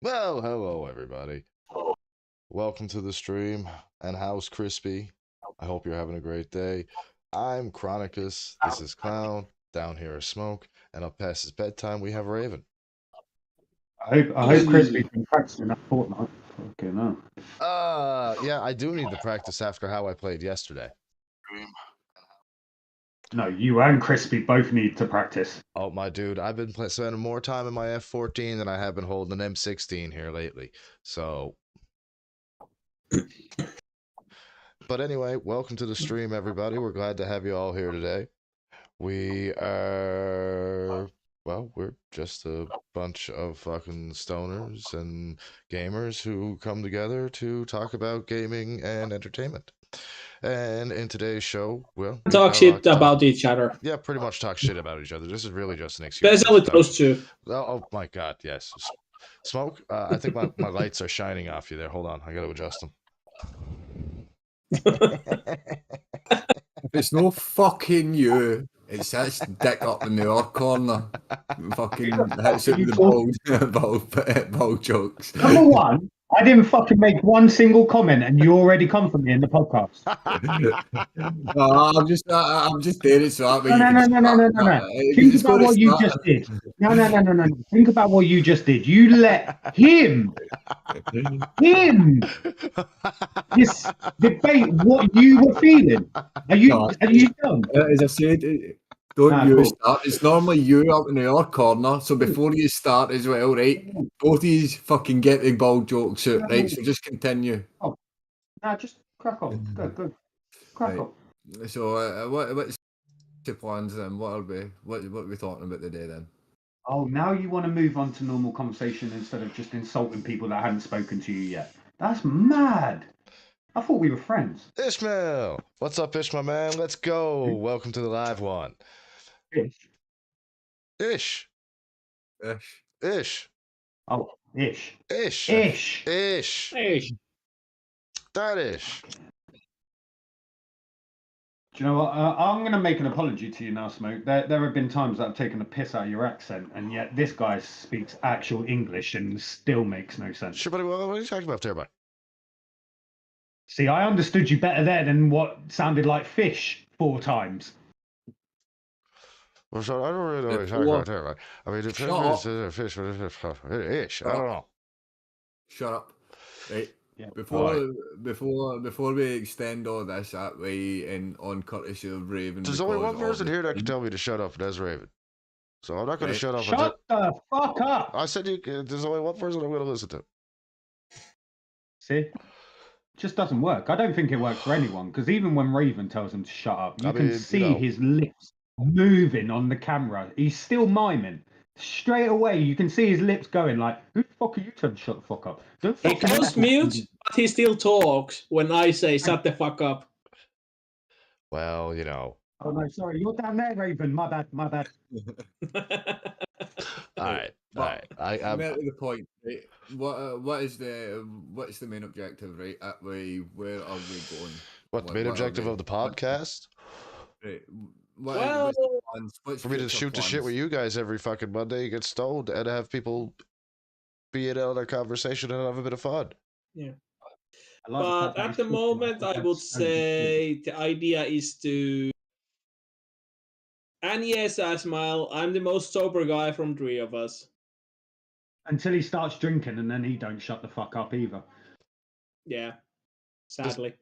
Well, hello everybody. Welcome to the stream. And how's Crispy? I hope you're having a great day. I'm Chronicus. This is Clown. Down here is Smoke. And up past his bedtime, we have Raven. I hope Crispy's been practicing that Fortnite. Okay, no. Yeah, I do need to practice after how I played yesterday. No, you and Crispy both need to practice. Oh, my dude, I've been spending more time in my F14 than I have been holding an M16 here lately. So. But anyway, welcome to the stream, everybody. We're glad to have you all here today. We're just a bunch of fucking stoners and gamers who come together to talk about gaming and entertainment. And in today's show, talk shit about each other. Yeah, pretty much talk shit about each other. This is really just an excuse. Especially those two. Oh my god, yes. Smoke, I think my lights are shining off you there. Hold on, I gotta adjust them. If it's no fucking you, it's his dick up in the other corner. Fucking hits it with the ball jokes. Number one, I didn't fucking make one single comment, and you already come for me in the podcast. No, I'm just there so that way. No. Think about what you just did. No. Think about what you just did. You let him this debate what you were feeling. Are you done? As I said, start. It's normally you up in the other corner. So before you start as well, right? Both of you fucking get the ball jokes out, right? So just continue. Oh, no, just crack on. Good. Crack on. So what's the plans then? What are we talking about today then? Oh, now you want to move on to normal conversation instead of just insulting people that hadn't spoken to you yet. That's mad. I thought we were friends. Ishmael! What's up, Ishmael, man? Let's go. Welcome to the live one. Ish. Oh, Ish. That Ish. Do you know what? I'm going to make an apology to you now, Smoke. There have been times that I've taken a piss out of your accent, and yet this guy speaks actual English and still makes no sense. Sure, buddy. What are you talking about there, buddy? See, I understood you better there than what sounded like fish 4 times. Well, so I don't really know what you're talking about there, buddy. I mean, the fish is Ish. I don't know. Shut up. Right. Yeah. Before we extend all this that way and on courtesy of Raven. There's only one person here that can tell me to shut up, and that's Raven. So I'm not going to shut up. Shut the fuck up! I said there's only one person I'm going to listen to. See? It just doesn't work. I don't think it works for anyone, because even when Raven tells him to shut up, you can see his lips moving on the camera. He's still miming. Straight away, you can see his lips going like, who the fuck are you telling to shut the fuck up? He goes mute, but he still talks when I say shut the fuck up. Well, you know. Oh no, sorry, you're down there, Raven. My bad. All right. I'm to the point. Right? What's the main objective, right? Where are we going? What the main objective of the podcast? Right. For me to shoot the shit with you guys every fucking Monday, get stoned, and have people be in on a conversation and have a bit of fun. Yeah. But at the moment, I would say the idea is to. And yes, Asmael, I'm the most sober guy from 3 of us. Until he starts drinking, and then he don't shut the fuck up either. Yeah, sadly.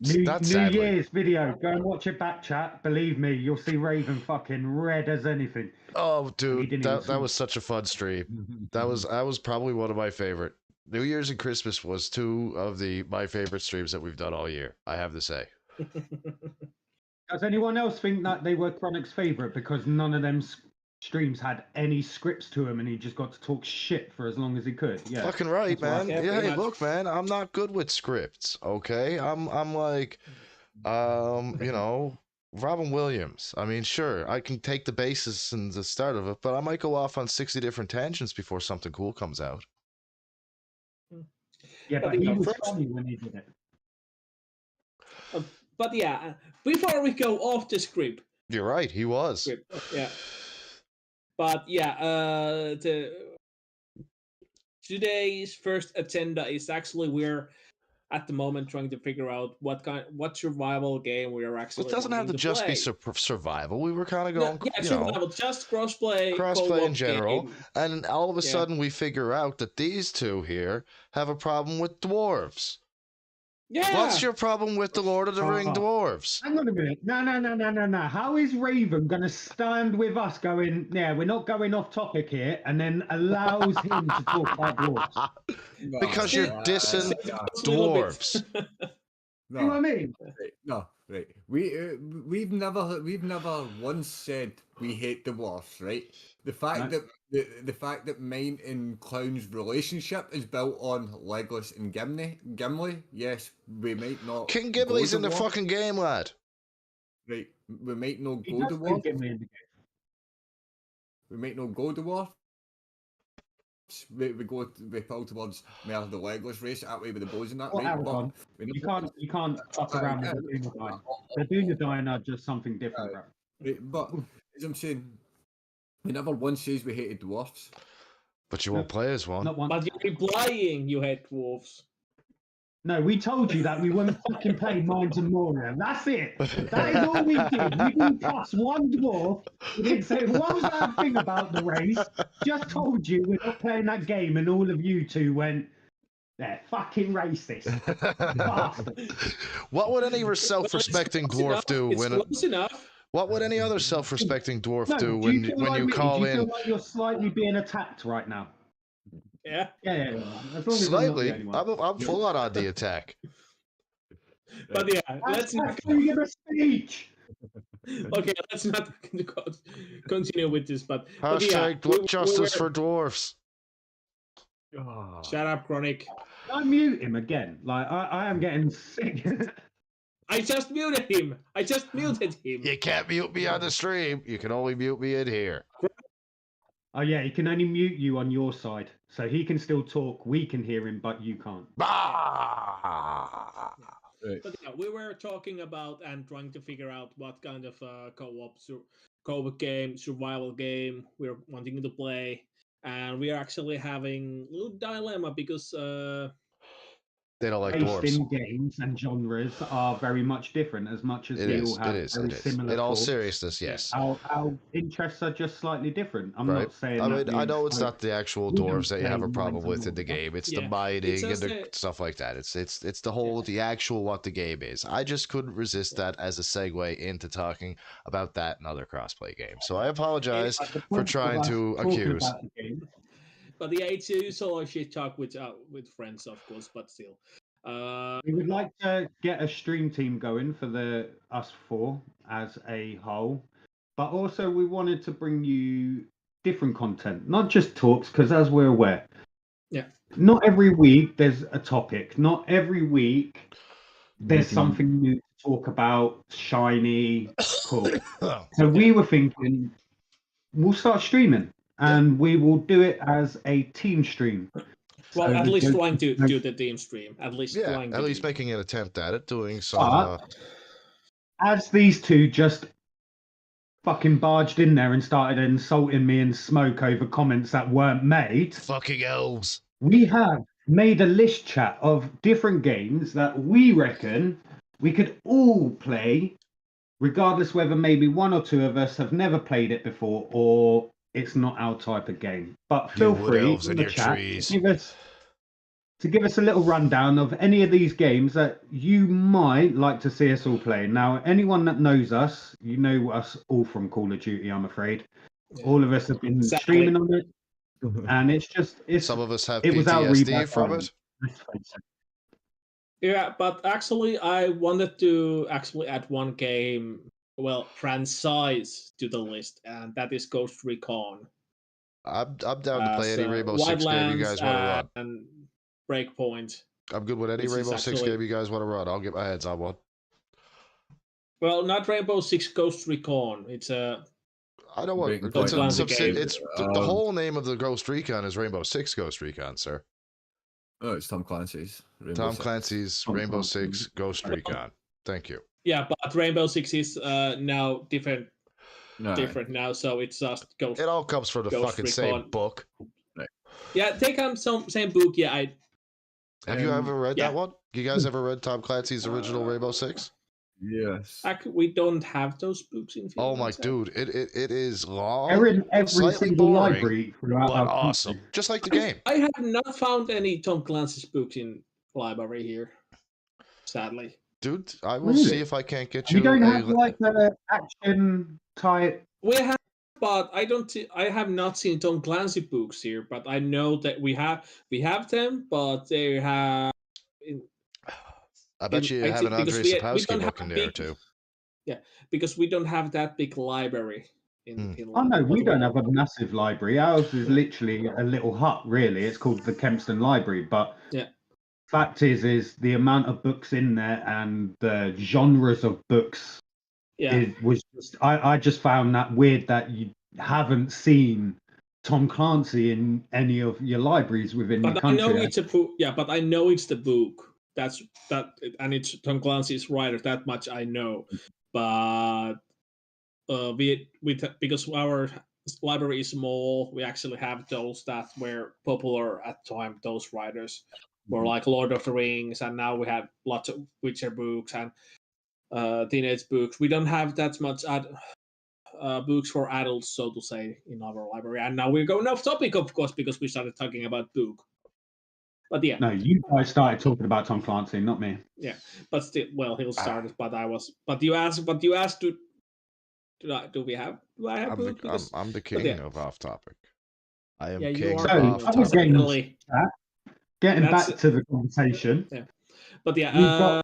New Year's video. Go and watch it back, chat. Believe me, you'll see Raven fucking red as anything. Oh, dude, that was such a fun stream. That was probably one of my favorite. New Year's and Christmas was 2 of my favorite streams that we've done all year. I have to say. Does anyone else think that they were Chronic's favorite because none of them streams had any scripts to him and he just got to talk shit for as long as he could? Yeah, fucking right, man. Yeah, hey, look, man, I'm not good with scripts. Okay, I'm like, you know, Robin Williams. I mean, sure, I can take the basis and the start of it, but I might go off on 60 different tangents before something cool comes out. Yeah, but he was funny when he did it. But yeah, before we go off the script. You're right, he was. Yeah. But yeah, today's first agenda is actually we're at the moment trying to figure out what survival game we are actually. It doesn't have to just play. be survival. We were kind of going, survival, just crossplay in general, game. and all of a sudden we figure out that these two here have a problem with dwarves. Yeah. What's your problem with the Lord of the Ring dwarves? Hang on a minute. No. How is Raven going to stand with us going, yeah, we're not going off topic here, and then allows him to talk about dwarves? Because you're dissing dwarves. You know what I mean? Right. We've never once said we hate dwarfs, right? The fact that the fact that mine and Clown's relationship is built on Legolas and Gimli, yes, we might not. King Gimli's in the fucking game, lad. Right, we might not He go does dwarf. think Gimli in the game. We might not go dwarf. We pull towards more the Legolas race that way with the bows and that. Well, right? Aragon, you can't fuck around with the Dunedain. The Dunedain are just something different, bro. Right, but as I'm saying, we never once says we hated dwarfs. But you won't play as one. Not one. But you're implying you hate dwarves. No, we told you that we wouldn't fucking play Mines and Moria. That's it. That is all we did. We didn't cuss one dwarf. We didn't say one bad thing about the race. Just told you we're not playing that game, and all of you two went, they're fucking racist. Bastard. What would any self-respecting dwarf do when? Close enough. What would any other self-respecting dwarf do when you like call do you in? feel like you're slightly being attacked right now? Yeah. Yeah. As long as Slightly. I'm, not the only one. I'm full on the attack. But yeah, let's not give a speech. Okay, let's not continue with this. But Hashtag yeah, justice for dwarfs. Shut up, Chronic. I mute him again. Like I am getting sick. I just muted him. You can't mute me on the stream. You can only mute me in here. Oh yeah, he can only mute you on your side, so he can still talk. We can hear him, but you can't. Bah! But yeah, we were talking about and trying to figure out what kind of co-op game, survival game we're wanting to play, and we are actually having a little dilemma because they don't like based dwarves. in games and genres are very much different, as much as they all have very similar. In all thoughts. Seriousness, yes. Our interests are just slightly different. I'm right. not saying. I mean, I know it's not the actual dwarves that you have a problem with in the game. It's the mining and the stuff like that. It's the whole the actual what the game is. I just couldn't resist that as a segue into talking about that and other crossplay games. So I apologize for trying to accuse. But yeah, it's usually shit talk with friends, of course, but still. We would like to get a stream team going for us four as a whole, but also we wanted to bring you different content, not just talks, because as we're aware, not every week there's a topic. Not every week there's something new to talk about, shiny, cool. So we were thinking we'll start streaming. And we will do it as a team stream. Well, at least trying to do the team stream. At least making an attempt at it, doing some. As these two just fucking barged in there and started insulting me and Smoke over comments that weren't made. Fucking elves. We have made a list chat of different games that we reckon we could all play, regardless whether maybe one or two of us have never played it before or it's not our type of game. But feel free in the chat to give us a little rundown of any of these games that you might like to see us all play. Now, anyone that knows us, you know us all from Call of Duty, I'm afraid. Yeah. All of us have been streaming on it. And it's some of us have PTSD from it. Yeah, but actually I wanted to add one game, franchise to the list, and that is Ghost Recon. I'm down to play any Rainbow Six game you guys want to run. And Breakpoint. I'm good with any Rainbow Six game you guys want to run. I'll get my hands on one. Well, not Rainbow Six Ghost Recon. It's a. I know what. It's the whole name of the Ghost Recon is Rainbow Six Ghost Recon, sir. Oh, it's Tom Clancy's. Clancy's Rainbow Six Ghost Recon. Thank you. Yeah, but Rainbow Six is now different now, so it's just Ghost. It all comes from the fucking same book. Right. Yeah, take on some same book. Yeah, Have you ever read yeah. that one? You guys ever read Tom Clancy's original Rainbow Six? Yes. We don't have those books in Oh Finland. my so. dude, it is long, They're in every slightly single boring, library throughout but our awesome, country. just like the game. I have not found any Tom Clancy's books in library here, sadly. Dude, I will Really? see if I can't get You you don't a. have like an action type. We have, but I don't. I have not seen Tom Clancy books here, but I know that we have them, but they have. I bet you I have an think because Andrzej we Sapkowski don't have book in a there big, too. yeah, because we don't have that big library in Hmm. Finland. Oh no, we But don't have a massive library. Ours is literally a little hut, really. It's called the Kempston Library. But Yeah. fact is the amount of books in there and the genres of books. Yeah. It was just I just found that weird that you haven't seen Tom Clancy in any of your libriaries within your But I know country. it's a book. Yeah, but I know it's the book. That's that, and it's Tom Clancy's writer. That much I know. But because our library is small, we actually have those that were popular at the time. Those writers were like Lord of the Rings, and now we have lots of Witcher books and teenage books. We don't have that much books for adults, so to say, in our library. And now we're going off topic, of course, because we started talking about book. But yeah. No, you guys started talking about Tom Clancy, not me. Yeah, but still, well, he'll start, but I was. But you asked. But you asked. Do I have book? I'm the king of off topic. I am king you of are off other topic. games, getting back to the conversation. Yeah, but yeah,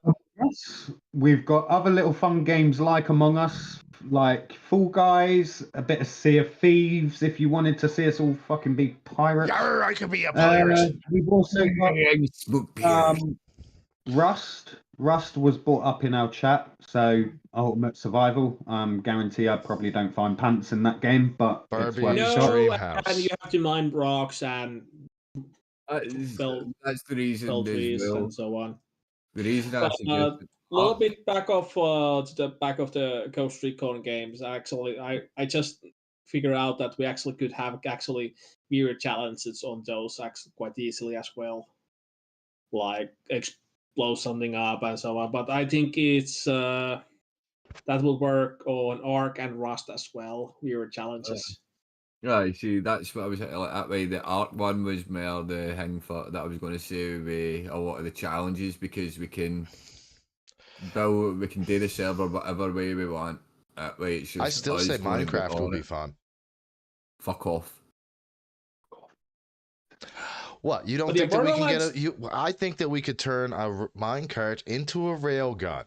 we've got other little fun games like Among Us, like Fall Guys, a bit of Sea of Thieves. If you wanted to see us all fucking be pirates, Yarr, I could be a pirate. We've also got Rust. Rust was brought up in our chat, so Ultimate Survival. Guarantee I probably don't find pants in that game, but it's worth a shot. And you have to mine rocks and that's the reason and so on. The reason I suggested a little bit back off to the back of the Ghost Recon games. Actually, I just figured out that we actually could have weird challenges on those quite easily as well, like blow something up and so on. But I think it's that will work on Ark and Rust as well. Weird challenges. Right, see, that's what I was like that way. The Ark one was more the thing for that I was going to say with a lot of the challenges because we can do the server whatever way we want. That way, it's just I still say Minecraft will be fun. Fuck off. What, you don't think that we can get I think that we could turn a minecart into a railgun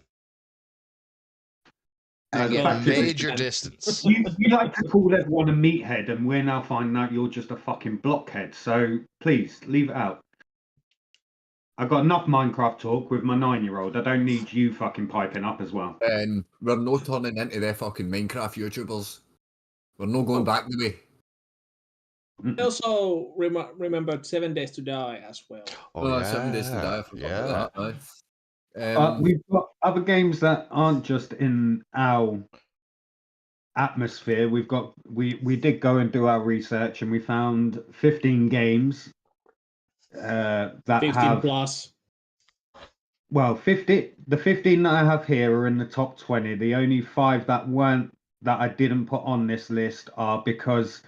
and get major distance. You like to call everyone a meathead, and we're now finding out you're just a fucking blockhead. So please leave it out. I've got enough Minecraft talk with my 9-year-old. I don't need you fucking piping up as well. And we're not turning into the fucking Minecraft YouTubers. We're not going back the way. I also remembered 7 Days to Die as well. Oh, yeah. 7 Days to Die. I forgot about that. We've got other games that aren't just in our atmosphere. We did go and do our research, and we found 15 games that 15 have plus. Well, 50. The 15 that I have here are in the top 20. The only 5 that I didn't put on this list are because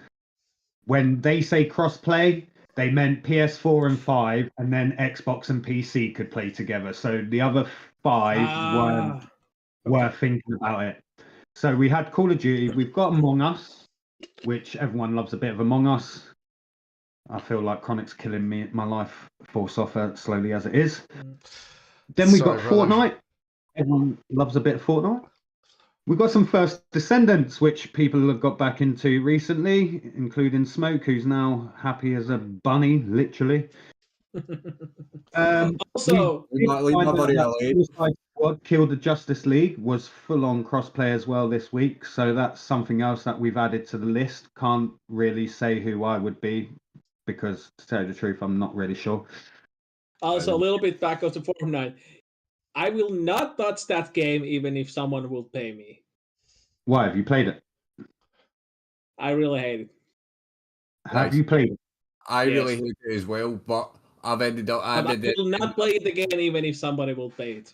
when they say crossplay, they meant PS4 and 5, and then Xbox and PC could play together. So the other 5 weren't worth thinking about it. So we had Call of Duty. We've got Among Us, which everyone loves a bit of Among Us. I feel like Chronic's killing my life force off slowly as it is. Then we've got Fortnite. Everyone loves a bit of Fortnite. We've got some First Descendants, which people have got back into recently, including Smoke, who's now happy as a bunny, literally. Also, Suicide Squad Kill the Justice League was full-on crossplay as well this week, so that's something else that we've added to the list. Can't really say who I would be, because to tell you the truth, I'm not really sure. Also, a little bit back of the Fortnite. I will not touch that game even if someone will pay me. Why? Have you played it? I really hate it. Have you played it? I really hate it as well, but I've ended up. I will not play it again, even if somebody will play it.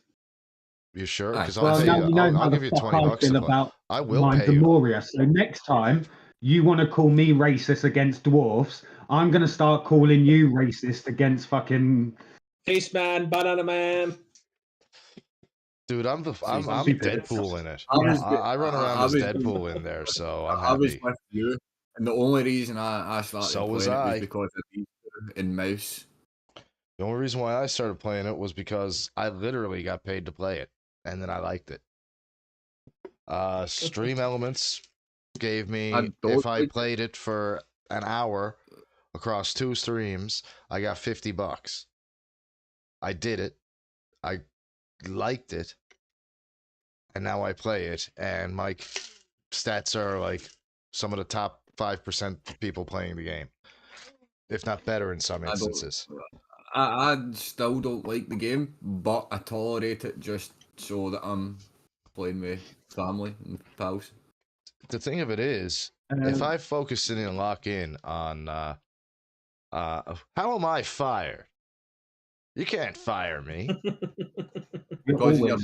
You sure? Because well, now you know how I'll the give you fuck $20 I feel to play. about I will my pay you. Demoria. So next time you want to call me racist against dwarfs, I'm gonna start calling you racist against fucking Face Man, Banana Man. Dude, I'm Deadpool in it. I run around as Deadpool in there, so I'm happy. I was with you, and the only reason I started So was playing it I. was because of these in mouse. The only reason why I started playing it was because I literally got paid to play it, and then I liked it. Stream Elements gave me, if I played it for an hour across 2 streams, I got $50. I did it. I liked it. And now I play it, and my stats are like some of the top 5% of people playing the game, if not better in some instances. I still don't like the game, but I tolerate it just so that I'm playing with family and pals. The thing of it is, if I focus in and lock in on how am I fired? You can't fire me. Because of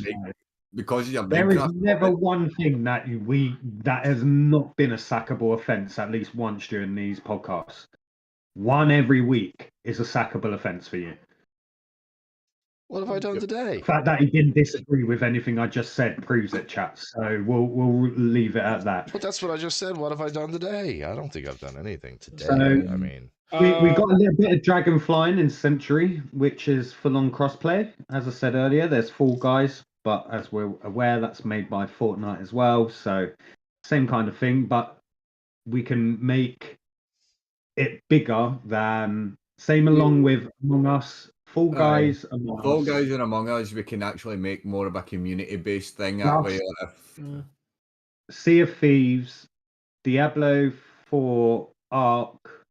your There is never one thing that that has not been a sackable offence at least once during these podcasts. One every week is a sackable offence for you. What have I done today? The fact that he didn't disagree with anything I just said proves it, chat. So we'll leave it at that. But that's what I just said. What have I done today? I don't think I've done anything today. So, I mean, we got a little bit of dragon flying in Century, which is full-on crossplay. As I said earlier, there's Fall Guys, but as we're aware, that's made by Fortnite as well. So same kind of thing, but we can make it bigger than same along with Among Us. Fall Guys, Fall Guys and Among Us, we can actually make more of a community-based thing that way. Sea of Thieves, Diablo 4, Ark.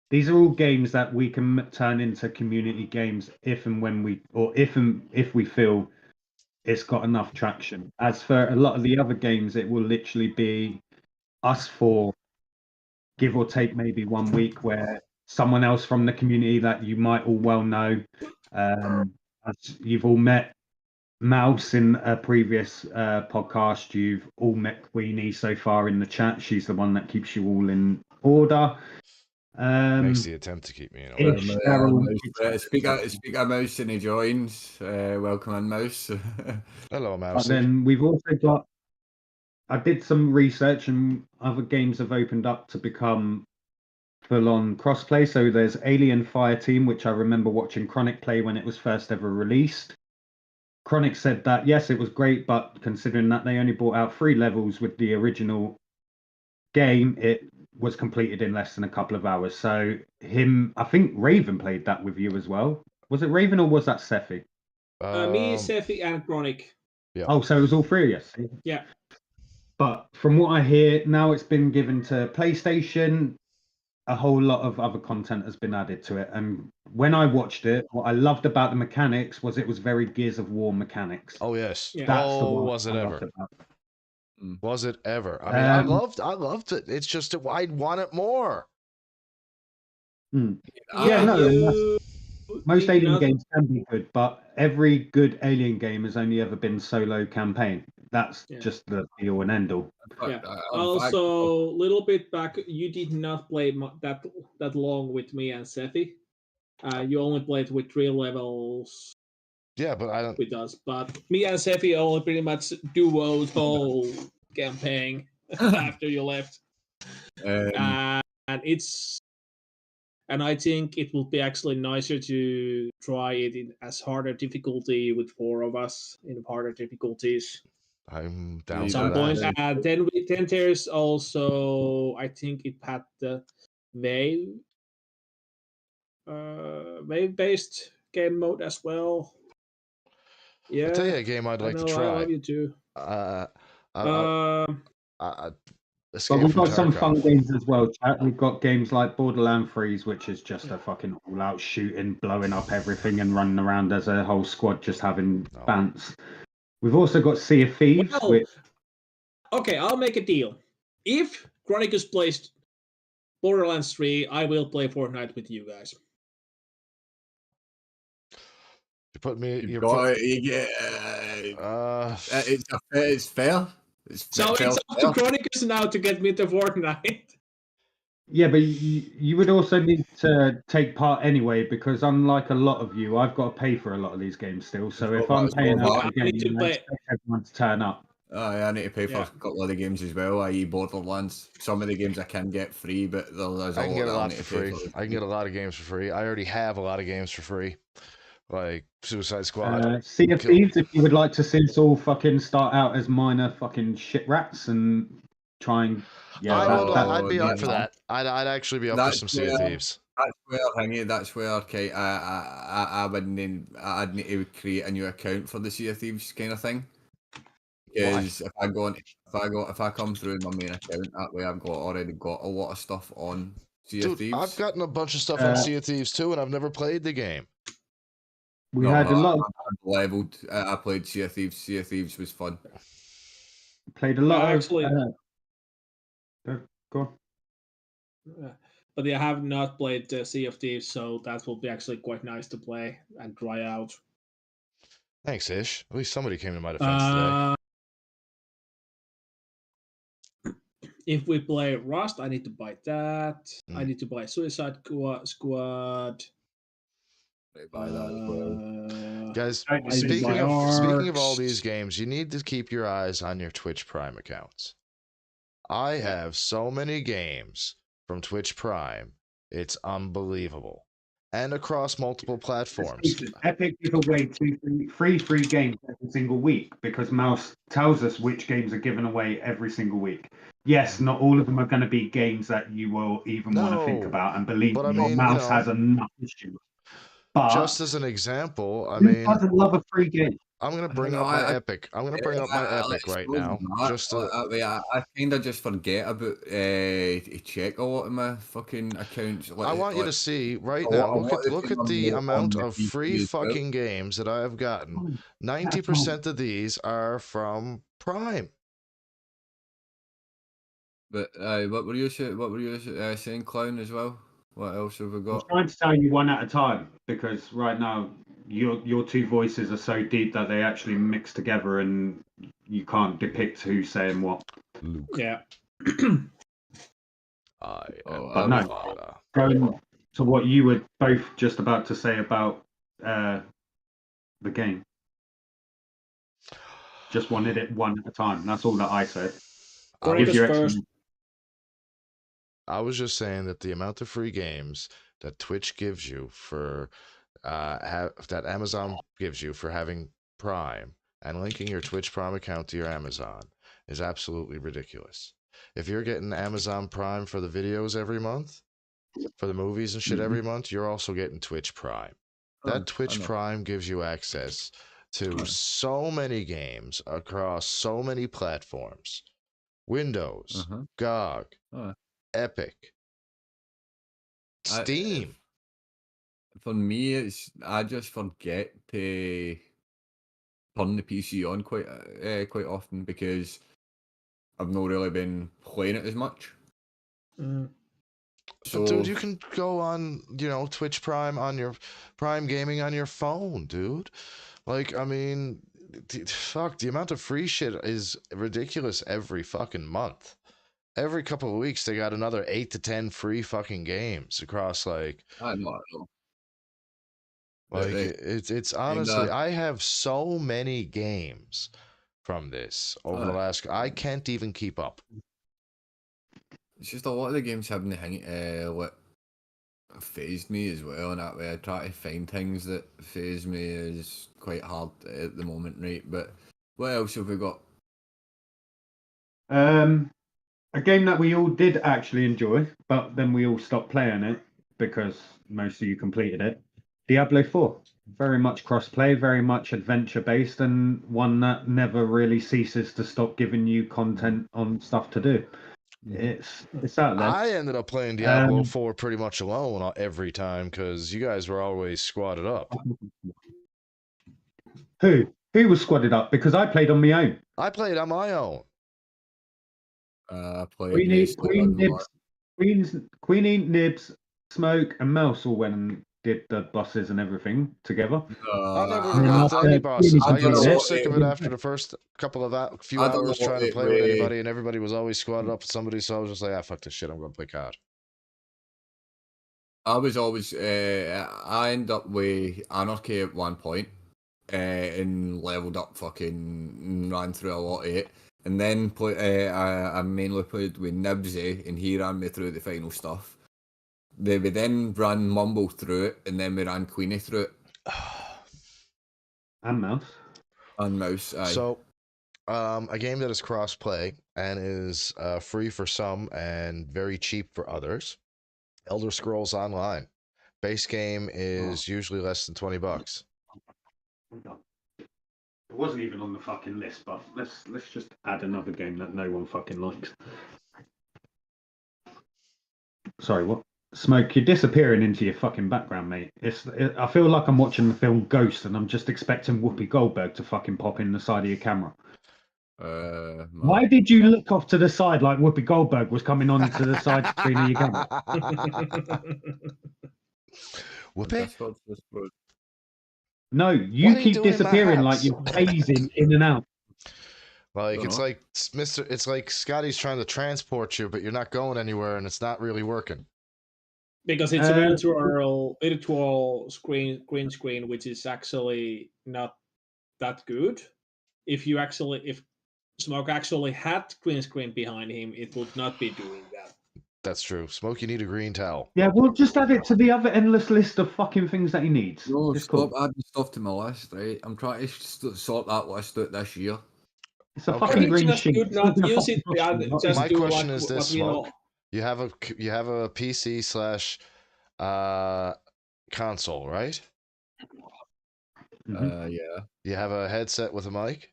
These are all games that we can turn into community games if and when we, or if we feel it's got enough traction. As for a lot of the other games, it will literally be us for give or take maybe 1 week where someone else from the community that you might all well know, as you've all met Mouse in a previous podcast, you've all met Queenie so far in the chat. She's the one that keeps you all in order. makes the attempt to keep me in order. Speak out Mouse and he joins. Welcome in, Mouse. Hello, Mouse. But then we've also got, I did some research and other games have opened up to become full-on crossplay. So there's Alien Fireteam, which I remember watching Chronic play when it was first ever released. Chronic said that, yes, it was great, but considering that they only brought out 3 levels with the original game, it was completed in less than a couple of hours. So I think Raven played that with you as well. Was it Raven or was that Sephi? Me, Sephi, and Chronic. Yeah. Oh, so it was all 3 of you? Yeah. But from what I hear, now it's been given to PlayStation. A whole lot of other content has been added to it. And when I watched it, what I loved about the mechanics was it was very Gears of War mechanics. Oh, yes. Yeah. That's was it ever? Was it ever? I mean, I loved it. It's just I'd want it more. Yeah, no. Most Alien games can be good, but every good Alien game has only ever been solo campaign. That's just the be all and end all. Yeah. Also, a little bit back, you did not play that long with me and Sephi. You only played with 3 levels. Yeah, but I don't. With us, but me and Sephi only pretty much duoed whole campaign after you left. And I think it would be actually nicer to try it in as harder difficulty with 4 of us in harder difficulties. I'm down at some point. Then there's also, I think it had the wave-based game mode as well. Yeah, I'll tell you a game I'd like to try. I love you too. But we've got some fun games as well, chat. We've got games like Borderlands 3, which is just a fucking all-out shooting, blowing up everything and running around as a whole squad just having bants. We've also got Sea of Thieves. Okay, I'll make a deal. If Chronicus plays Borderlands 3, I will play Fortnite with you guys. You put me. You've got it. It's fair. So it's up to Chronicles now to get me to Fortnite. Yeah, but you would also need to take part anyway, because unlike a lot of you, I've got to pay for a lot of these games still. So if I'm paying out for the game, I expect everyone to turn up. I need to pay for a couple of the games as well, i.e. Borderlands. Some of the games I can get free, but there's I can get a lot for free. I can get a lot of games for free. I already have a lot of games for free, like Suicide Squad. Sea of Thieves, if you would like to see us all fucking start out as minor fucking shit rats and try and I'd be up for that. I'd actually be up for some Sea of Thieves. That's where okay, I'd need to create a new account for the Sea of Thieves kind of thing. Because if I come through my main account, that way I've already got a lot of stuff on Sea of Thieves. I've gotten a bunch of stuff on Sea of Thieves too, and I've never played the game. We had a lot of leveled. I played Sea of Thieves. Sea of Thieves was fun. Played a lot of. Go on. But I have not played Sea of Thieves, so that will be actually quite nice to play and try out. Thanks, Ish. At least somebody came to my defense today. If we play Rust, I need to buy that. I need to buy Suicide Squad. Buy that as well. Guys, speaking of all these games, you need to keep your eyes on your Twitch Prime accounts. I have so many games from Twitch Prime, it's unbelievable. And across multiple platforms. Epic give away free games every single week because Mouse tells us which games are given away every single week. Yes, not all of them are going to be games that you will even want to think about. And believe me, Mouse has enough issues. But just as an example, I mean, who doesn't love a free game? I'm gonna bring up my Epic. I'm gonna bring up my Epic right now. I kind of just forget about check a lot of my fucking accounts. I want you to see right now. Look at the amount of free fucking games that I have gotten. 90% of these are from Prime. But what were you saying, Clown, as well? What else have we got? I'm trying to tell you one at a time because right now your two voices are so deep that they actually mix together and you can't depict who's saying what. Luke. Yeah. Going to what you were both just about to say about the game. Just wanted it one at a time. That's all that I say. I was just saying that the amount of free games that Twitch gives you for that Amazon gives you for having Prime and linking your Twitch Prime account to your Amazon is absolutely ridiculous. If you're getting Amazon Prime for the videos every month, for the movies and shit every month, you're also getting Twitch Prime. That Twitch Prime gives you access to so many games across so many platforms. Windows, GOG, Epic, Steam. For me, I just forget to turn the PC on quite often because I've not really been playing it as much. So, dude, you can go on, Twitch Prime on your Prime Gaming on your phone, dude. Like, I mean, fuck, the amount of free shit is ridiculous every fucking month. Every couple of weeks, they got another 8 to 10 free fucking games across, like... I know. Like, it's honestly... I have so many games from this over the last... I can't even keep up. It's just a lot of the games haven't what phased me as well, and that way I try to find things that phase me is quite hard at the moment, right? But what else have we got? A game that we all did actually enjoy, but then we all stopped playing it because most of you completed it. Diablo 4. Very much crossplay, very much adventure based, and one that never really ceases to stop giving you content on stuff to do. It's out there. I ended up playing Diablo 4 pretty much alone every time because you guys were always squatted up. Who was squatted up? Because I played on my own. I played on my own. Queen Queenie, Nibs, Smoke, and Mouse all went and did the buses and everything together. I never And then got to any after bosses. Queenie I got did so it, sick of it after the first couple of few I don't know hours what trying to it play with was. anybody, and everybody was always squatted up with somebody. So I was just like, fuck this shit. I'm gonna play COD. I was always I ended up with Anarchy at one point, and leveled up, fucking ran through a lot of it, and then I mainly played with Nibsy, and he ran me through the final stuff. We then ran Mumble through it, and then we ran Queenie through it. And Mouse. And Mouse, aye. So, a game that is cross-play and is free for some and very cheap for others. Elder Scrolls Online. Base game is usually less than $20. It wasn't even on the fucking list, but let's just add another game that no one fucking likes. Sorry, what? Smoke, you're disappearing into your fucking background, mate. I feel like I'm watching the film Ghost and I'm just expecting Whoopi Goldberg to fucking pop in the side of your camera. No. Why did you look off to the side like Whoopi Goldberg was coming on to the side screen of your camera? Whoopi? No, you keep disappearing like you're phasing in and out. Like it's like it's like Scotty's trying to transport you, but you're not going anywhere, and it's not really working. Because it's a virtual green screen, which is actually not that good. If Smoke actually had green screen behind him, it would not be doing that. That's true. Smoke, you need a green towel. Yeah, we'll just add it to the other endless list of fucking things that he needs. No, just stop adding stuff to my list, right? I'm trying to sort that list out this year. It's a fucking green sheet. Not use it. My question is this, Smoke. You have a PC / console, right? Yeah. You have a headset with a mic?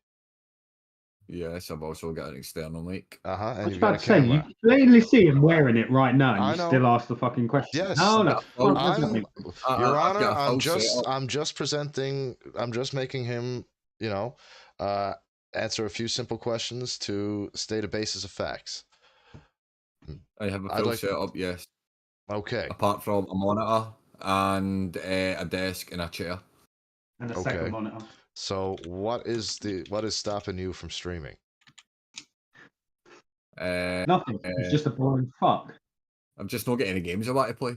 Yes, I've also got an external mic. And you've got a camera. You plainly see him wearing it right now, and you still ask the fucking question. Yes. No, Your Honor, I'm just presenting. I'm just making him, answer a few simple questions to state a basis of facts. I have a full setup, yes. Okay. Apart from a monitor and a desk and a chair. And a second monitor. So what is stopping you from streaming? Nothing. It's just a boring fuck. I'm just not getting any games I want to play.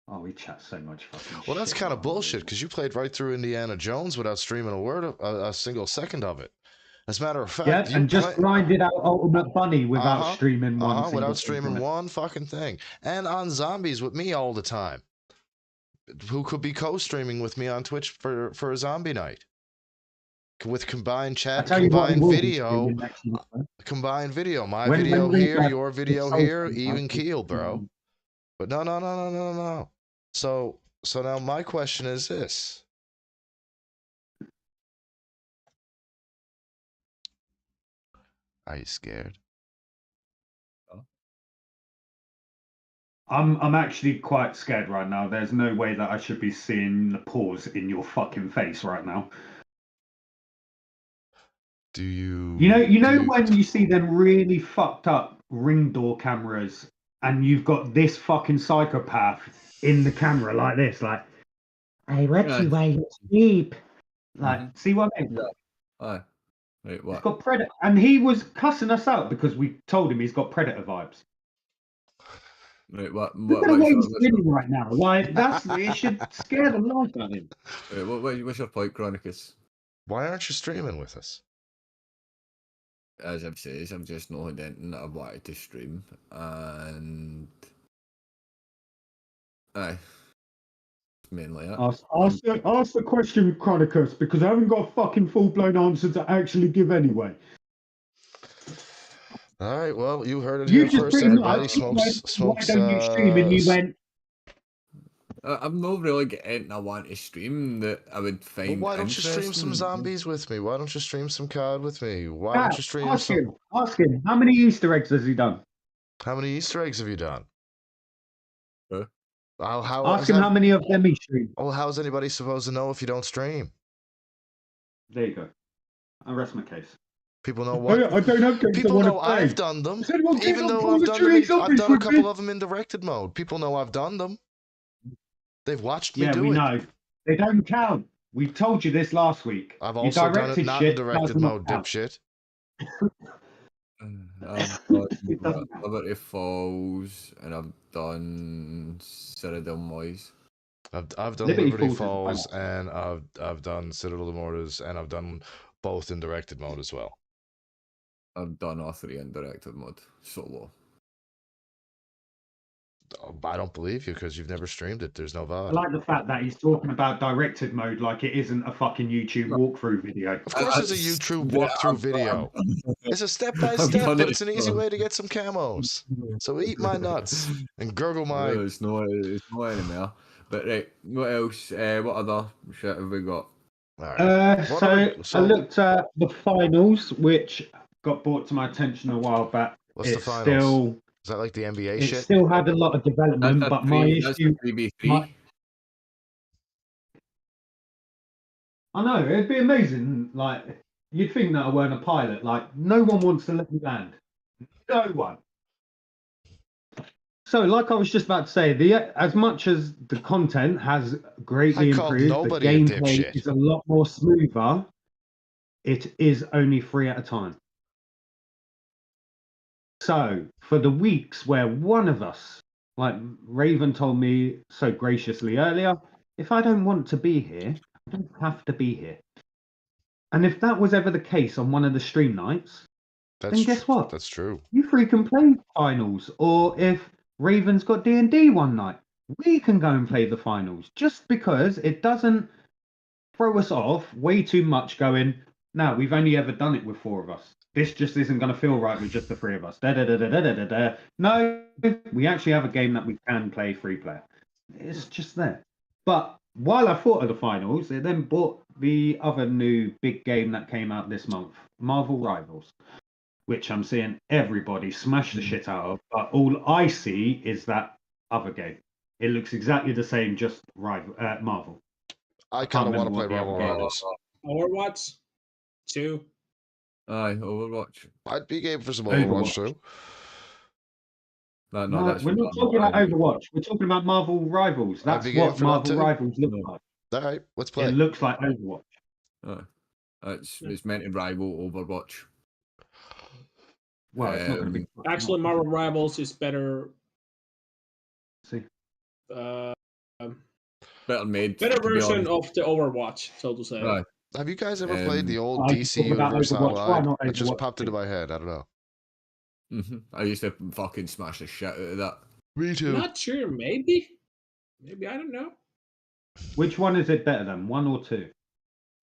Oh, we chat so much fucking Well, that's kind of bullshit, because you played right through Indiana Jones without streaming a single second of it. As a matter of fact, and just grinded out Ultimate Bunny without streaming one. Without streaming one fucking thing, and on Zombies with me all the time. Who could be co-streaming with me on Twitch for a zombie night? With combined chat, combined video. My video here, your video here, even keel, bro. But no. So now my question is this. Are you scared? I'm actually quite scared right now. There's no way that I should be seeing the pause in your fucking face right now. Do you? You know when you see them really fucked up ring door cameras, and you've got this fucking psychopath in the camera like this, like, hey, what's you while you sleep? Like, see what I mean? Aye. Wait, what? He's got predator, and he was cussing us out because we told him he's got predator vibes. Wait, what? Look at the way he's grinning right now. Like, it should scare the life out of him. Wait, what's your point, Chronicus? Why aren't you streaming with us? As I've said, I'm just not hinting that I wanted to stream, and mainly that. Ask the question, Chronicus, because I haven't got a fucking full-blown answer to actually give anyway. All right, well, you heard it here first. Everybody smokes. Why don't you stream? And you went. I'm not really getting I want to stream that I would find. Well, why don't you stream some zombies with me? Why don't you stream some COD with me? Why don't you stream Ask him. How many Easter eggs has he done? How many Easter eggs have you done? Ask him how many of them he streamed. Oh, how's anybody supposed to know if you don't stream? There you go. I rest my case. People know what. I don't have games People I know want to play. I've done them, Has anyone played even on though Call I've of done them. Duty I've Zombies done a with couple me? of them in directed mode. People know I've done them. They've watched me Yeah, do we it. know. They don't count. We told you this last week. I've You also done it directed not in shit, directed does not mode, count. dipshit. I've done Liberty Falls and I've done Citadel Moise. I've done Liberty Falls Falls and I've done Citadel Immortals and I've done both in directed mode as well. I've done all three in directed mode solo. I don't believe you because you've never streamed it. There's no I VOD. like the fact that he's talking about directed mode like it isn't a fucking YouTube walkthrough video. Of course, it's a YouTube walkthrough video. It's a step by step, but it's an easy way to get some camos. So eat my nuts and gurgle my. It's no anymore. But right, what else? What other shit have we got? I looked at the finals, which got brought to my attention a while back. What's the finals? Is that like the NBA shit? It still had a lot of development, but my issue. 3v3. I know it'd be amazing. Like you'd think that I weren't a pilot. Like no one wants to let me land. No one. So, like I was just about to say, as much as the content has greatly improved, the gameplay is a lot more smoother. It is only 3 at a time. So, for the weeks where one of us, like Raven told me so graciously earlier, if I don't want to be here, I don't have to be here. And if that was ever the case on one of the stream nights, then guess what? That's true. You three can play finals, or if Raven's got D&D one night, we can go and play the finals, just because it doesn't throw us off way too much going, no, we've only ever done it with 4 of us. This just isn't going to feel right with just the 3 of us. No, we actually have a game that we can play 3-player. It's just there. But while I thought of the finals, it then brought the other new big game that came out this month, Marvel Rivals, which I'm seeing everybody smash the shit out of. But all I see is that other game. It looks exactly the same, just Marvel. I kind of want to play Marvel Rivals. Overwatch 2. Aye, Overwatch. I'd be game for some Overwatch too. No, we're not talking about Overwatch. We're talking about Marvel Rivals. That's what Marvel Rivals look like. All right, let's play. It looks like Overwatch. It's meant to rival Overwatch. Well, it's not going to be. Actually, Marvel Rivals is better. See. Better made. Better version of the Overwatch, so to say. Right. Have you guys ever played the old DC Universe Online? It just popped into my head. I don't know. I used to fucking smash the shit out of that. Me too. Not sure. Maybe. I don't know. Which one is it better than, 1 or 2?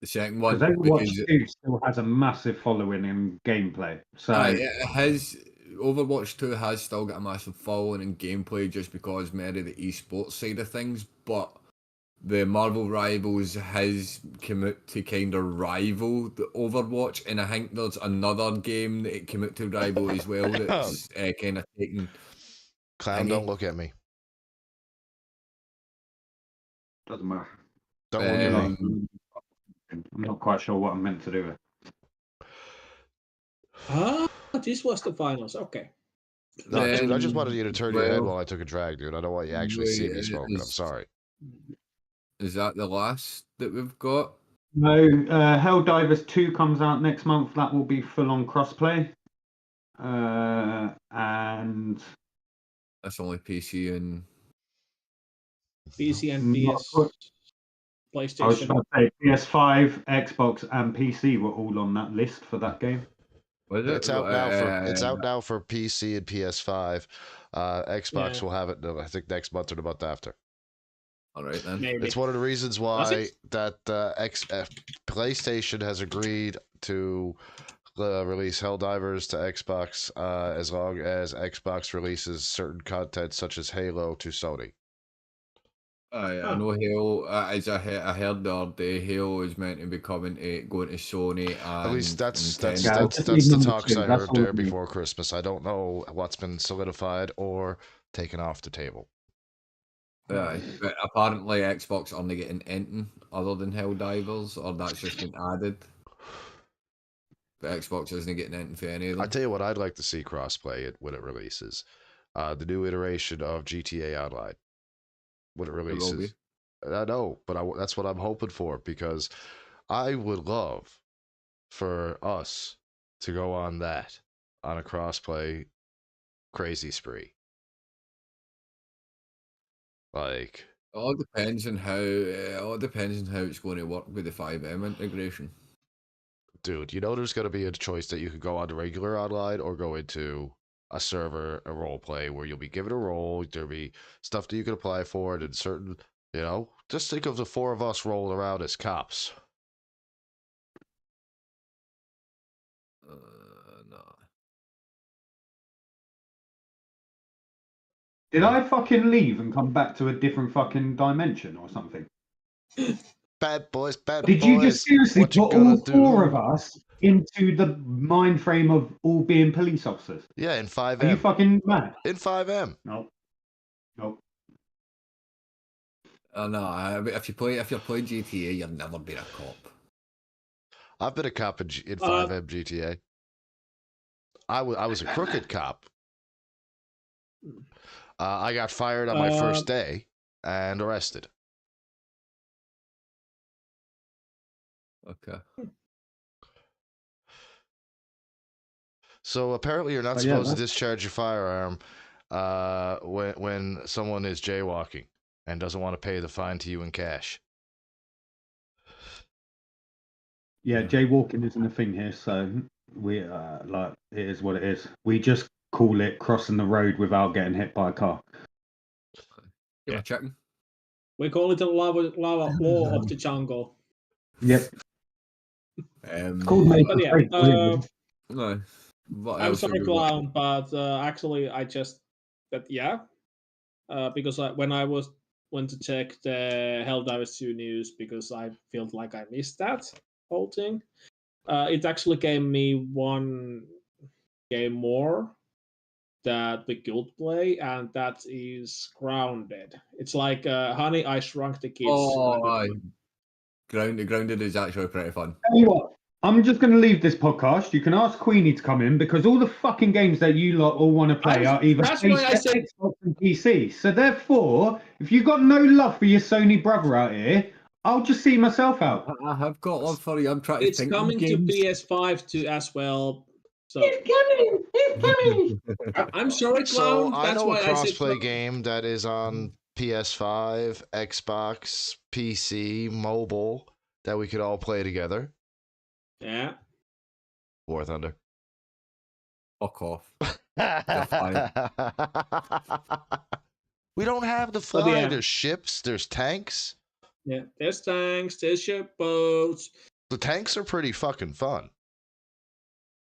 The second one. Because Overwatch 2 still has a massive following in gameplay. So Overwatch 2 has still got a massive following in gameplay just because maybe the esports side of things, but the Marvel Rivals has come out to kind of rival the Overwatch, and I think there's another game that it came out to rival as well that's kind of taken. Clown, don't look at me. Doesn't matter. Don't look at me. I'm not quite sure what I'm meant to do. This was the finals. Okay. No, dude, I just wanted you to turn your head while I took a drag, dude. I don't want you to actually see me smoking. I'm sorry. Is that the last that we've got? No, Helldivers 2 comes out next month. That will be full-on crossplay. And that's only PC and PS, PlayStation. I was about to say PS5, Xbox, and PC were all on that list for that game. It's out now for PC and PS5. Xbox will have it. I think next month or the month after. All right then. Maybe. It's one of the reasons why that PlayStation has agreed to release Helldivers to Xbox as long as Xbox releases certain content such as Halo to Sony. I know Halo. I heard the other day Halo is meant to be going to Sony. And at least that's the talks I heard there before Christmas. I don't know what's been solidified or taken off the table. But apparently Xbox only getting anything other than Helldivers, or that's just been added. But Xbox isn't getting anything for any of them. I tell you what, I'd like to see crossplay when it releases. The new iteration of GTA Online when it releases. It will be. I know, but that's what I'm hoping for, because I would love for us to go on that on a crossplay crazy spree. Like, all depends on how it's going to work with the 5M integration. Dude, you know there's going to be a choice that you could go on to regular online or go into a server, a role play, where you'll be given a role. There'll be stuff that you can apply for, and certain, just think of the four of us rolling around as cops. No. Did I fucking leave and come back to a different fucking dimension or something? Bad boys, bad Did boys. you just seriously what you put gonna all do? four of us into the mind frame of all being police officers? Yeah, in 5M. Are you fucking mad? In 5M. No. Nope. Oh no! If you play GTA, you'll never be a cop. I've been a cop in 5M GTA. I was a crooked cop. I got fired on my first day and arrested. Okay. So apparently you're not supposed to discharge your firearm when someone is jaywalking and doesn't want to pay the fine to you in cash. Yeah, jaywalking isn't a thing here, so we it is what it is. We just call it crossing the road without getting hit by a car. Yeah, checking. We call it the lava law of the jungle. Yep. Cool, but yeah, no. I'm sorry, Clown, but actually, because when I went to check the Helldivers 2 news, because I felt like I missed that whole thing, it actually gave me one game more that we could play, and that is Grounded. It's like Honey, I Shrunk the Kids. Oh, Grounded is actually pretty fun. Tell you what, I'm just going to leave this podcast. You can ask Queenie to come in, because all the fucking games that you lot all want to play are either Xbox and PC. So therefore, if you've got no love for your Sony brother out here, I'll just see myself out. I have got one for you. I'm trying to think. It's coming to PS5 too as well. So It's coming. I'm sorry, Clown. So I That's know why a crossplay I said game that is on PS5, Xbox, PC, mobile that we could all play together. Yeah. War Thunder. Fuck off. We don't have the fly. Yeah. There's ships. There's tanks. Yeah, there's tanks. There's ship boats. The tanks are pretty fucking fun.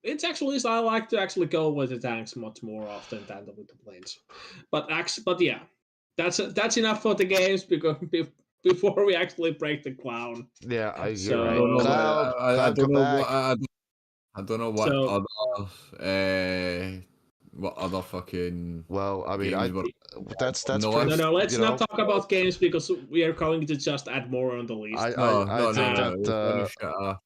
It's actually, I like to actually go with the tanks much more often than with the planes. But yeah, that's enough for the games, because before we actually break the Clown. Yeah, you're right. I don't know what other fucking. Well, I mean, that's no. Let's not talk about games, because we are going to just add more on the list. I think that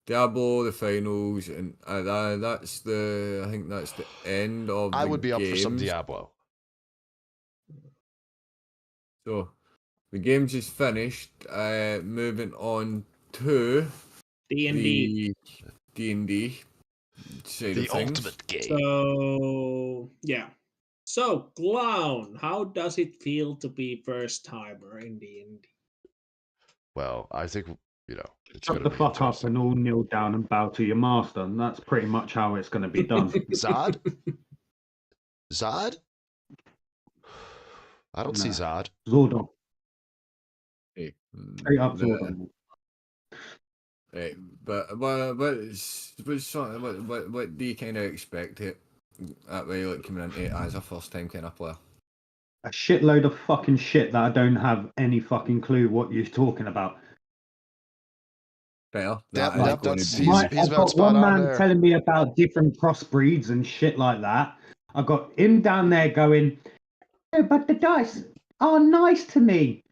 Diablo, the finals, and that's the. I think that's the end of. I would be games. Up for some Diablo. So, the games is finished. Moving on to D&D. D&D. The ultimate game. So yeah. So Clown, how does it feel to be first timer in D&D? Well, I think shut the fuck up and all kneel down and bow to your master, and that's pretty much how it's going to be done. Zod? I don't see Zod. Zordon. Hey, straight up Zordon. Hey, but what do you kind of expect it that way, like coming into it as a first time kind of player? A shitload of fucking shit that I don't have any fucking clue what you're talking about. Fair. I've got one man telling me about different crossbreeds and shit like that. I got him down there going, "Oh, but the dice are nice to me."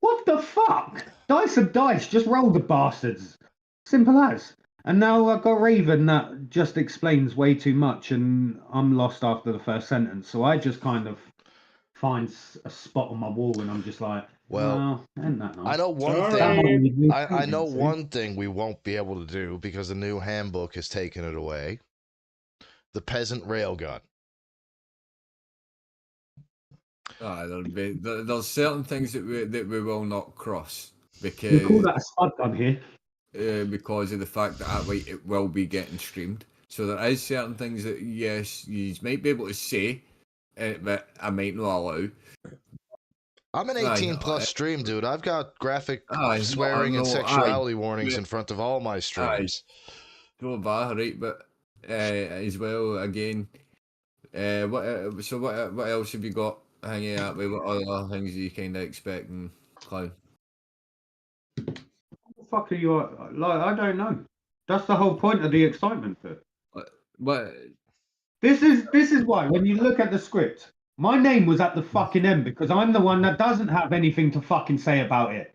What the fuck? Dice are dice. Just roll the bastards. Simple as. And now I've got Raven that just explains way too much, and I'm lost after the first sentence. So I just kind of find a spot on my wall, and I'm just like, well, isn't that nice? I know one Sorry. thing. I know one thing we won't be able to do because the new handbook has taken it away. The peasant railgun. There's certain things that we will not cross because we call that a spud gun here. Because of the fact that it will be getting streamed. So there is certain things that yes, you might be able to say, but I might not allow. I'm an 18 plus stream, dude. I've got graphic swearing and sexuality warnings in front of all my streams. So bad, right? But as well, again, what else have you got hanging out with? What other things are you kind of expecting, Clown? What the fuck are you like? I don't know. That's the whole point of the excitement for it. What? This is why when you look at the script, my name was at the fucking end because I'm the one that doesn't have anything to fucking say about it.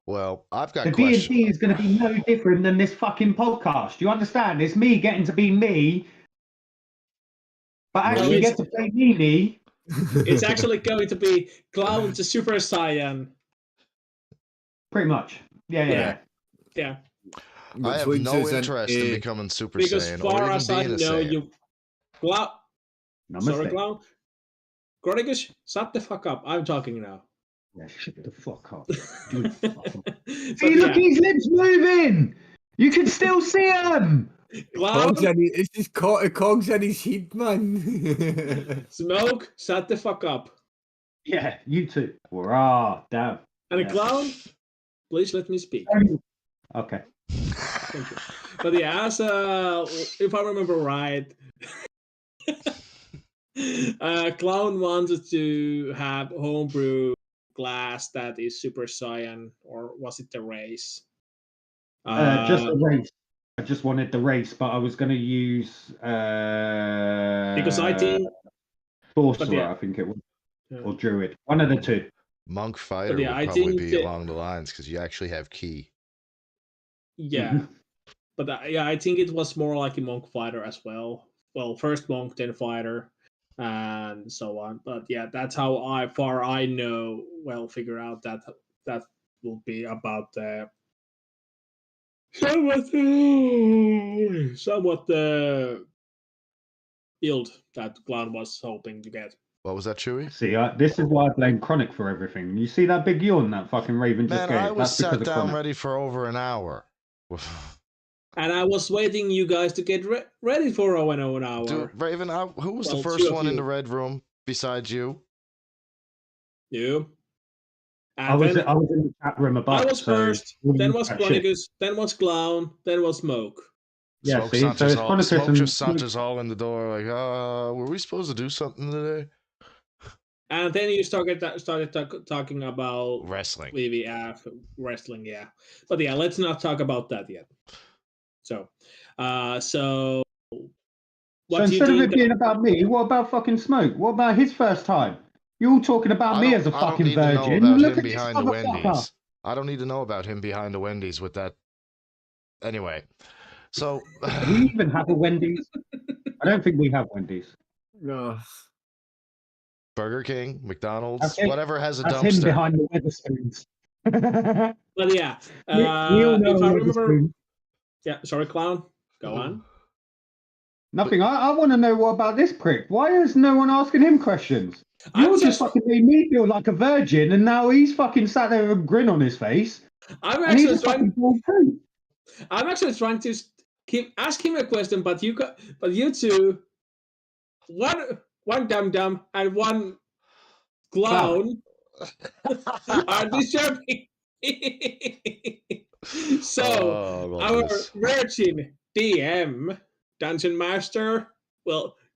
Well, I've got the D&D is going to be no different than this fucking podcast. You understand? It's me getting to be me, but actually get to play me. It's actually going to be Clown to Super Saiyan. Pretty much. Yeah. I have no interest in becoming Super Saiyan or even being a Saiyan. Clown. Sorry, Clown. Gordigus, shut the fuck up. I'm talking now. Yeah, shut the fuck up. See, look, his lips moving. You can still see him. It's just cogs in his head, man. Smoke, shut the fuck up. Yeah, you too. Hurrah, damn. And Clown, please let me speak. Okay. Thank you. But yeah, as if I remember right, Clown wanted to have homebrew glass that is Super Saiyan, or was it the race? Just the race. I just wanted the race, but I was going to use because I think Sorcerer, I think it was, or Druid, one of the two. Monk Fighter would probably be along the lines because you actually have key. Yeah, but I think it was more like a Monk Fighter as well. Well, first Monk, then Fighter, and so on. But yeah, that's how far I know. Well, figure out that will be about the somewhat build that Clown was hoping to get. What was that, Chewy? See, this is why I blame Chronic for everything. You see that big yawn that fucking Raven just gave? Man, I was sat down ready for over an hour. And I was waiting you guys to get ready for an hour. Dude, Raven, who was the first one in the red room besides you? You. And I was in the chat room above. I was first, then was Chronicus, then was Clown, then was Smoke. Yeah, Smoke, see, Smoke just Santa's all in the door like, were we supposed to do something today? And then you started talking about wrestling. WWF, wrestling, yeah. But yeah, let's not talk about that yet. So instead of it being about me, what about fucking Smoke? What about his first time? You're all talking about me as a fucking virgin. Look at this motherfucker. I don't need to know about him behind the Wendy's with that. Anyway, so do we even have a Wendy's? I don't think we have Wendy's. No. Burger King, McDonald's, whatever has a that's dumpster. Him behind the Wetherspoons. But yeah, we all know if I remember. Yeah, sorry, Clown. Go on. Nothing. I want to know what about this prick. Why is no one asking him questions? You're just fucking made me feel like a virgin, and now he's fucking sat there with a grin on his face. I'm actually trying to ask him a question, but you two, one dum and one clown are disturbing. So our virgin DM Dungeon Master,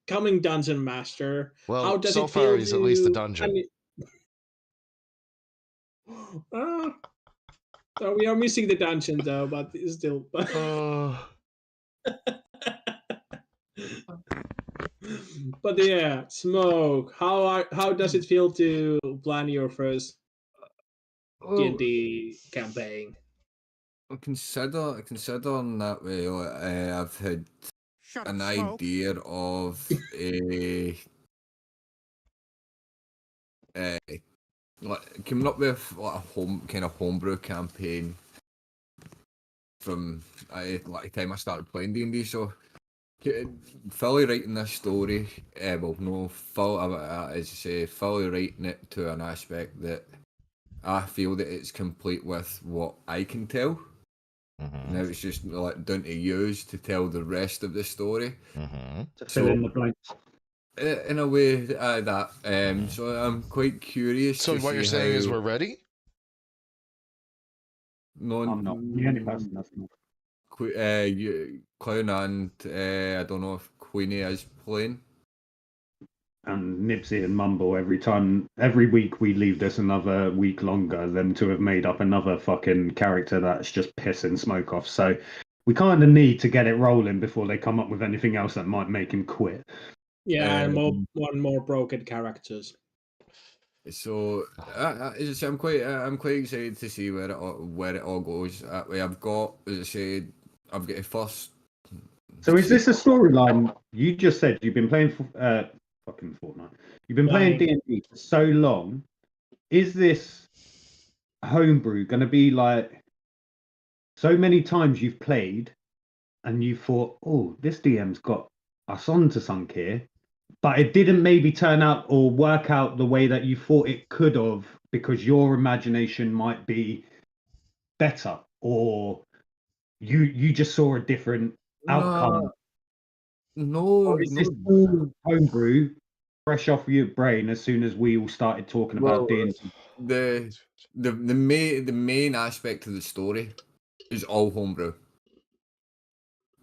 coming Dungeon Master. Well, how does so it far feel he's at least a dungeon. So we are missing the dungeon though, but it's still. But yeah, Smoke. How does it feel to plan your first D&D campaign? considering that way, I've had an idea of like coming up with like a homebrew campaign from like the time I started playing D&D. So fully writing this story, well, no, as I say, fully writing it to an aspect that I feel that it's complete with what I can tell. Now it's just like down to use to tell the rest of the story. To fill in the blanks. In a way that so I'm quite curious. So to what see you're saying is we're ready? No, I'm not the only person that's not. Clown and I don't know if Queenie is playing. And Nipsey and Mumble every week we leave this another week longer, them to have made up another fucking character that's just pissing smoke off. So we kind of need to get it rolling before they come up with anything else that might make him quit. Yeah, and one more broken characters. So as I say, I'm quite excited to see where it all goes. That way, I've got, as I said, I've got a first. So is this a storyline? You just said you've been playing fucking Fortnite. You've been playing D&D for so long. Is this homebrew going to be like so many times you've played and you thought, oh, this DM's got us onto something here, but it didn't maybe turn out or work out the way that you thought it could have because your imagination might be better, or you just saw a different outcome? No, or is this all homebrew, fresh off your brain as soon as we all started talking about D&D? The main aspect of the story is all homebrew.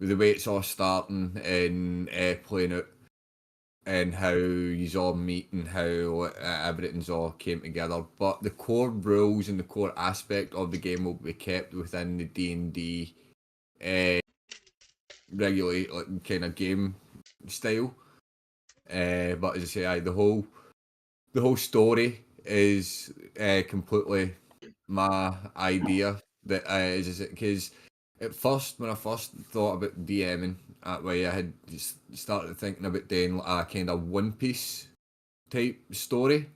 The way it's all starting and playing out, and how you all meet and how everything's all came together. But the core rules and the core aspect of the game will be kept within the D&D regulate like kind of game style. But as I say, the whole story is completely my idea. That is because at first, when I first thought about DMing that way, I had just started thinking about doing a kind of One Piece type story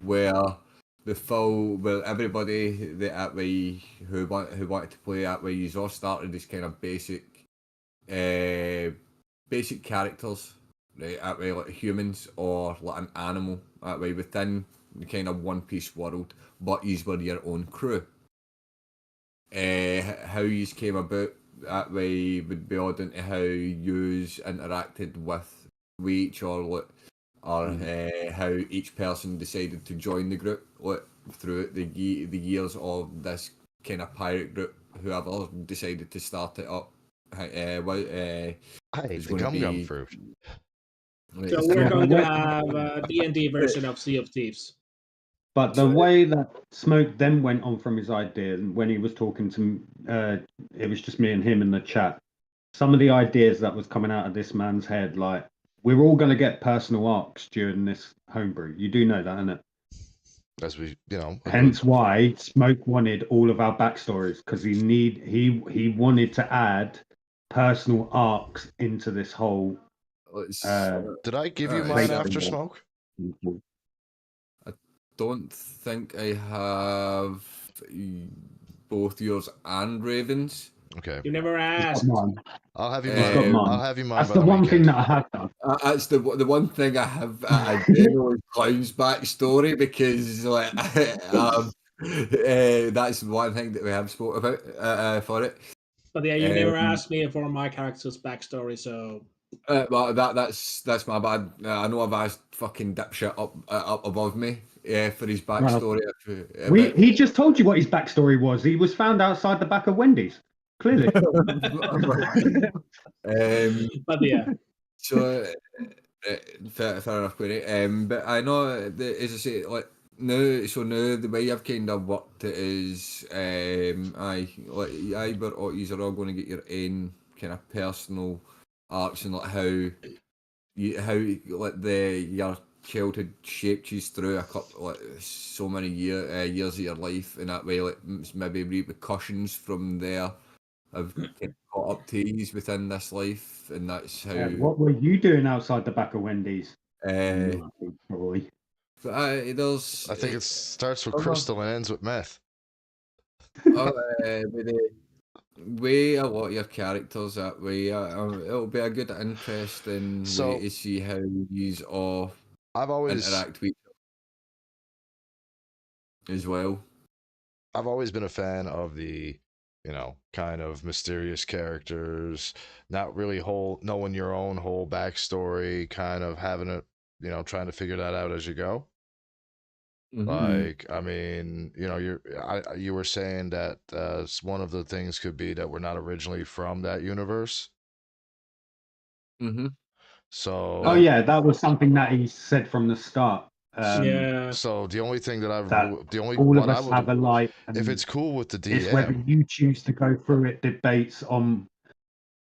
where where everybody that way who wanted to play that way, you all started as kind of basic characters, right? That way, like humans or like an animal that way within the kind of One Piece world, but you were your own crew. How you came about that way would be odd into how you interacted with each or how each person decided to join the group throughout the years of this kind of pirate group. Whoever decided to start it up, is going to be fruit. So we're going to have a D&D version of Sea of Thieves. But the way that Smoke then went on from his idea, and when he was talking to, it was just me and him in the chat. Some of the ideas that was coming out of this man's head, like we're all going to get personal arcs during this homebrew. You do know that, innit? As we, Hence why Smoke wanted all of our backstories, because he wanted to add personal arcs into this whole. Did I give you mine after Smoke? I don't think I have both yours and Raven's. Okay. You never asked. I'll have you mine. I'll have you mine. That's the one thing that I have done. That's the one thing I have. I do is Clown's backstory, because like that's one thing that we have spoke about for it. But yeah, you never asked me for my character's backstory, so. Well, that's my bad. I know I've asked fucking dipshit up above me for his backstory. He just told you what his backstory was. He was found outside the back of Wendy's. Clearly. But yeah. So fair enough, Queenie. But I know that, as I say, like now the way I've kind of worked it is, you're all going to get your own kind of personal arcs and like how your childhood shaped you through a couple, like, so many years of your life, and that way, like, maybe repercussions from there have caught up to you within this life, and that's how. What were you doing outside the back of Wendy's? Boy. There's. I think it starts with crystal and ends with meth. With the way a lot of your characters that way, it'll be a good, interesting way to see how these all interact with each other as well. I've always been a fan of the, kind of mysterious characters, not really knowing your own whole backstory, kind of having it, trying to figure that out as you go. Like, I mean, you were saying that one of the things could be that we're not originally from that universe. So. Oh yeah, that was something that he said from the start. So the only thing that all of us have a life. If it's cool with the DM, it's whether you choose to go through it. Debates on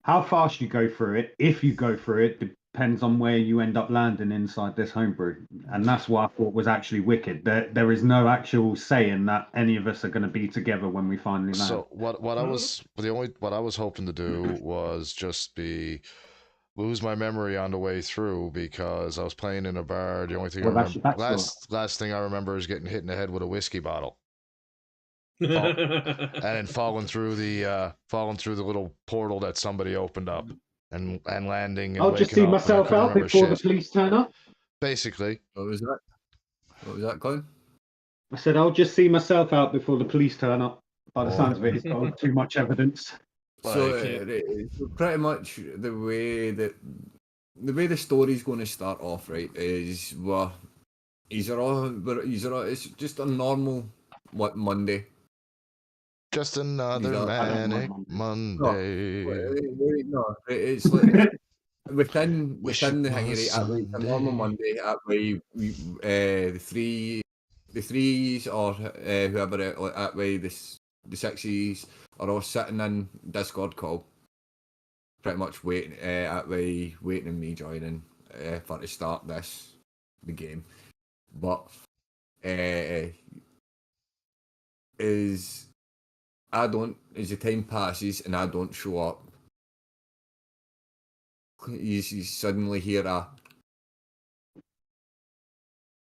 how fast you go through it. If you go through it, depends on where you end up landing inside this homebrew, and that's what I thought was actually wicked. There is no actual saying that any of us are going to be together when we finally land. So what I was hoping to do was just lose my memory on the way through, because I was playing in a bar. The only thing I remember, last thing I remember is getting hit in the head with a whiskey bottle. And then falling through the little portal that somebody opened up, and landing. And I'll just see myself out before the police turn up. Basically. What was that, Colin? I said I'll just see myself out before the police turn up. By the sounds of it, he's got too much evidence. So pretty much the way the story's going to start off, right, is it's just a normal Monday. Just another manic Monday. No, it's like within the thing, right? It's a normal Monday. The threes or whoever that way the sixes are all sitting in Discord call, pretty much waiting on me joining for to start the game. But as the time passes and I don't show up, you suddenly hear a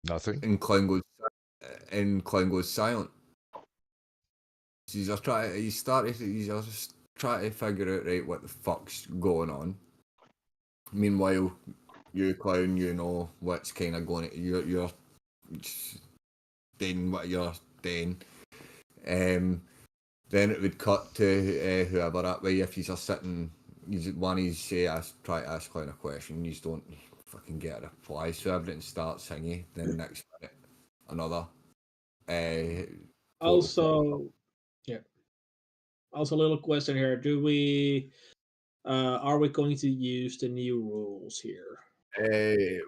nothing, and Clown goes silent. He's just trying to figure out, right, what the fuck's going on. Meanwhile, you, Clown, you know what's kind of going. You're doing what you're doing. Then it would cut to whoever that way. If you're sitting, try to ask Clown a question, you just don't fucking get a reply. So everything starts singing. Then next minute, another. Also, a little question here: are we going to use the new rules here?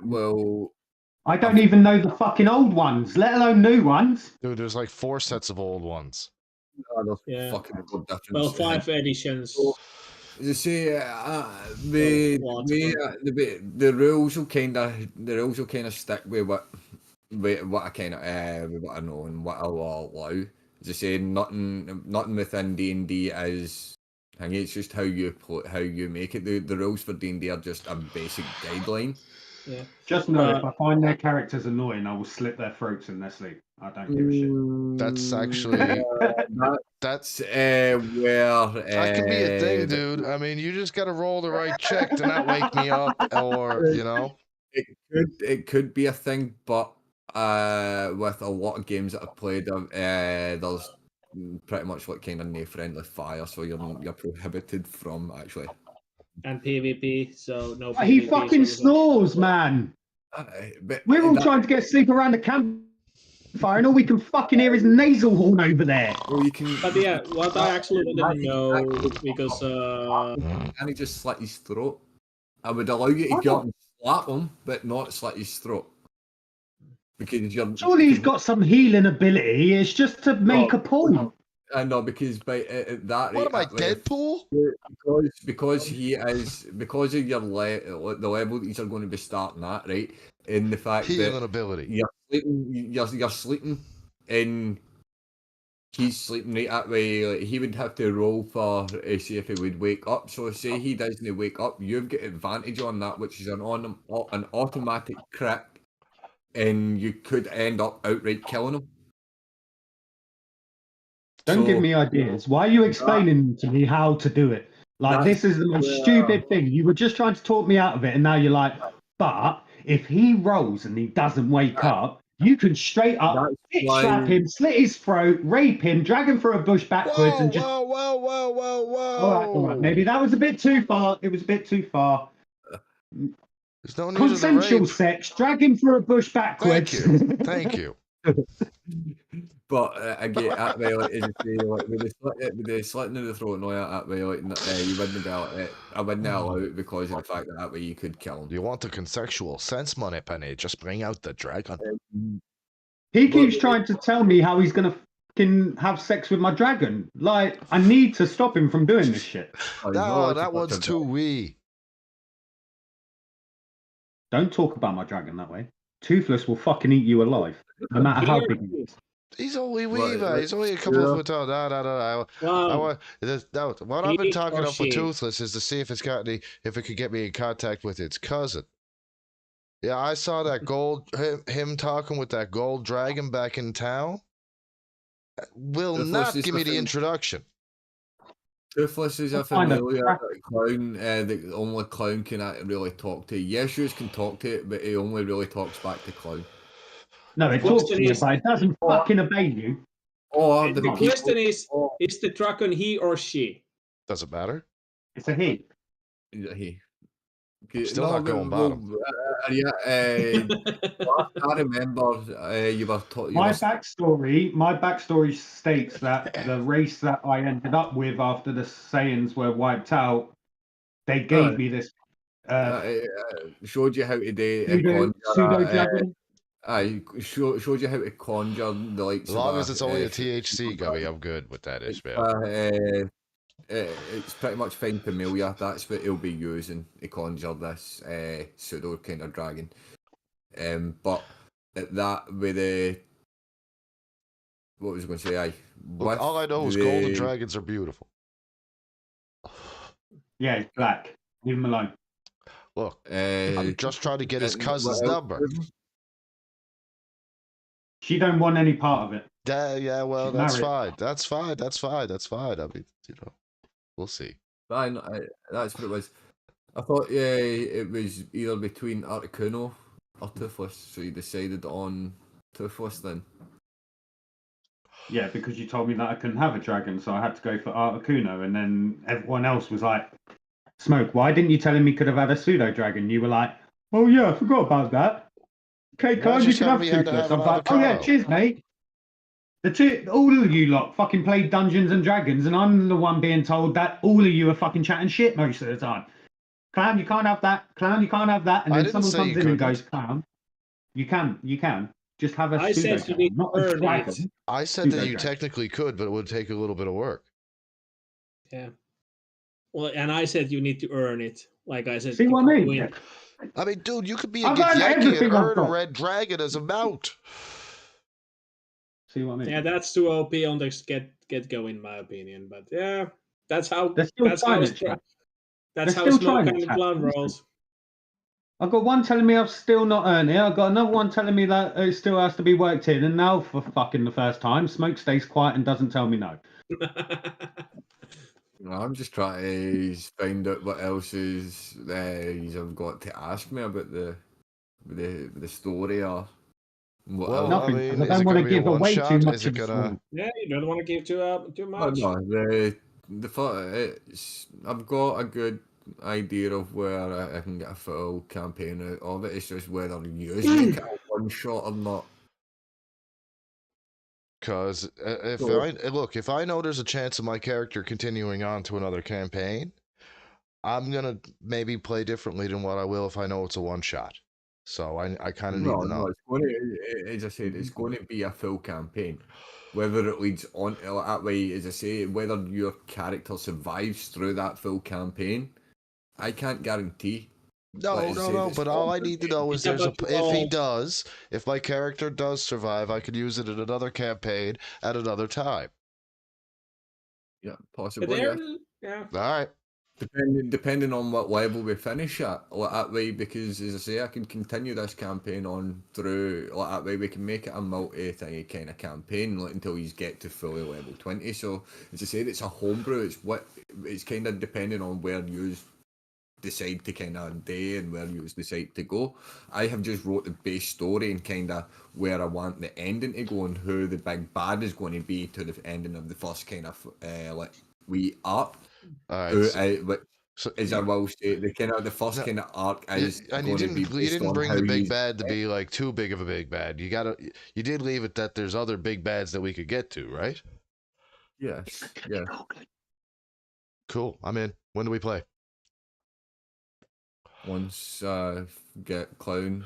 Well, I don't even know the fucking old ones, let alone new ones. Dude, there's like 4 sets of old ones. Fucking difference. Well, 5 editions. As I say, the rules will kind of stick with what I kind of what I know and what I'll allow. As I say, nothing within D&D is. I think it's just how you make it. The rules for D&D are just a basic guideline. Yeah. Just know if I find their characters annoying, I will slit their throats in their sleep. I don't give a shit. That's actually that's where that could be a thing, dude. I mean, you just got to roll the right check to not wake me up, or it could be a thing, but with a lot of games that I've played, there's pretty much like kind of no friendly fire, so you're prohibited from actually. And PvP, so no. He fucking snores, man. We're all trying to get sleep around the campfire, and all we can fucking hear is nasal horn over there. Well, you can. But yeah, what I actually didn't know, because can he just slit his throat? I would allow you to get up and slap him, but not slit his throat. Because surely he's got some healing ability. It's just to make a point. I know, because by that What rate, am I, Deadpool? because he is, because of your the level that you're going to be starting at, right? In the fact Healing that ability. you're sleeping, and he's sleeping right that way. Like, he would have to roll for see if he would wake up. So say he doesn't wake up, you've got advantage on that, which is an automatic crit, and you could end up outright killing him. Don't give me ideas. Why are you explaining to me how to do it? Like, this is the most stupid thing. You were just trying to talk me out of it, and now you're like, but if he rolls and he doesn't wake up, you can straight up slap him, slit his throat, rape him, drag him through a bush backwards, and just. Whoa. All right. Maybe that was a bit too far. It was a bit too far. There's no need Consensual to rape. sex, drag him through a bush backwards. Thank you. But again, that way, like, as you say, like, with the slitting of the throat and all that way, like, you wouldn't be able to, I wouldn't allow it because of the fact that way you could kill him. You want the consensual sense, money penny? Just bring out the dragon. He keeps trying to tell me how he's gonna fucking have sex with my dragon. Like, I need to stop him from doing this shit. No, that one's too wee. Don't talk about my dragon that way. Toothless will fucking eat you alive, no matter how big he is. He's only wee, man. He's only a couple of foot tall. What I've been talking about for Toothless is to see if it's got if it could get me in contact with its cousin. Yeah, I saw that him talking with that gold dragon back in town. Will not give me the introduction. Toothless is a familiar clown that only clown can really talk to. Yeshua's can talk to it, but he only really talks back to clown. No, it talks to you, but it doesn't fucking obey you. The question is the dragon he or she? Doesn't matter. It's a he. He. Still not going bottom. I remember you were talking. My backstory states that the race that I ended up with after the Saiyans were wiped out, they gave me this. Showed you how to do pseudo dragon. I showed you how to conjure the likes. As long as it's only a THC gummy, I'm good with that, Ishmael. It's pretty much fine familiar. That's what he'll be using to conjure this pseudo kind of dragon. But that with the what was I going to say? Look, all I know is golden dragons are beautiful. Yeah, he's black. Leave him alone. Look, I'm just trying to get his cousin's number. She don't want any part of it. Yeah, well, that's fine. That's fine. I mean, we'll see. That's what it was. I thought, it was either between Articuno or Toothless, so you decided on Toothless then. Yeah, because you told me that I couldn't have a dragon, so I had to go for Articuno, and then everyone else was like, Smoke, why didn't you tell him he could have had a pseudo dragon? You were like, oh yeah, I forgot about that. Okay, Carl, you can have Toothless. I was like, oh yeah, cheers, mate. All of you lot fucking played Dungeons and Dragons, and I'm the one being told that all of you are fucking chatting shit most of the time. Clown, you can't have that. Clown, you can't have that. And then someone comes in and goes, Clown, you can. Just have a pseudo dragon, not a dragon. I said that you technically could, but it would take a little bit of work. Yeah. Well, and I said you need to earn it. Like I said. See what I mean? I mean, dude, you could be a Githyanki and earn a red dragon as a mount. See what I mean? Yeah, that's too OP on the get go, in my opinion. But yeah, that's how Smoke and Clown rolls. I've got one telling me I've still not earned it. I've got another one telling me that it still has to be worked in. And now, for fucking the first time, Smoke stays quiet and doesn't tell me no. I'm just trying to find out what else is you've got to ask me about the story or. Well, nothing. I mean, I don't want to give away too much. Yeah, you don't want to give too much. I've got a good idea of where I can get a full campaign out of it. It's just whether you use one shot or not. Because if I know there's a chance of my character continuing on to another campaign, I'm gonna maybe play differently than what I will if I know it's a one shot. So I kind of need to know. It's going to, as I said, it's going to be a full campaign. Whether it leads on that way, as I say, whether your character survives through that full campaign, I can't guarantee. No. But all I need to know is if my character does survive, I could use it in another campaign at another time. Yeah, possibly. Yeah. All right. Depending on what level we finish at, that way, because as I say, I can continue this campaign on through, that way we can make it a multi-thingy kind of campaign until you get to fully level 20. So as I said, it's a homebrew. It's kind of depending on where you decide to kind of do and where you decide to go. I have just wrote the base story and kind of where I want the ending to go and who the big bad is going to be to the ending of the first kind of wee arc. All right. I will say, the first kind of arc is and you didn't bring the big bad to be like too big of a big bad. You did leave it that there's other big bads that we could get to, right? Yes. Yeah. Cool. I'm in. When do we play? Once get Clown's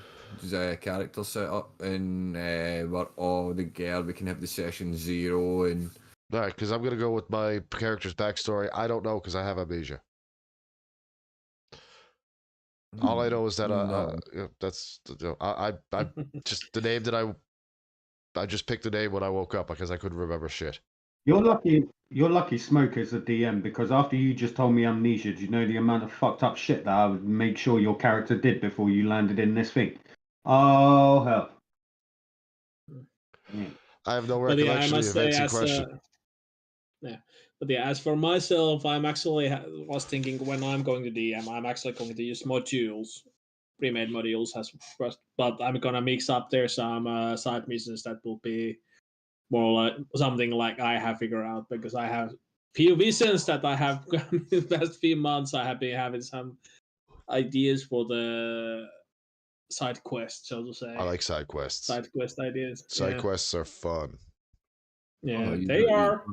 character set up and we're all together, we can have the session 0 and. All right, because I'm gonna go with my character's backstory. I don't know because I have amnesia. All I know is that that's I just the name that I just picked the name when I woke up because I couldn't remember shit. You're lucky Smoker's a DM, because after you just told me amnesia, do you know the amount of fucked up shit that I would make sure your character did before you landed in this thing? Oh hell. Yeah. I have no recollection of the events in question. But yeah, as for myself, I'm actually was thinking when I'm going to DM, I'm actually going to use modules, pre-made modules as first, but I'm gonna mix up there some side missions that will be more like something like I have figured out, because I have few visions that I have in the past few months. I have been having some ideas for the side quests, so to say. I like side quests. Side quest ideas. Side quests are fun. Yeah, they are.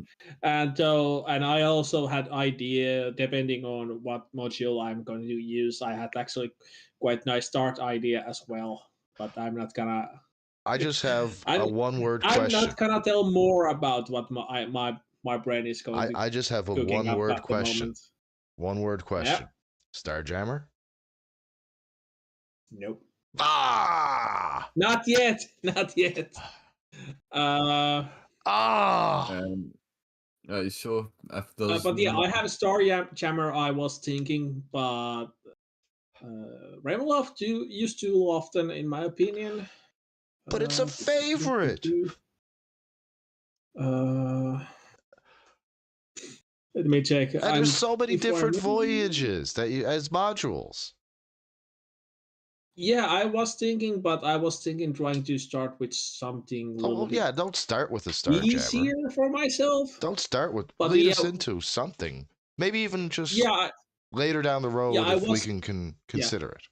And I also had idea, depending on what module I'm going to use. I had actually quite nice start idea as well, but I'm not gonna. I just have a one-word question. I'm not gonna tell more about what my brain is going to. I just have a one-word question. One-word question. Yep. Starjammer? Nope. Ah! Not yet. Not yet. So if there's but yeah, I have a Starjammer. I was thinking, but Ravenloft used too often, in my opinion. But it's a favorite. Let me check. And there's so many different voyages that you as modules. Yeah, I was thinking trying to start with something. Yeah, don't start with a Starjammer. Easier for myself. Don't start with. Lead us into something. Maybe even just later down the road if we can consider it.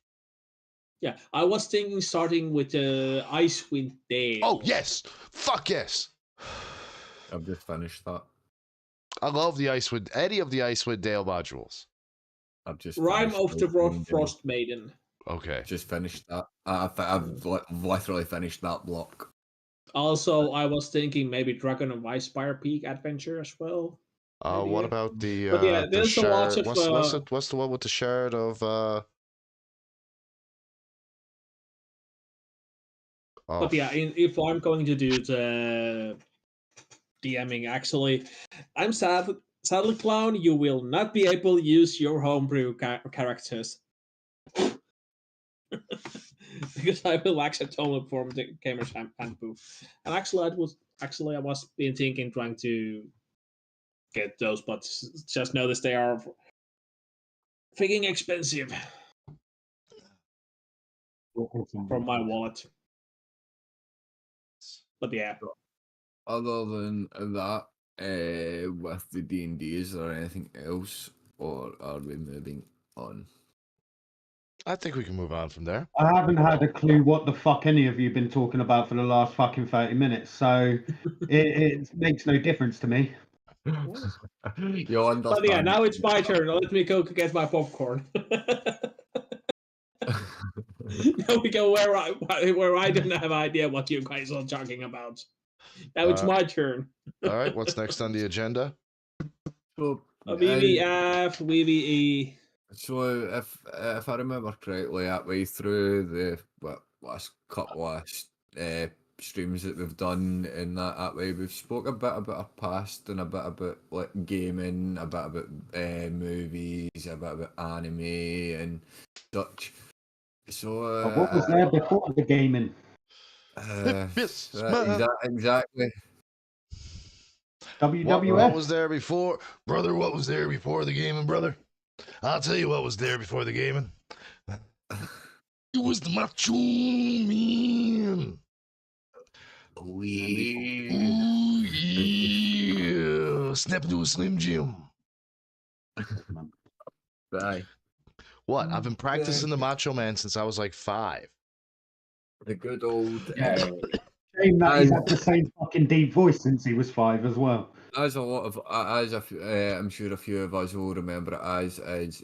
Yeah, I was thinking starting with the Icewind Dale. Oh yes, fuck yes. I've just finished that. I love the Icewind. Any of the Icewind Dale modules. I've just Rime of the Frost Maiden. Okay. Just finished that. I've literally finished that block. Also, I was thinking maybe Dragon of Icespire Peak Adventure as well. What about the there's shard? Lots of, what's the one with the shard of But yeah, if I'm going to do the DMing, actually, I'm sadly, Clown, you will not be able to use your homebrew characters. Because I will accept only from the Gamer's Handbook. And actually, I was been thinking trying to get those, but just noticed they are freaking expensive from my wallet. But yeah. Other than that, with the D&D, is there anything else, or are we moving on? I think we can move on from there. I haven't had a clue what the fuck any of you been talking about for the last fucking 30 minutes, so it makes no difference to me. You'll understand. But yeah, now it's my turn. Let me go get my popcorn. Now we go where I don't have idea what you guys are talking about. Now it's my turn. All right, what's next on the agenda? So, WWF, WWE. So if I remember correctly, that way through the last couple of streams that we've done in that way, we've spoke a bit about our past and a bit about like gaming, a bit about movies, a bit about anime and such. So what was there before the gaming? Exactly. WWF. What was there before, brother? What was there before the gaming, brother? I'll tell you what was there before the gaming. It was the Macho Man. Oh, yeah. Snap into a Slim Jim. Aye. What? I've been practicing the Macho Man since I was like 5. The good old. Yeah. Shame that he's had the same fucking deep voice since he was 5 as well. As a lot of, I'm sure a few of us will remember it as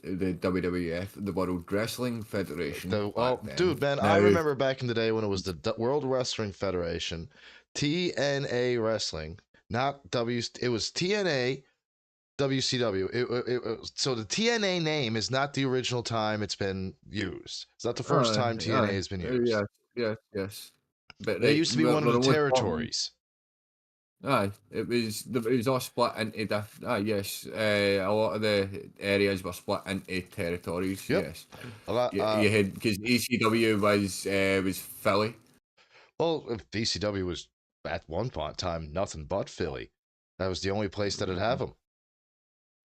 the WWF, the World Wrestling Federation. Dude, man, I remember back in the day when it was the World Wrestling Federation, TNA Wrestling, not W. It was TNA, WCW. So the TNA name is not the original time it's been used. It's not the first time TNA has been used. Yes. But they used to be one of the territories. Aye, it was all split into yes. A lot of the areas were split into territories. Yep. Yes, A lot. You had because ECW was Philly. Well, if ECW was at one point in time nothing but Philly, that was the only place that'd have them.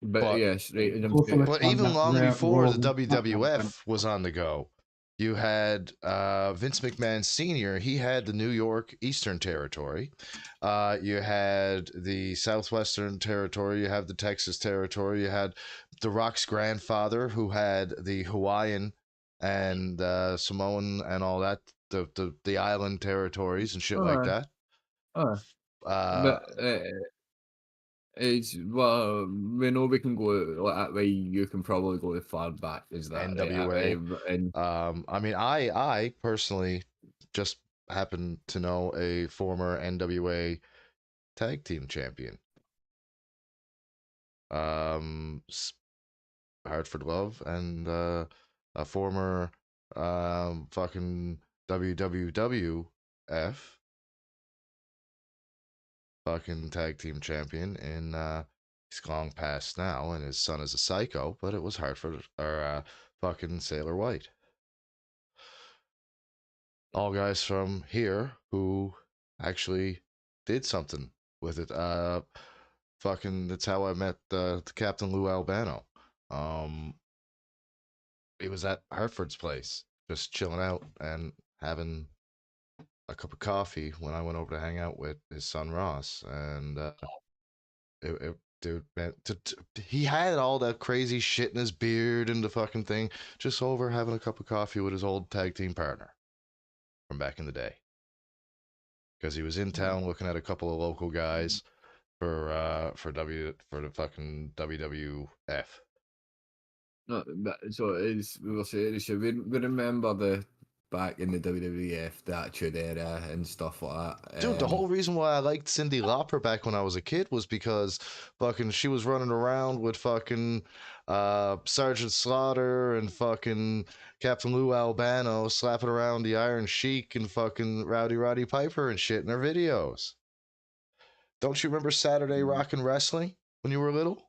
But yes, right. But even long before the WWF was on the go, you had Vince McMahon Sr. He had the New York Eastern Territory. You had the Southwestern Territory. You have the Texas Territory. You had The Rock's grandfather, who had the Hawaiian and Samoan and all that, the island territories and shit like that. It's well, we know we can go like that way. You can probably go as far back as that. NWA. I mean, I personally just happen to know a former NWA tag team champion. Hartford Love and a former fucking WWF fucking tag team champion in he's long past now and his son is a psycho, but it was Hartford or fucking Sailor White. All guys from here who actually did something with it. Fucking that's how I met the Captain Lou Albano. He was at Hartford's place, just chilling out and having a cup of coffee when I went over to hang out with his son Ross, and dude, man, he had all that crazy shit in his beard and the fucking thing, just over having a cup of coffee with his old tag team partner from back in the day, because he was in town looking at a couple of local guys for the fucking WWF. No, so it's we were saying so we remember the back in the WWF, the Attitude Era and stuff like that. Dude, the whole reason why I liked Cyndi Lauper back when I was a kid was because fucking she was running around with fucking Sergeant Slaughter and fucking Captain Lou Albano slapping around the Iron Sheik and fucking Rowdy Roddy Piper and shit in her videos. Don't you remember Saturday Rockin' Wrestling when you were little?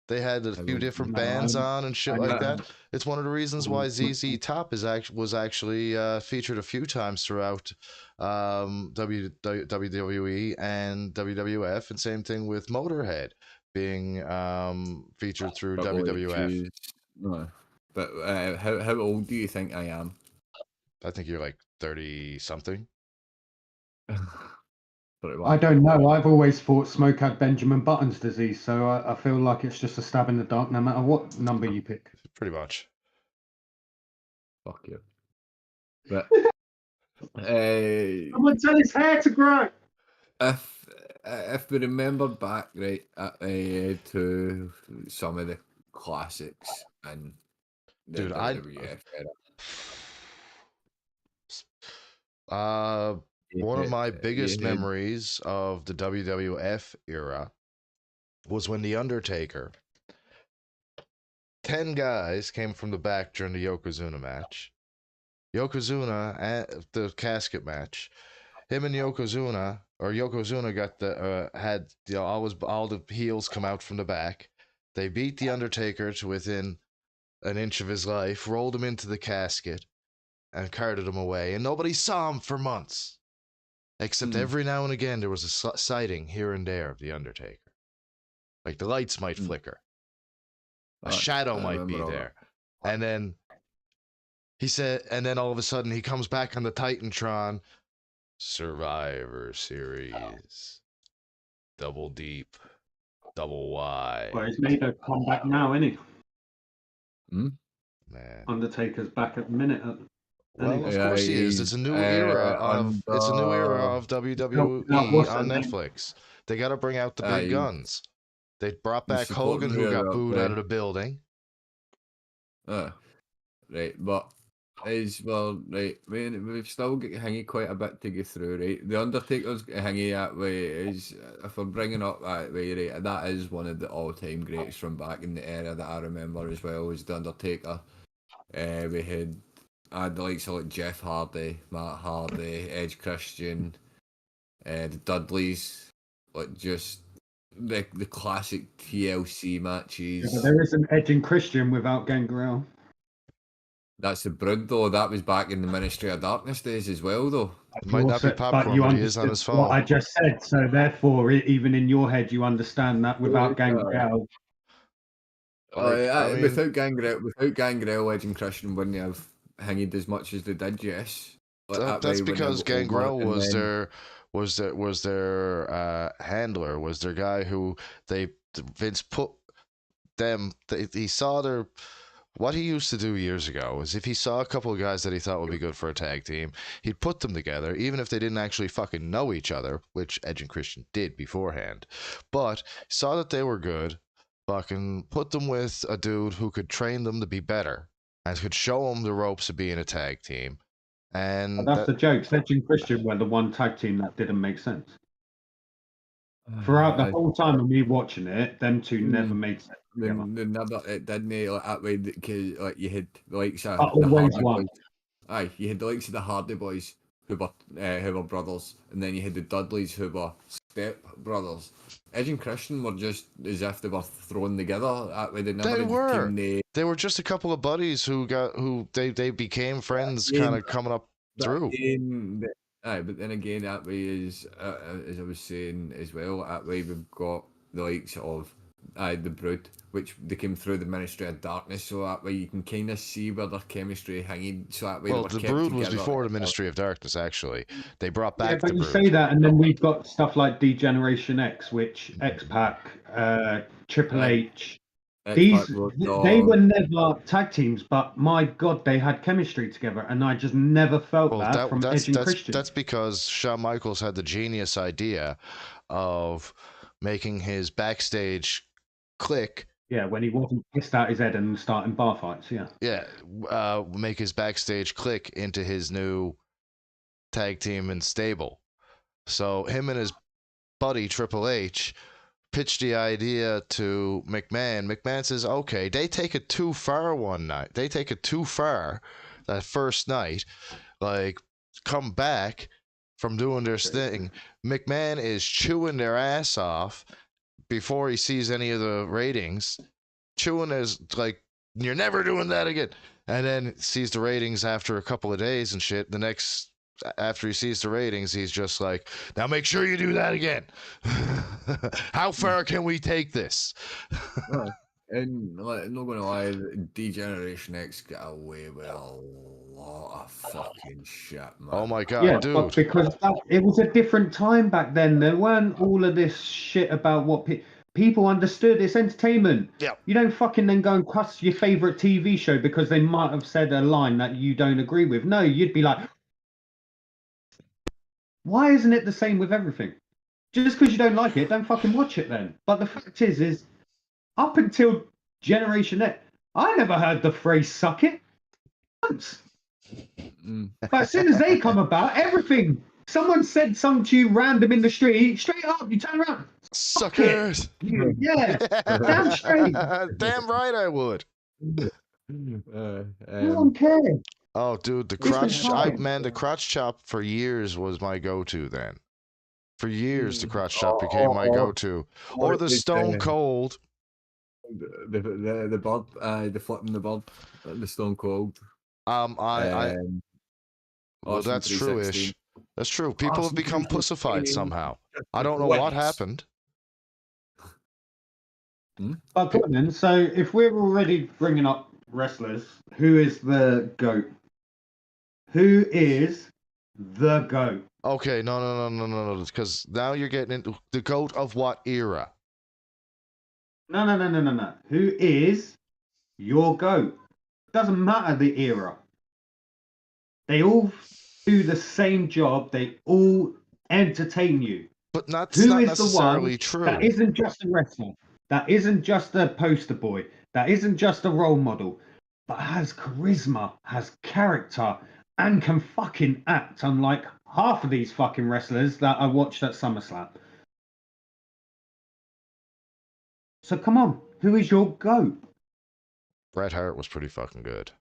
They had a few different bands on and shit like that. It's one of the reasons why ZZ Top was actually featured a few times throughout WWE and WWF, and same thing with Motorhead being featured through WWF. No. But how old do you think I am? I think you're like 30 something. I don't know. I've always thought Smoke had Benjamin Button's disease, so I feel like it's just a stab in the dark no matter what number you pick. Pretty much. Fuck you. But someone tell his hair to grow. If we remember back right to some of the classics and Dude, WWF era. One of my biggest you had- memories of the WWF era was when The Undertaker, 10 guys came from the back during the Yokozuna match. Yokozuna, at the casket match, him and Yokozuna got had all the heels come out from the back. They beat The Undertaker to within an inch of his life, rolled him into the casket, and carted him away. And nobody saw him for months. Except every now and again, there was a sighting here and there of The Undertaker. Like the lights might flicker. A shadow might be there. And then all of a sudden he comes back on the Titantron. Survivor Series. Double deep. Double wide. Well, he's made a comeback now, isn't he? Man. Undertaker's back at the minute. Well, of course he is. It's a new era of WWE on Netflix. They got to bring out the big guns. They brought back Hogan, who got booed out of the building. Right, but right. We've still got hanging quite a bit to go through, right? The Undertaker's hanging that way is, if we're bringing up that way, right, that is one of the all-time greats from back in the era that I remember as well, was the Undertaker. We had the likes of like Jeff Hardy, Matt Hardy, Edge Christian, the Dudleys, like just the classic TLC matches. Yeah, but there isn't Edge and Christian without Gangrel. That's the Brood, though. That was back in the Ministry of Darkness days as well, though. It might not be popcorn, but he is on his phone. What I just said, so therefore, even in your head, you understand that without Gangrel. Without Gangrel, Edge and Christian wouldn't have hanged as much as they did. Yes, that's because Gangrel was their handler, was their guy who Vince put them. He saw their. What he used to do years ago is if he saw a couple of guys that he thought would be good for a tag team, he'd put them together, even if they didn't actually fucking know each other, which Edge and Christian did beforehand. But saw that they were good, fucking put them with a dude who could train them to be better and could show them the ropes of being a tag team. And that's the joke. Edge and Christian were the one tag team that didn't make sense. Throughout the whole time of me watching it, them two never made sense. It didn't like that way, because like you had the likes of always one. You had the likes of the Hardy Boys who were brothers, and then you had the Dudleys who were step brothers. Edge and Christian were just as if they were thrown together. That way, they were just a couple of buddies who became friends, kind of coming up through. But then again, that way is, as I was saying as well, that way we've got the likes of the Brood, which they came through the Ministry of Darkness, so that way you can kind of see where their chemistry hanging. So that way, the Brood was before the Ministry of Darkness. Actually, they brought back. Yeah, but the you Brood. say that, and then we've got stuff like D-Generation X, which X-Pac, Triple H. They were never tag teams, but my God, they had chemistry together, and I just never felt that from Edge and Christian. That's because Shawn Michaels had the genius idea of making his backstage click. Yeah, when he wasn't pissed out his head and starting bar fights. Yeah. Yeah, make his backstage click into his new tag team and stable. So him and his buddy Triple H pitched the idea to McMahon. McMahon says, okay, they take it too far one night. They take it too far that first night. Like, come back from doing their thing. McMahon is chewing their ass off before he sees any of the ratings. Chewing is like, you're never doing that again. And then sees the ratings after a couple of days and shit. After he sees the ratings, he's just like, now make sure you do that again. How far can we take this? And I'm not going to lie, D-Generation X got away with a lot of fucking shit, man. Oh my God, yeah, dude. But because it was a different time back then. There weren't all of this shit about what people understood. It's entertainment. Yeah. You don't fucking then go and cuss your favorite TV show because they might have said a line that you don't agree with. No, you'd be like, why isn't it the same with everything? Just because you don't like it, don't fucking watch it then. But the fact is up until Generation X, I never heard the phrase "suck it" once. But as soon as they come about, everything. Someone said something to you random in the street, straight up, you turn around. Suckers. Yeah, damn straight. Damn right I would. No one cares. Oh, dude, the It's the crotch, time. man, the crotch chop for years was my go-to then. For years, the crotch chop became my go-to. Or the Stone Cold. The bob, the flipping the bob, the Stone Cold. Well, that's true-ish. That's true. People have become pussified somehow. I don't know what happened. But go on then. So if we're already bringing up wrestlers, who is the GOAT? Who is the GOAT? Okay, no, because now you're getting into the GOAT of what era? No. Who is your GOAT? Doesn't matter the era. They all do the same job. They all entertain you. But that's not necessarily true. That isn't just a wrestler. That isn't just a poster boy. That isn't just a role model. But has charisma, has character, and can fucking act, unlike half of these fucking wrestlers that I watched at SummerSlam. So come on, who is your GOAT? Bret Hart was pretty fucking good.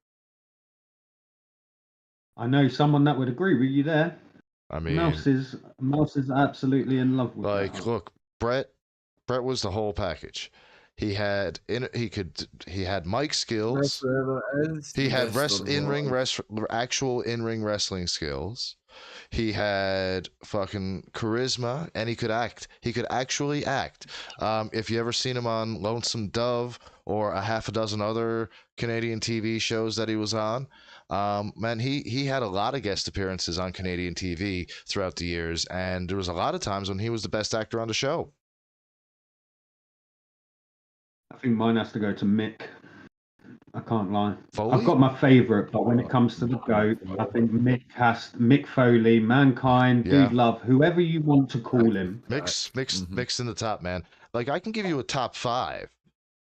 I know someone that would agree with you there. I mean, Mouse is absolutely in love with like, Bret Hart. look, Bret was the whole package. He had mic skills. He had actual in-ring wrestling skills. He had fucking charisma, and he could act. He could actually act. If you ever seen him on Lonesome Dove or a half a dozen other Canadian TV shows that he was on, man, he had a lot of guest appearances on Canadian TV throughout the years, and there was a lot of times when he was the best actor on the show. I think mine has to go to Mick. I can't lie. Foley? I've got my favourite, but when it comes to the GOAT, I think Mick Foley, Mankind, Dude Love, whoever you want to call him. Mick's in the top, man. Like, I can give you a top 5.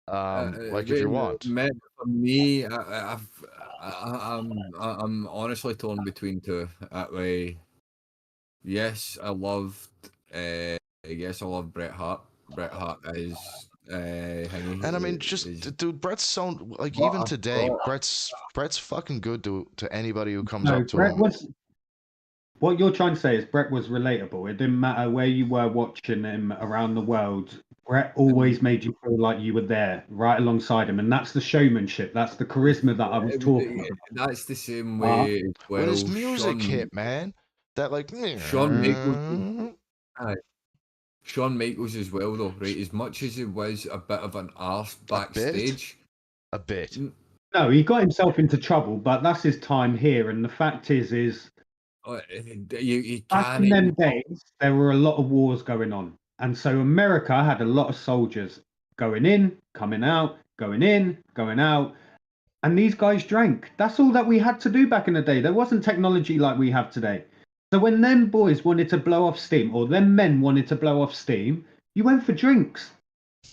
Like if you want. For me, I'm honestly torn between two. That way, yes, I loved Bret Hart. Bret Hart is and I mean, dude, Bret's so like even today, Bret's fucking good to anybody who comes up to him. What you're trying to say is Bret was relatable. It didn't matter where you were watching him around the world. Bret always made you feel like you were there, right alongside him, and that's the showmanship. That's the charisma that I was talking about. That's the same way. When his music hit, man, that like Shawn Michaels as well, though, right? As much as he was a bit of an arse backstage, a bit. No, he got himself into trouble, but that's his time here. And the fact is back in them days, there were a lot of wars going on. And so America had a lot of soldiers going in, coming out, going in, going out. And these guys drank. That's all that we had to do back in the day. There wasn't technology like we have today. So when them boys wanted to blow off steam, or them men wanted to blow off steam, you went for drinks.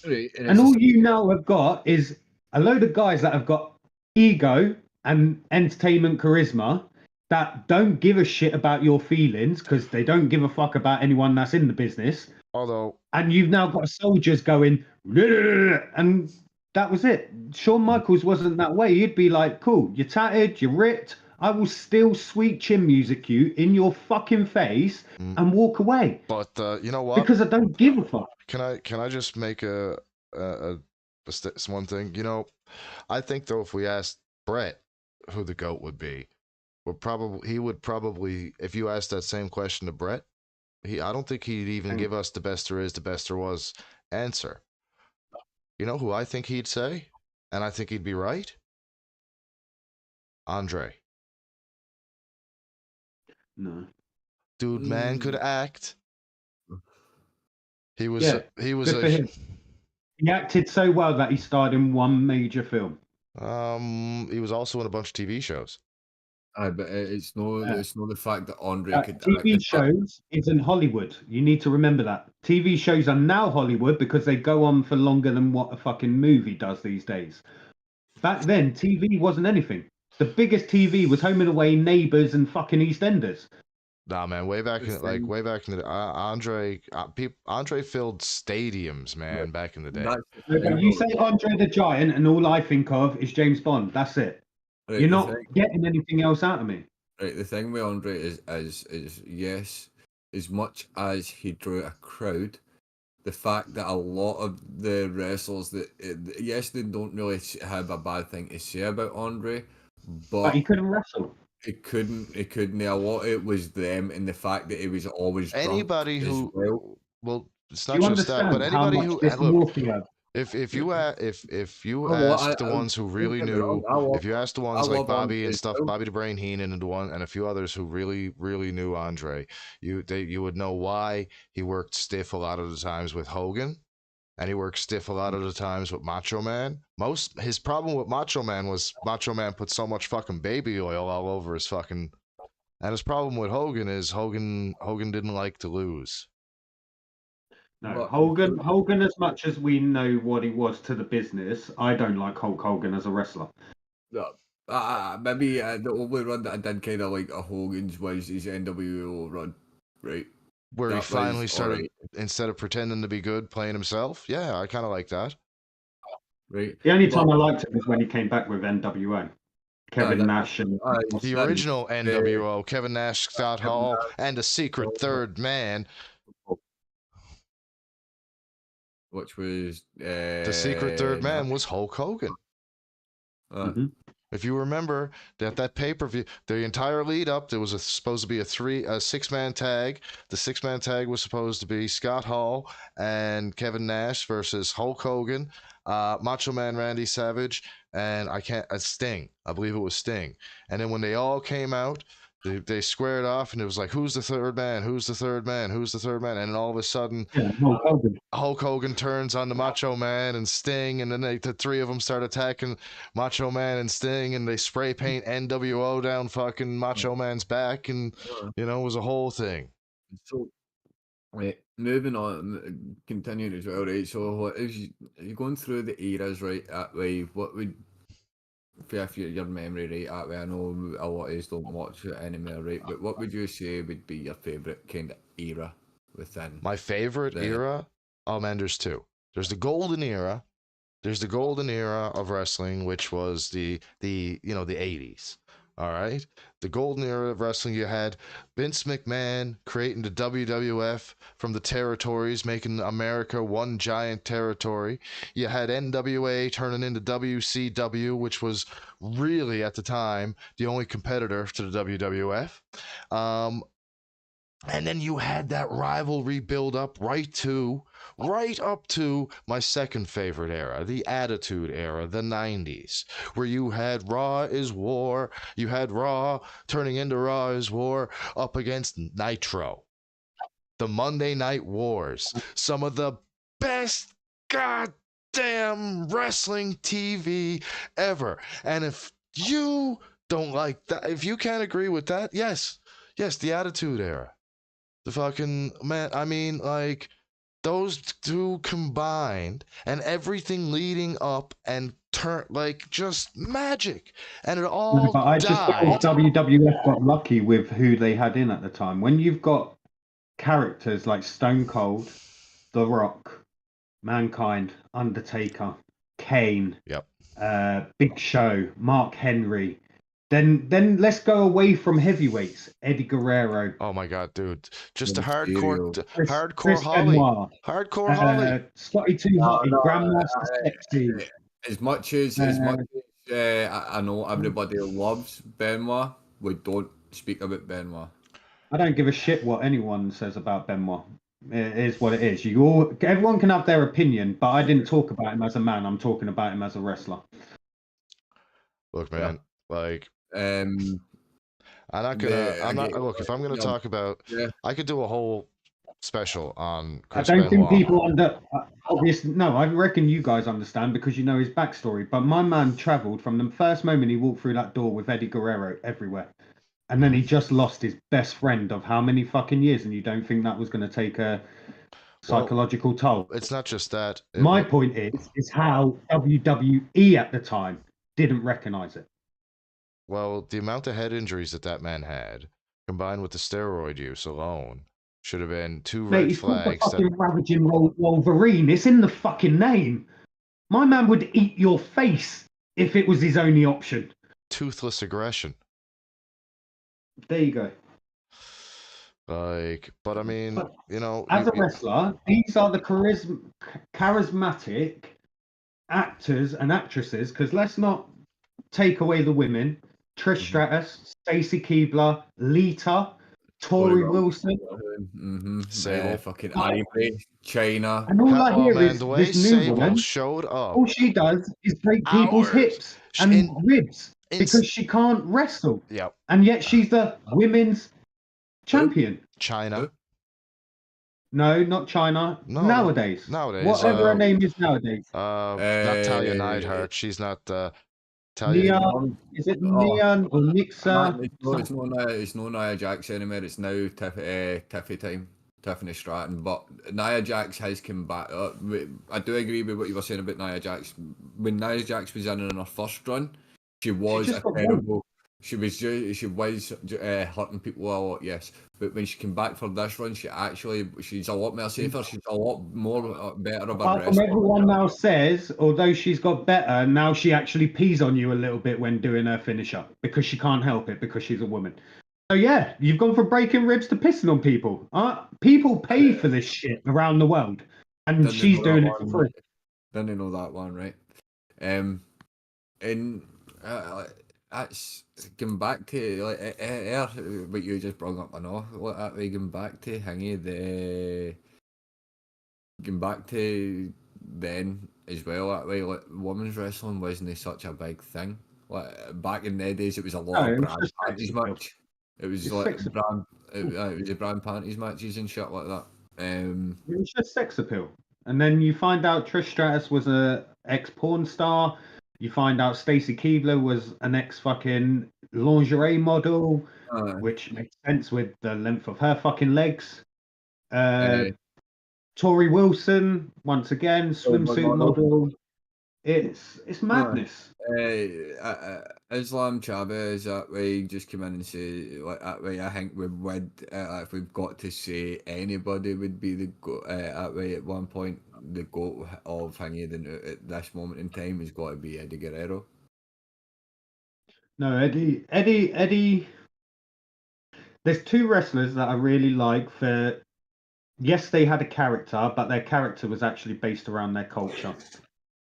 Right, and all you now have got is a load of guys that have got ego and entertainment charisma that don't give a shit about your feelings because they don't give a fuck about anyone that's in the business. And you've now got soldiers going, and that was it. Shawn Michaels wasn't that way. He'd be like, cool, you're tattered, you're ripped. I will still sweet chin music you in your fucking face and walk away. But you know what? Because I don't give a fuck. Can I just make one thing? You know, I think though if we asked Bret who the GOAT would be, he would probably if you asked that same question to Bret, I don't think he'd even give us the best there is, the best there was answer. You know who I think he'd say, and I think he'd be right? Andre. No. Dude, man could act. He was He acted so well that he starred in one major film. He was also in a bunch of TV shows. But it's no the fact that Andre could TV shows isn't Hollywood. You need to remember that. TV shows are now Hollywood because they go on for longer than what a fucking movie does these days. Back then, TV wasn't anything. The biggest TV was Home and Away, Neighbours, and fucking EastEnders. Nah, man, way back in the Andre filled stadiums, man, back in the day. You say Andre the Giant, and all I think of is James Bond. That's it. Right, you're not getting anything else out of me. Right, the thing with Andre is yes, as much as he drew a crowd, the fact that a lot of the wrestlers yes, they don't really have a bad thing to say about Andre, but he couldn't wrestle. He couldn't. A lot of it was them, and the fact that he was always anybody drunk who well, it's not just that, but anybody who look. If you ask the ones who really knew, if you ask the ones like Bobby and stuff, Bobby the Brain Heenan and a few others who really knew Andre, you would know why he worked stiff a lot of the times with Hogan, and he worked stiff a lot of the times with Macho Man. His problem with Macho Man was Macho Man put so much fucking baby oil all over his fucking, and his problem with Hogan is Hogan didn't like to lose. No, Hogan, as much as we know what he was to the business, I don't like Hulk Hogan as a wrestler. No, maybe the only run that I did kind of like a Hogan's was his NWO run, right? Where he finally started, instead of pretending to be good, playing himself. Yeah, I kind of like that. Right. The only time I liked it was when he came back with NWO. Kevin Nash and the original NWO, Kevin Nash, Scott Hall, and the secret third man. Which was the secret third man was Hulk Hogan. If you remember that pay-per-view, the entire lead up, there was supposed to be a 6-man tag. The 6-man tag was supposed to be Scott Hall and Kevin Nash versus Hulk Hogan, Macho Man Randy Savage, and Sting. I believe it was Sting. And then when they all came out, they squared off, and it was like, who's the third man? Who's the third man? Who's the third man? And then all of a sudden, Hulk Hogan turns on the Macho Man and Sting, and then the three of them start attacking Macho Man and Sting, and they spray paint NWO down fucking Macho Man's back, and it was a whole thing. So, right, moving on, continuing as well, right? So, you're going through the eras, right? That way, what would, if your memory, right, that way, I know a lot of us don't watch it anymore, right? But what would you say would be your favourite kind of era within? My favourite era? Oh man, there's two. There's the golden era. There's the golden era of wrestling, which was the 80s. All right, the golden era of wrestling. You had Vince McMahon creating the WWF from the territories, making America one giant territory. You had NWA turning into WCW, which was really at the time the only competitor to the WWF. And then you had that rivalry build up right up to my second favorite era, the Attitude Era, the 90s, where you had Raw is War, you had Raw turning into Raw is War up against Nitro, the Monday Night Wars, some of the best goddamn wrestling TV ever. And if you don't like that, if you can't agree with that, yes, the Attitude Era. The fucking, man, I mean, like, those two combined and everything leading up and just magic. And it all but I just thought WWF got lucky with who they had in at the time. When you've got characters like Stone Cold, The Rock, Mankind, Undertaker, Kane, Big Show, Mark Henry, then let's go away from heavyweights. Eddie Guerrero. Oh my god, dude! Just a hardcore Holly, Scotty 2 Hotty, Grandmaster Sexy. As much as I know everybody loves Benoit, we don't speak about Benoit. I don't give a shit what anyone says about Benoit. It is what it is. Everyone can have their opinion, but I didn't talk about him as a man. I'm talking about him as a wrestler. Look, man, I'm not gonna. Look, if I'm gonna talk about, I could do a whole special on Chris I don't Benoit. think people obviously, no, I reckon you guys understand because you know his backstory. But my man travelled from the first moment he walked through that door with Eddie Guerrero everywhere, and then he just lost his best friend of how many fucking years, and you don't think that was going to take a psychological toll? It's not just that. My point is how WWE at the time didn't recognize it. Well, the amount of head injuries that man had, combined with the steroid use alone, should have been two Mate, red he's called the flags. fucking ravaging Wolverine. It's in the fucking name. My man would eat your face if it was his only option. Toothless aggression. There you go. Like, but I mean, But you know, as a wrestler, these are the charismatic actors and actresses. Because let's not take away the women. Trish Stratus, Stacy Keibler, Lita, Tori Wilson. Sable. Fucking Ivory, China. And all I hear is the way this new Sable woman, showed up. all she does is break people's hips and ribs because she can't wrestle. Yep. And yet she's the women's champion. China. No, not China. No, nowadays. Nowadays. Whatever her name is nowadays. Not Talia Neidhart. She's not Nia, is it Nia or Nixa? It's no Nia Jax anymore. It's now Tiffy time. Tiffany Stratton. But Nia Jax has come back. I do agree with what you were saying about Nia Jax. When Nia Jax was in her first run, she was a terrible. She was hurting people a lot, yes. But when she came back for this run, she's a lot more safer. She's a lot more better of a Apart from wrestler. everyone now says, although she's got better, now she actually pees on you a little bit when doing her finisher because she can't help it because she's a woman. So yeah, you've gone from breaking ribs to pissing on people. People pay for this shit around the world, and she's doing it for free. Didn't know that one, right? That's going back to what you just brought up. I know. Going back to going back to then as well. That way, like women's wrestling wasn't such a big thing. Like back in the days, it was a lot of brand panties match. It was like brand. It was a brand panties matches and shit like that. It was just sex appeal, and then you find out Trish Stratus was a ex-porn star. You find out Stacy Keibler was an ex-fucking lingerie model, which makes sense with the length of her fucking legs. Tori Wilson, once again, swimsuit model. It's madness. Islam Chavez, that way, just come in and say, like, that way, I think we would, if we've got to say anybody would be the GOAT, that way, at one point, the GOAT of hanging at this moment in time has got to be Eddie Guerrero. No, Eddie. There's two wrestlers that I really like for. Yes, they had a character, but their character was actually based around their culture.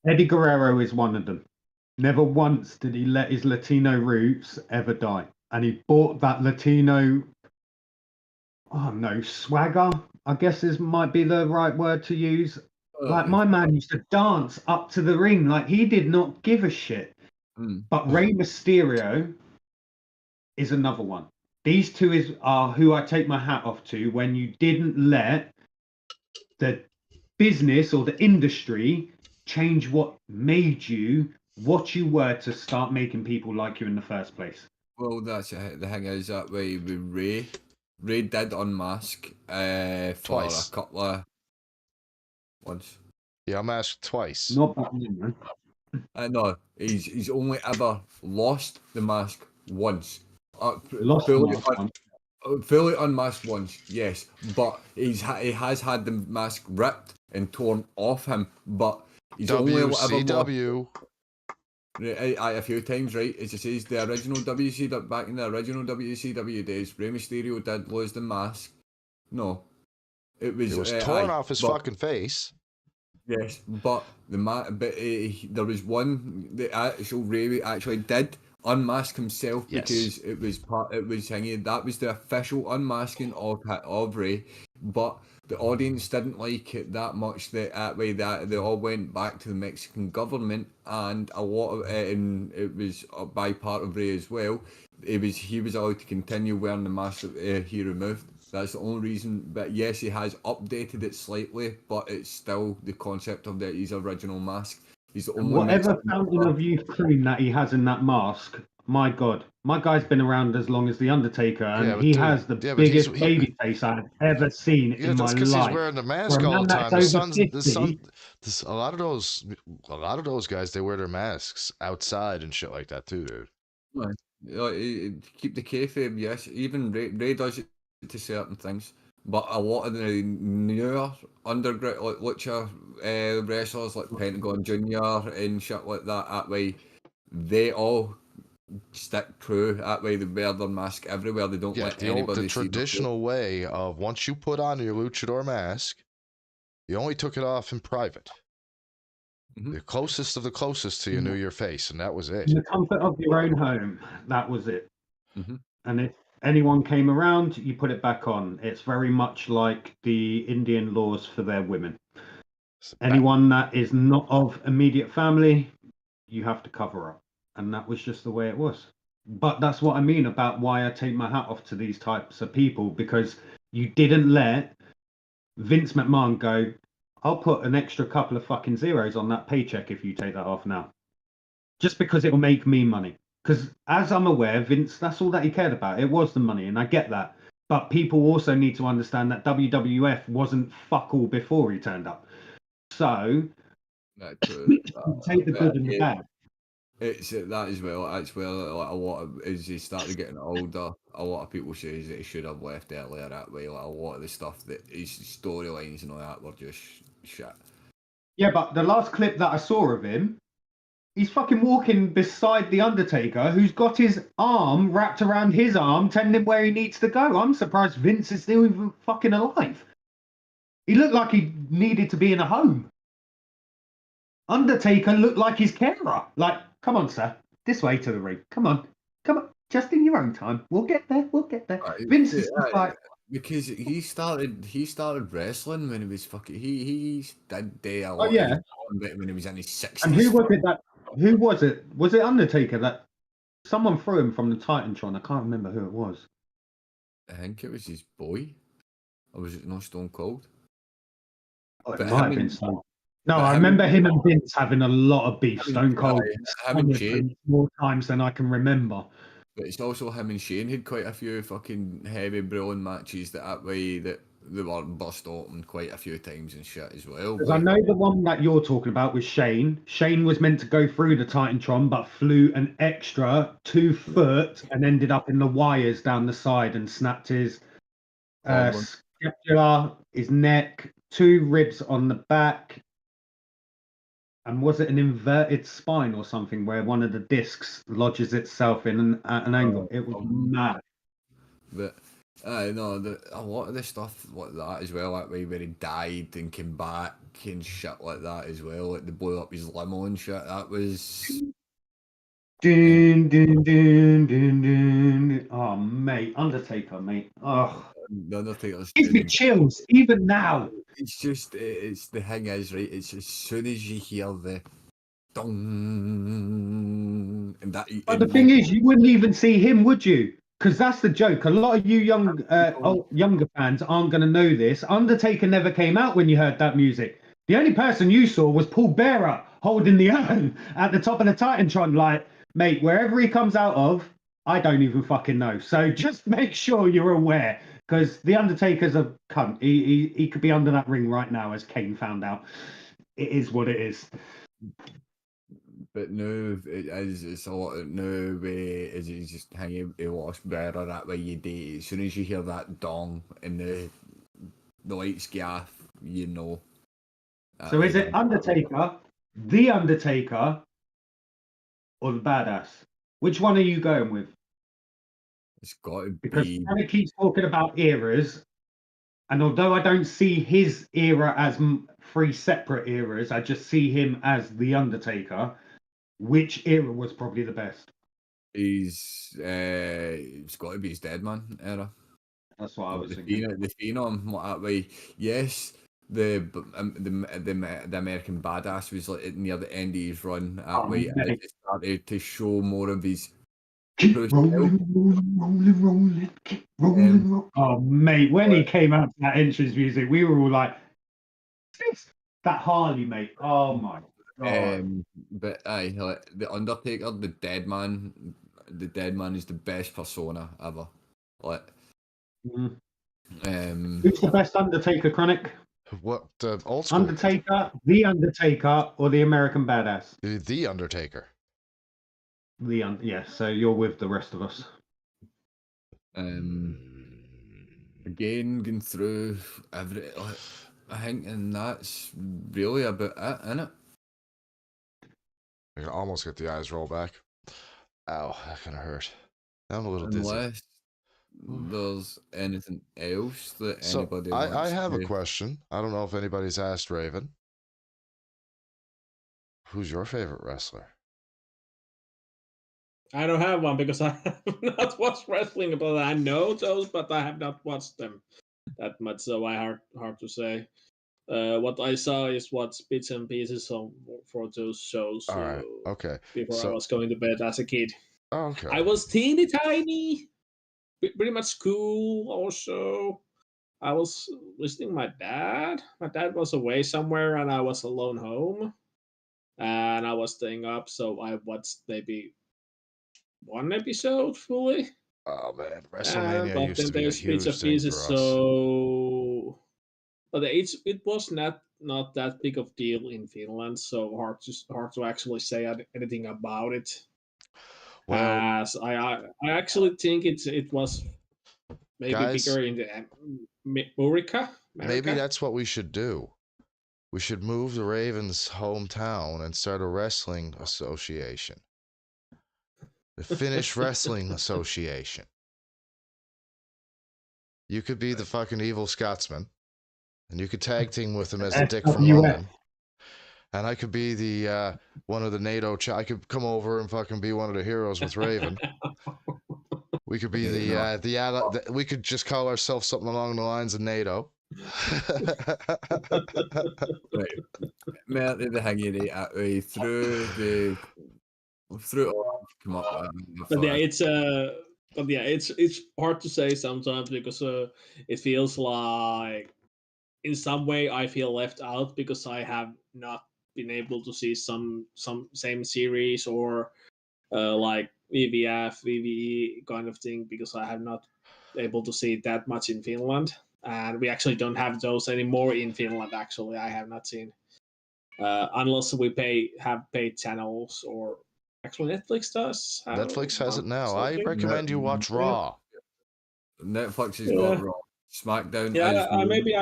Eddie Guerrero is one of them. Never once did he let his Latino roots ever die. And he bought that Latino, swagger, I guess might be the right word to use. Like, my man used to dance up to the ring. Like, he did not give a shit. But Rey Mysterio is another one. These two are who I take my hat off to when you didn't let the business or the industry change what made you what you were to start making people like you in the first place. Well, that's the thing is that way with Ray did unmask for twice. A couple of once. Yeah, unmasked twice. Not that man. No, he's only ever lost the mask once. Fully unmasked once, yes, but he has had the mask ripped and torn off him, but he's only ever lost a few times, right? As it says, the original WCW, back in the original WCW days, Rey Mysterio did lose the mask. No, it was torn off his fucking face. Yes, but there was one. The actual Ray actually did unmask himself because it was hanging. That was the official unmasking of Ray, but the audience didn't like it that much. That way, that they all went back to the Mexican government, and a lot of and it was by part of Ray as well. He was allowed to continue wearing the mask that he removed. That's the only reason. But yes, he has updated it slightly, but it's still the concept of his original mask. He's the only whatever fountain of youth cream that he has in that mask. my God, my guy's been around as long as the Undertaker, and he has the biggest baby face I've ever seen in my life. That's because he's wearing the mask all the time. A lot of those guys, they wear their masks outside and shit like that too, dude. Keep the kayfabe, yes. Even Ray does it to certain things. But a lot of the newer underground lucha wrestlers like Pentagon Jr. and shit like that way, they all stick true. That way they wear their mask everywhere. They don't let anybody the see traditional way of once you put on your luchador mask, you only took it off in private. The closest of the closest to you knew your face, and that was it. In the comfort of your own home, that was it. And if anyone came around, you put it back on. It's very much like the Indian laws for their women. Anyone that is not of immediate family, you have to cover up. And that was just the way it was. But that's what I mean about why I take my hat off to these types of people, because you didn't let Vince McMahon go, I'll put an extra couple of fucking zeros on that paycheck if you take that off now. Just because it'll make me money. Because as I'm aware, Vince, that's all that he cared about. It was the money, and I get that. But people also need to understand that WWF wasn't fuck all before he turned up. So, take the good and the bad. It's that as well. That's where like, a lot of, as he started getting older, a lot of people say that he should have left earlier that way. Like a lot of the stuff that his storylines and all that were just shit. Yeah, but the last clip that I saw of him, he's fucking walking beside the Undertaker, who's got his arm wrapped around his arm, telling him where he needs to go. I'm surprised Vince is still even fucking alive. He looked like he needed to be in a home. Undertaker looked like his carer. Like, come on, sir, this way to the ring. Come on, just in your own time. We'll get there. Vince is like. Because he started wrestling when he was fucking. He did day a lot. Oh yeah. When he was in his 60s. And who was it that? Who was it? Was it Undertaker that someone threw him from the Titantron? I can't remember who it was. I think it was his boy, or was it not Stone Cold? Oh, it might have been Stone. No, I remember him and Vince having a lot of beef. Stone Cold more times than I can remember. But it's also him and Shane had quite a few fucking heavy brawling matches that way that they were bust open quite a few times and shit as well. Because I know the one that you're talking about was Shane. Shane was meant to go through the Titantron, but flew an extra 2 foot and ended up in the wires down the side and snapped his scapula, his neck, 2 ribs on the back. And was it an inverted spine or something where one of the discs lodges itself in an angle? It was mad. But a lot of the stuff like that as well, that way where he died and came back and shit like that as well, like they blew up his limo and shit. That was. Dun, dun, dun, dun, dun. Oh, mate, Undertaker, mate. Oh, the Undertaker's gives me chills even now. It's just, it's the thing is, right? It's as soon as you hear the dong, and that. But the thing is, you wouldn't even see him, would you? Because that's the joke. A lot of you younger fans aren't going to know this. Undertaker never came out when you heard that music. The only person you saw was Paul Bearer holding the urn at the top of the Titantron. Like, mate, wherever he comes out of, I don't even fucking know. So just make sure you're aware. Because the Undertaker's a cunt. He could be under that ring right now, as Kane found out. It is what it is. But no, it's a lot of no way is it just hanging a wash better that way you do. As soon as you hear that dong and the lights go off, you know. So is it Undertaker, the Undertaker, or the Badass? Which one are you going with? It's got to because be. Because he keeps talking about eras, and although I don't see his era as 3 separate eras, I just see him as the Undertaker. Which era was probably the best? It's got to be his Deadman era. That's what I was thinking. The Phenom, that way. Yes, the American Badass was like near the end of his run that way. And it started to show more of his. Keep rolling. Oh, mate, when he came out to that entrance music, we were all like, that Harley, mate. Oh my God. But like the Undertaker, the Deadman, the dead man is the best persona ever. Like, who's the best Undertaker, Chronic? What old school? Undertaker, The Undertaker, or the American Badass? The Undertaker. Yeah, so you're with the rest of us. Again, going through every, I think, and that's really about it, innit? I can almost get the eyes roll back. Ow, that kind of hurt. I'm a little dizzy. Unless there's anything else that So anybody I have a to... question. I don't know if anybody's asked Raven. Who's your favorite wrestler? I don't have one because I have not watched wrestling, but I know those, but I have not watched them that much, so hard to say. What I saw is what bits and pieces for those shows. All right. Okay. Before I was going to bed as a kid. Okay. I was teeny tiny, pretty much school also. I was listening to my dad. My dad was away somewhere and I was alone home. And I was staying up, so I watched maybe one episode fully. Oh man, WrestleMania But used then to be a there's bits huge and thing pieces, for us. so but it was not that big of deal in Finland, so hard to actually say anything about it. Well, As I actually think it was maybe guys, bigger in the America. Maybe that's what we should do. We should move the Ravens' hometown and start a wrestling association. The Finnish Wrestling Association. You could be the fucking evil Scotsman, and you could tag team with him as the Dick from London. And I could be the one of the NATO. I could come over and fucking be one of the heroes with Raven. We could be we could just call ourselves something along the lines of NATO. Right. Mer the hanging through all come up with. But yeah, it's hard to say sometimes because it feels like in some way I feel left out because I have not been able to see some same series or like VVF, VVE kind of thing because I have not able to see that much in Finland, and we actually don't have those anymore in Finland. Actually, I have not seen unless we have paid channels or actually Netflix does. Netflix has it now. I recommend you watch Raw. Netflix has got Raw. SmackDown. Yeah, maybe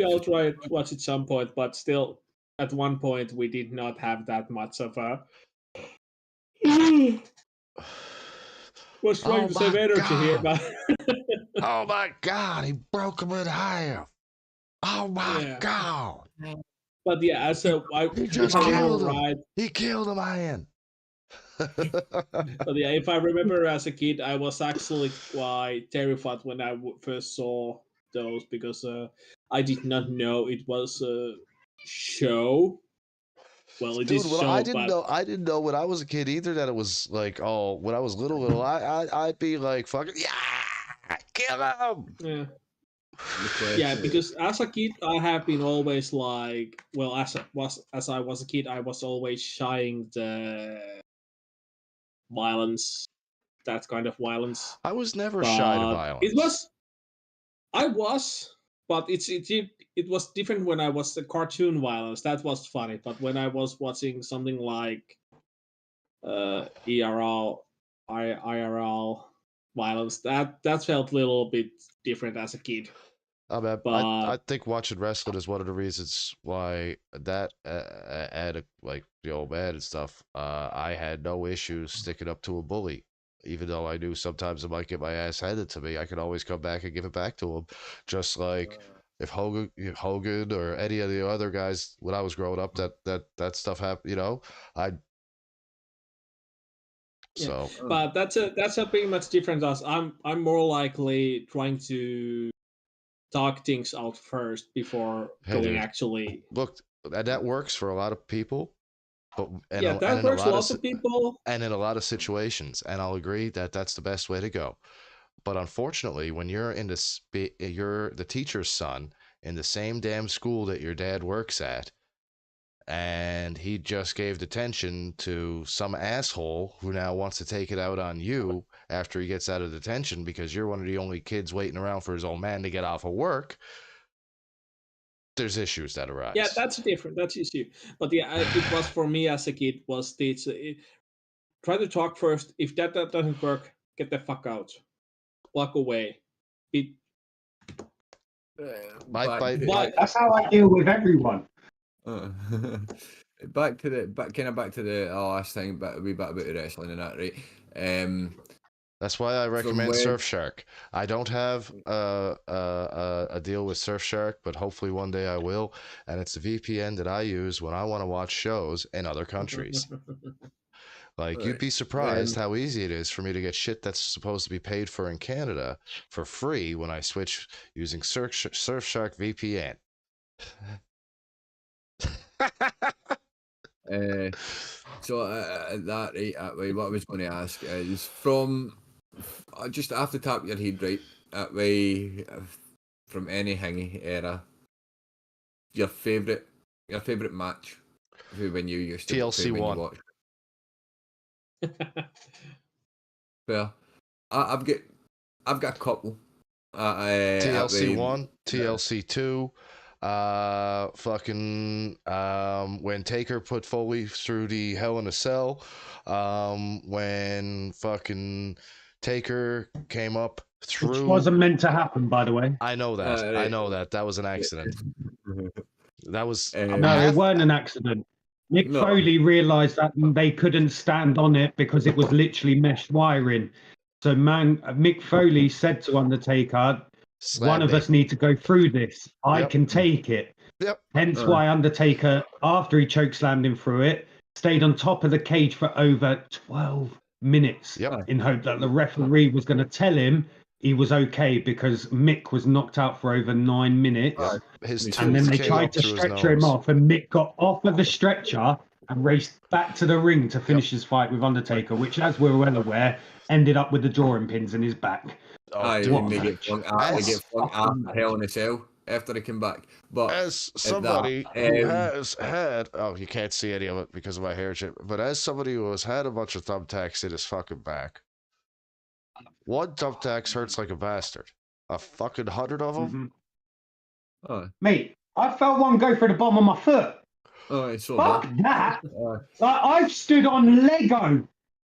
I'll try to watch it some point, but still, at one point we did not have that much of a. Was trying to save energy here, but. Oh my God! He broke him in half. Oh my God! But yeah, so he just killed him. Right. He killed a man. But yeah, if I remember as a kid, I was actually quite terrified when I first saw those because I did not know it was a show. Well, it is show, I didn't know when I was a kid either that it was like when I was little I'd be like fucking kill him. Yeah. Yeah, because as a kid, I have been always like, well, as I was a kid, I was always shying the violence, that kind of violence. I was never shy to violence. I was, but it was different when I was the cartoon violence. That was funny, but when I was watching something like IRL violence, that felt a little bit different as a kid. I think watching wrestling is one of the reasons why that like the old man and stuff. I had no issues sticking up to a bully, even though I knew sometimes I might get my ass handed to me. I could always come back and give it back to him, just like if Hogan or any of the other guys when I was growing up that stuff happened. You know, So, but that's a pretty much different. As I'm more likely trying to talk things out first before going actually. Look, that works for a lot of people, but that works for lots of people, and in a lot of situations. And I'll agree that that's the best way to go. But unfortunately, when you're you're the teacher's son in the same damn school that your dad works at, and he just gave detention to some asshole who now wants to take it out on you after he gets out of detention because you're one of the only kids waiting around for his old man to get off of work. There's issues that arise. Yeah, that's different. That's issue. But yeah, it was for me as a kid. Was this? Try to talk first. If that doesn't work, get the fuck out. Walk away. That's how I deal with everyone. Back to the last thing, but a wee bit about the wrestling and that, right? That's why I recommend Surfshark. I don't have a deal with Surfshark, but hopefully one day I will. And it's a VPN that I use when I want to watch shows in other countries. Like, you'd be surprised how easy it is for me to get shit that's supposed to be paid for in Canada for free when I switch using Surfshark VPN. So that right, what I was going to ask is from just off the top of your head, right? That way, from any Hingy era, your favorite match when you used to TLC when 1. You watched. Well, I've got a couple. TLC 1, TLC 2. When Taker put Foley through the Hell in a Cell, when fucking Taker came up through, which wasn't meant to happen, by the way. I know that. I know that was an accident. That was no, it weren't an accident. Mick Foley realised that they couldn't stand on it because it was literally mesh wiring. So Mick Foley said to Undertaker, one of us need to go through this. I can take it. Yep. Hence why Undertaker, after he chokeslammed him through it, stayed on top of the cage for over 12 minutes in hope that the referee was going to tell him he was okay because Mick was knocked out for over 9 minutes. And then they tried to stretcher him off, and Mick got off of the stretcher and raced back to the ring to finish his fight with Undertaker, which, as we're well aware, ended up with the drawing pins in his back. They get flung out Hell in a Cell after they came back. But as somebody who has had, you can't see any of it because of my hair shit, but as somebody who has had a bunch of thumbtacks in his fucking back, one thumbtack hurts like a bastard. A fucking 100 of them? Mate, I felt one go through the bottom of my foot. Fuck that. I've stood on Lego.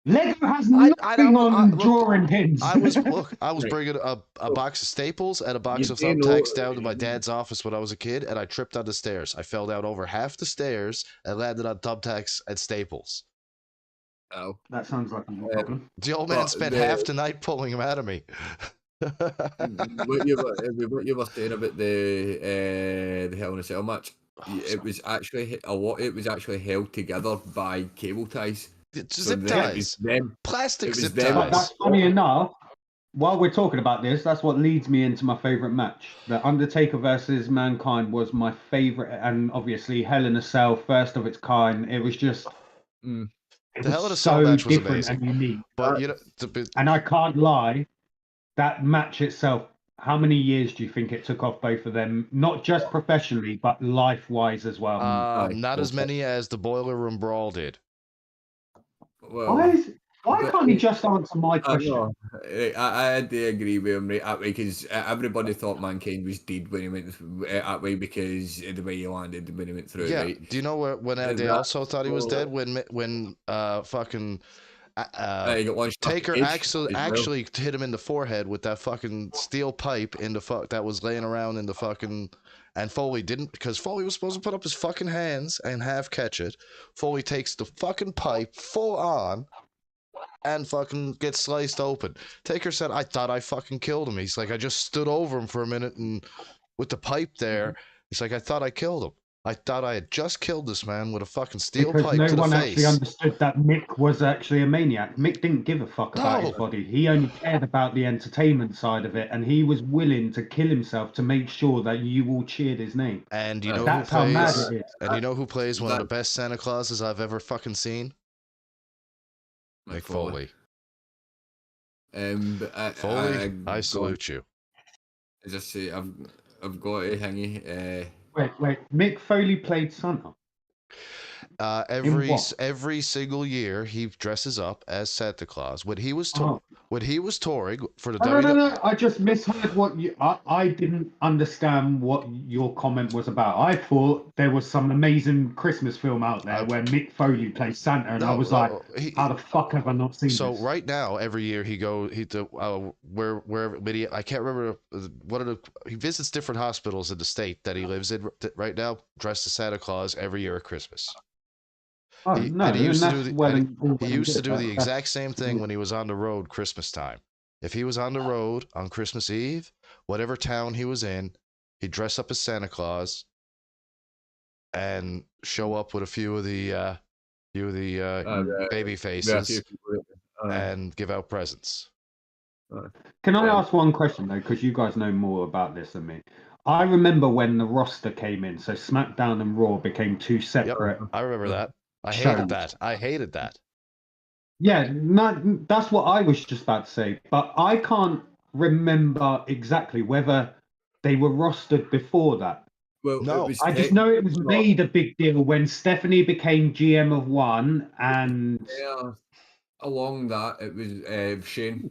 Lego has nothing on drawing pins. I was bringing a box of staples and a box of thumbtacks down to my dad's office when I was a kid, and I tripped on the stairs. I fell down over half the stairs and landed on thumbtacks and staples. Oh, that sounds like a problem. The old man spent half the night pulling him out of me. what you were saying about the Hell in a Cell match, it was actually held together by cable ties. Zip ties. Plastic zip ties. But that's funny enough. While we're talking about this, that's what leads me into my favorite match. The Undertaker versus Mankind was my favorite, and obviously Hell in a Cell, first of its kind. It was just the Hell in a Cell match was amazing, and unique. But and I can't lie, that match itself. How many years do you think it took off both of them? Not just professionally, but life-wise as well. Not as many as the Boiler Room Brawl did. Well, why can't he just answer my question? I do agree with him, right? Because everybody thought Mankind was dead when he went that way because of the way he landed when he went through. Yeah. Right? Do you know when they also thought he was dead when fucking Taker actually hit him in the forehead with that fucking steel pipe in the that was laying around in the fucking. And Foley didn't, because Foley was supposed to put up his fucking hands and half catch it. Foley takes the fucking pipe full on and fucking gets sliced open. Taker said, I thought I fucking killed him. He's like, I just stood over him for a minute and with the pipe there, he's like, I thought I killed him. I thought I had just killed this man with a fucking steel pipe to the face. Because no one actually understood that Mick was actually a maniac. Mick didn't give a fuck about his body. He only cared about the entertainment side of it, and he was willing to kill himself to make sure that you all cheered his name. And you know that's how mad it is. And you know who plays one of the best Santa Clauses I've ever fucking seen? Mick Foley. Foley, I salute you. I just say I've got a thingy. Wait. Mick Foley played Santa. Every single year he dresses up as Santa Claus. When he was touring for the No. I just misheard what you. I didn't understand what your comment was about. I thought there was some amazing Christmas film out there where Mick Foley plays Santa, and I was like, how the fuck have I not seen this? So right now, every year he I can't remember he visits different hospitals in the state that he lives in right now, dressed as Santa Claus every year at Christmas. He used to do the exact same thing when he was on the road Christmas time. If he was on the road on Christmas Eve, whatever town he was in, he'd dress up as Santa Claus and show up with a few of the baby faces and give out presents. Can I ask one question though, because you guys know more about this than me? I remember when the roster came in, so SmackDown and Raw became two separate. Yep, I remember that. I hated that. Yeah, that's what I was just about to say. But I can't remember exactly whether they were rostered before that. Well, no, I just know it was made a big deal when Stephanie became GM of one, and along that it was Shane.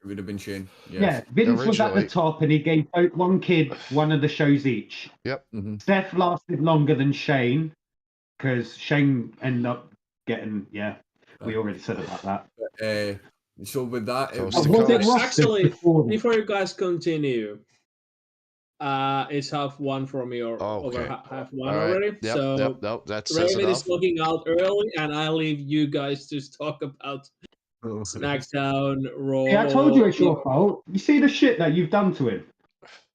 It would have been Shane. Yes. Yeah, Vince was at the top, and he gave one kid one of the shows each. Yep. Mm-hmm. Steph lasted longer than Shane because Shane ended up getting. Yeah, we already said about that. So with that, actually before you guys continue. It's half one from your over half one already. Yep, so that's Raven is looking out early, and I leave you guys to talk about SmackDown, Raw. Yeah, I told you it's your fault. You see the shit that you've done to him.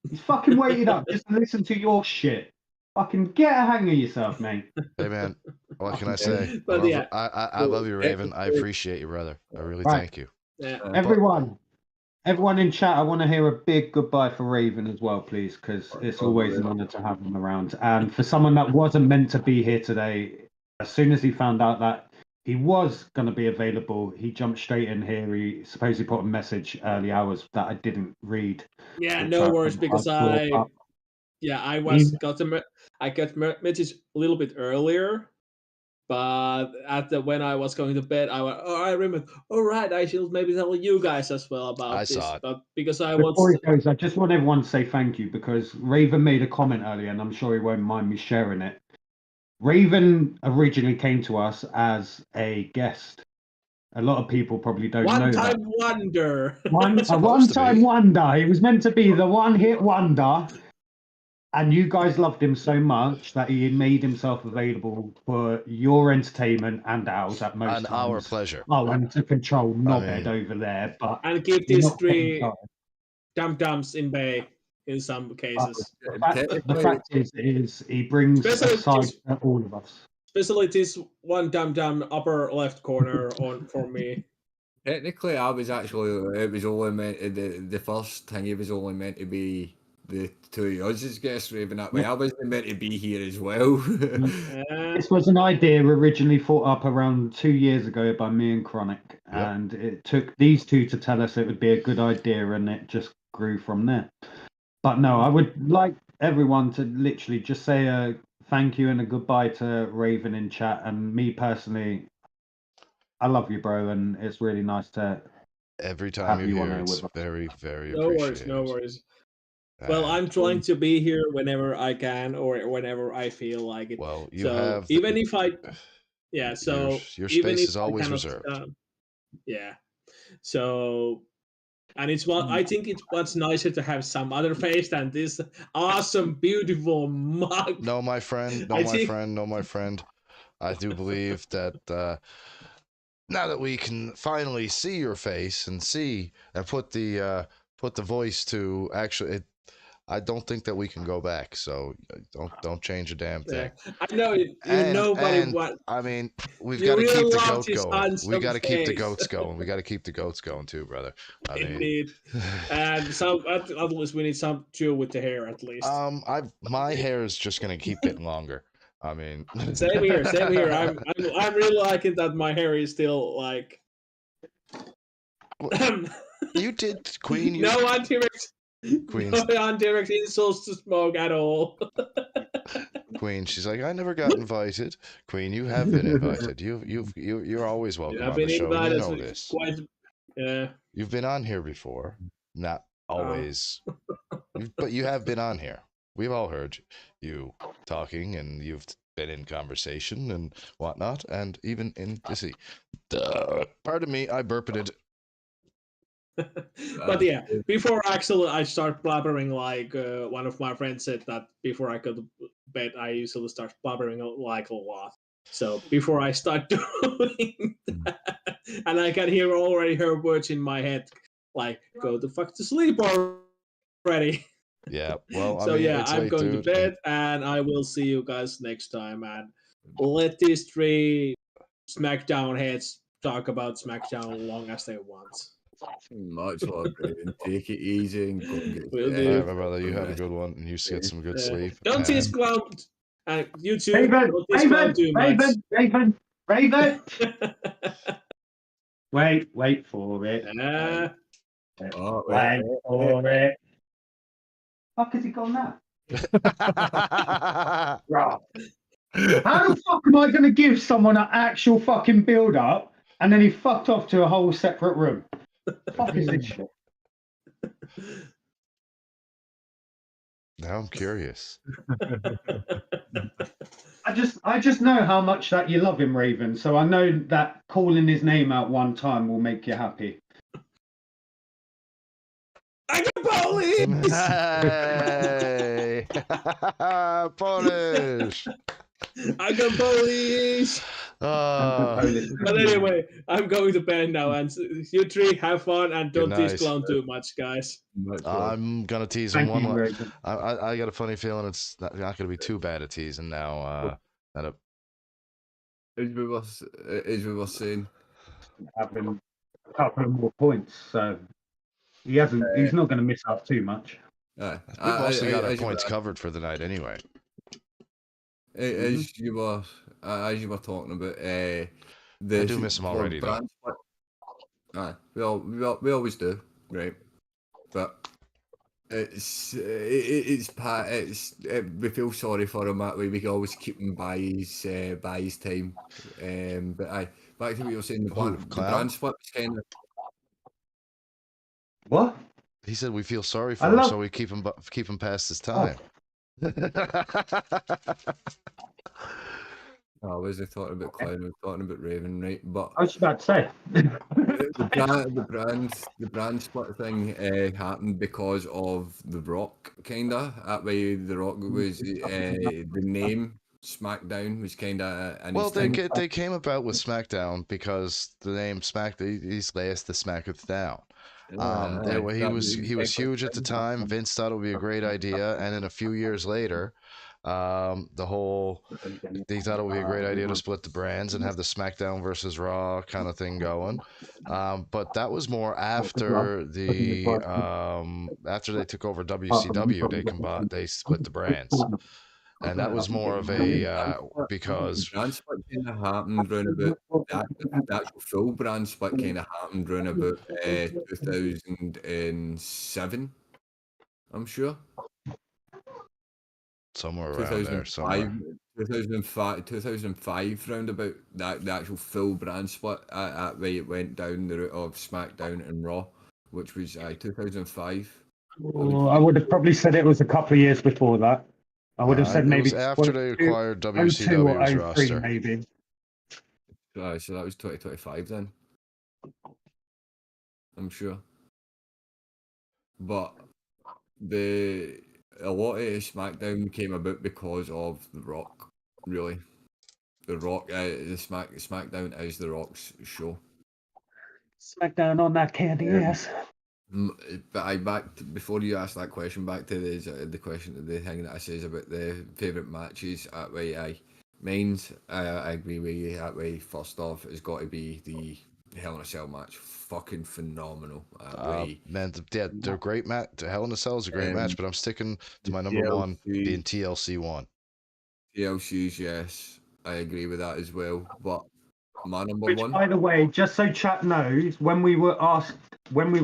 He's fucking waited up just to listen to your shit. Fucking get a hang of yourself, mate. Hey man, what can I say? But I love you, Raven. I appreciate you, brother. I really thank you. Yeah. Everyone in chat, I want to hear a big goodbye for Raven as well, please, because it's always an honor to have him around. And for someone that wasn't meant to be here today, as soon as he found out that he was going to be available, he jumped straight in here. He supposedly put a message early hours that I didn't read. Yeah, no worries, because I got message a little bit earlier. But when I was going to bed, I remember. All right, I should maybe tell you guys as well about this. Saw it. But because Before he goes, I just want everyone to say thank you because Raven made a comment earlier, and I'm sure he won't mind me sharing it. Raven originally came to us as a guest. A lot of people probably don't know that. One-time wonder. A one-time wonder. He was meant to be the one-hit wonder. And you guys loved him so much that he made himself available for your entertainment and ours at most times. And our pleasure. Oh, and to control knobhead over there. And keep these three dum-dums in bay in some cases. The fact is he brings a side to all of us. Especially this one dum-dum upper left corner for me. Technically, it was only meant, the first thing it was only meant to be the two of us guests, Raven, that way. I wasn't meant to be here as well. This was an idea originally thought up around 2 years ago by me and Chronic, and it took these two to tell us it would be a good idea, and it just grew from there. But no, I would like everyone to literally just say a thank you and a goodbye to Raven in chat, and me personally, I love you, bro, and it's really nice to every time you're here. It's very, very appreciated. No worries. Well, I'm trying to be here whenever I can or whenever I feel like it. Well, even if I, so your space is always reserved. So, and it's I think it's what's nicer to have some other face than this awesome, beautiful mug. No, my friend. No, my friend. I do believe that now that we can finally see your face and put the voice to actually. I don't think that we can go back, so don't change a damn thing. I know nobody wants. I mean, we've got to keep the goat going. We got to keep the goats going. We got to keep the goats going too, brother. Indeed. And at least we need some chill with the hair, at least. My hair is just gonna keep getting longer. I mean, same here. I'm really liking that my hair is still like. You did, Queen. No anti-racist. Queen's on direct insults to Smoke at all. Queen, she's like, I never got invited. Queen, you have been invited. You're always welcome I've on the been show. You invited know this. quite. Yeah. You've been on here before, not always, but you have been on here. We've all heard you talking, and you've been in conversation and whatnot, and even in pardon me, I burped it. But yeah, before Axel, I start blabbering like one of my friends said that before I go to bed, I usually start blabbering like a lot. So before I start doing that, and I can hear already her words in my head, like "Go the fuck to sleep already." Yeah, well, so I mean, yeah, it's I'm late, going dude, to bed, and I will see you guys next time. And let these three SmackDown heads talk about SmackDown long as they want. Much love, Raven. Take it easy and go and get Will all do. right, my brother, you have a good one, and you get some good sleep. Don't tease Clown. You too. Raven, Don't tease Clown too much. Raven. Wait for it. Wait for it. Fuck has he gone now? Right. How the fuck am I going to give someone an actual fucking build up and then he fucked off to a whole separate room? Fuck is this shit? Now I'm curious. I just know how much that you love him, Raven. So I know that calling his name out one time will make you happy. I got police! Hey! Polish! I got police! But anyway, I'm going to bed now, and you three have fun and don't tease Clown too much, guys. I'm gonna tease him one more. I got a funny feeling it's not gonna be too bad at teasing now. As we were saying, having a couple of more points, so he hasn't. He's not going to miss out too much. We've mostly got our points covered for the night anyway. As you were talking about, I do miss him already, though. We always do, right? But we feel sorry for him that way. We can always keep him by his time. But back to what you were saying, the brand split is kind of. What? He said we feel sorry for him, so we keep him past his time. I wasn't talking about Clown, I was talking about Raven, right? But I was about to say the brand split thing happened because of The Rock, kinda. That way, The Rock was the name SmackDown was kinda. Well, they came about with SmackDown because the name he's last the SmackDown down. He was huge at the time. Vince thought it would be a great idea, and then a few years later, they thought it would be a great idea to split the brands and have the SmackDown versus Raw kind of thing going. But that was more after after they took over WCW. They split the brands. And that was more of a because brand split kind of happened around about the actual full brand split kind of happened around about 2007, I'm sure. Somewhere around there, somewhere. 2005 round about the actual full brand split. That way it went down the route of SmackDown and Raw, which was 2005. I would have probably said it was a couple of years before that. I would have said maybe after they acquired WCW's roster. Maybe. So that was 2025 then. I'm sure. But a lot of SmackDown came about because of The Rock, really. The Rock, SmackDown is The Rock's show. SmackDown on that candy ass. But before you ask that question, back to the question, the thing that I says about the favourite matches. That way, mine's. I agree with you. That way, first off, it's got to be the Hell in a Cell match. Fucking phenomenal. Man, they're great match. Hell in a Cell is a great match, but I'm sticking to my number one being TLC 1. TLC's, yes, I agree with that as well. But my number Which, one. by the way, just so chat knows, when we were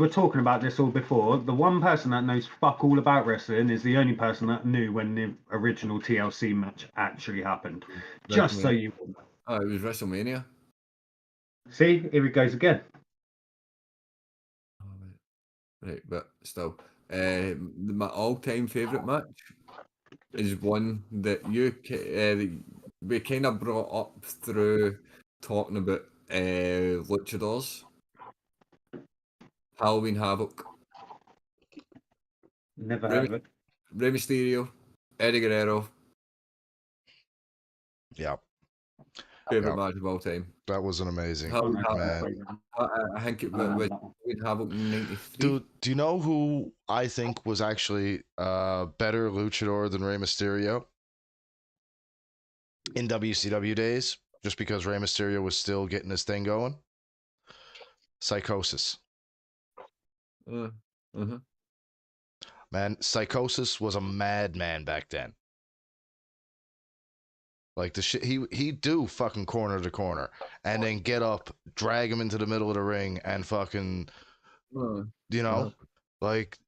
talking about this all before, the one person that knows fuck all about wrestling is the only person that knew when the original TLC match actually happened. Just so you know. Oh, it was WrestleMania. See, here it goes again. Right, but still, my all-time favourite match is one that we kind of brought up through talking about luchadors. Halloween Havoc. Never heard of it. Rey Mysterio, Eddie Guerrero. Yeah. Favorite match of all time. That was an amazing Halloween man. I think it was Halloween Havoc '93. Dude, do you know who I think was actually better luchador than Rey Mysterio in WCW days? Just because Rey Mysterio was still getting his thing going. Psychosis. Man, Psychosis was a madman back then. Like the shit he'd do fucking corner to corner and then get up, drag him into the middle of the ring and fucking like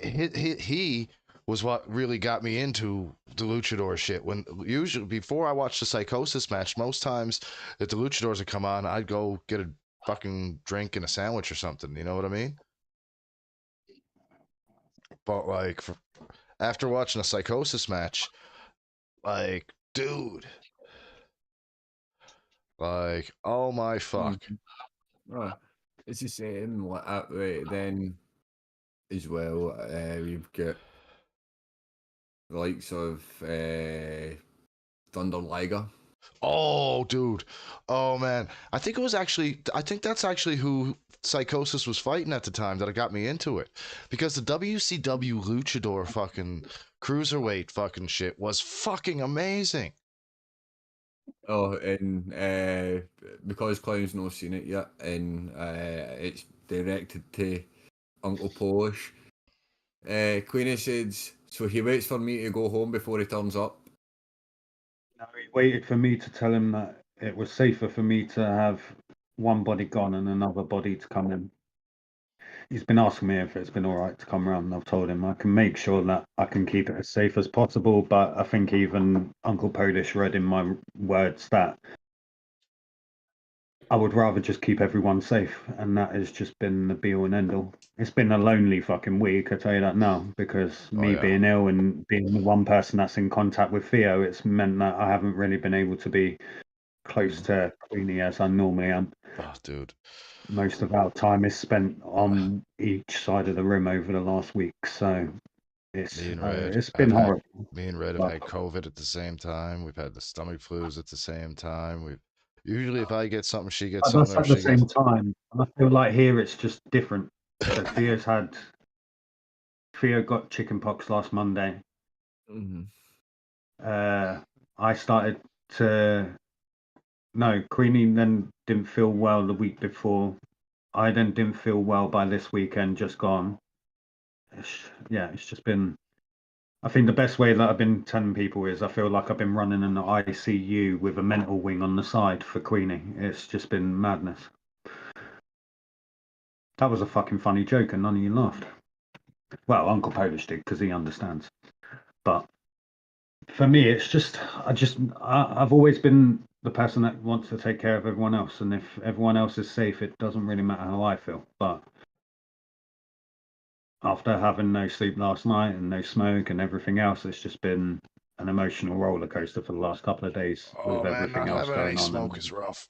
he was what really got me into the luchador shit. When usually before I watched the Psychosis match, most times if the luchadors would come on, I'd go get a fucking drink and a sandwich or something, you know what I mean? But like after watching a Psychosis match, like, dude, like, oh my fuck. It's the same right then as well. We've got the likes of Thunder Liger. Oh, dude. Oh man. I think that's actually who Psychosis was fighting at the time that got me into it. Because the WCW luchador fucking cruiserweight fucking shit was fucking amazing. Oh, and because Clown's not seen it yet, and it's directed to Uncle Polish. Queenie says, so he waits for me to go home before he turns up. No, he waited for me to tell him that it was safer for me to have one body gone and another body to come in. He's been asking me if it's been all right to come around, and I've told him I can make sure that I can keep it as safe as possible. But I think even Uncle Polish read in my words that I would rather just keep everyone safe, and that has just been the be all and end all. It's been a lonely fucking week, I tell you that now, because being ill and being the one person that's in contact with Theo, it's meant that I haven't really been able to be close to Queenie as I normally am. Oh, dude. Most of our time is spent on each side of the room over the last week, so it's been horrible. Me and Red have had COVID at the same time. We've had the stomach flus at the same time. Usually if I get something, she gets something. At the same time. I feel like here it's just different. So Theo got chickenpox last Monday. I started to. No, Queenie then didn't feel well the week before. I then didn't feel well by this weekend, just gone. It's just been. I think the best way that I've been telling people is I feel like I've been running an ICU with a mental wing on the side for Queenie. It's just been madness. That was a fucking funny joke and none of you laughed. Well, Uncle Polish did because he understands. But for me, it's just, I've always been the person that wants to take care of everyone else. And if everyone else is safe, it doesn't really matter how I feel. But after having no sleep last night and no smoke and everything else, it's just been an emotional roller coaster for the last couple of days with everything else going on. Smoke is rough.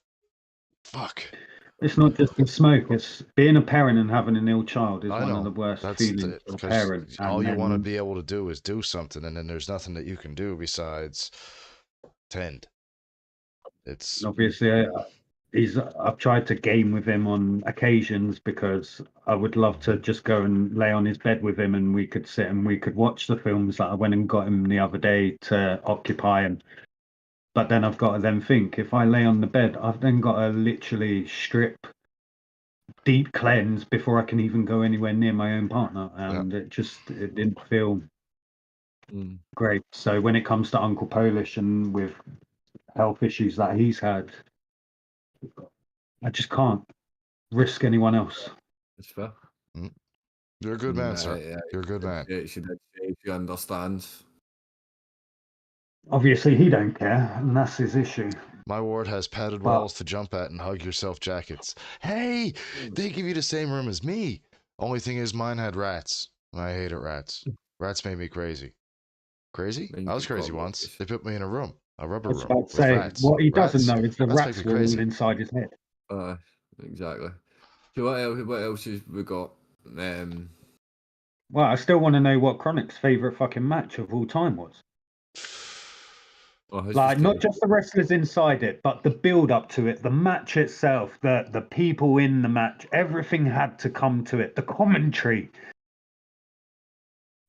Fuck. It's not just the smoke. It's being a parent and having an ill child is one of the worst feelings for a parent. All you want to be able to do is do something, and then there's nothing that you can do besides tend. It's obviously I've tried to game with him on occasions because I would love to just go and lay on his bed with him and we could sit and we could watch the films that I went and got him the other day to occupy him. But then I've got to then think, if I lay on the bed, I've then got to literally strip, deep cleanse before I can even go anywhere near my own partner. And it didn't feel great. So when it comes to Uncle Polish and with health issues that he's had, I just can't risk anyone else. That's fair. You're a good man, sir. Yeah, You're a good man. She did say she understands. Obviously, he don't care, and that's his issue. My ward has padded walls to jump at and hug yourself jackets. Hey, they give you the same room as me. Only thing is, mine had rats. I hated rats. Rats made me crazy. Crazy? I was crazy once. They put me in a room, a rubber room with rats. What he doesn't know is the Rats rats were all inside his head. Exactly. So what else has we got? Well, I still want to know what Chronic's favourite fucking match of all time was. Like, not just the wrestlers inside it, but the build up to it, the match itself, the people in the match, everything had to come to it. The commentary.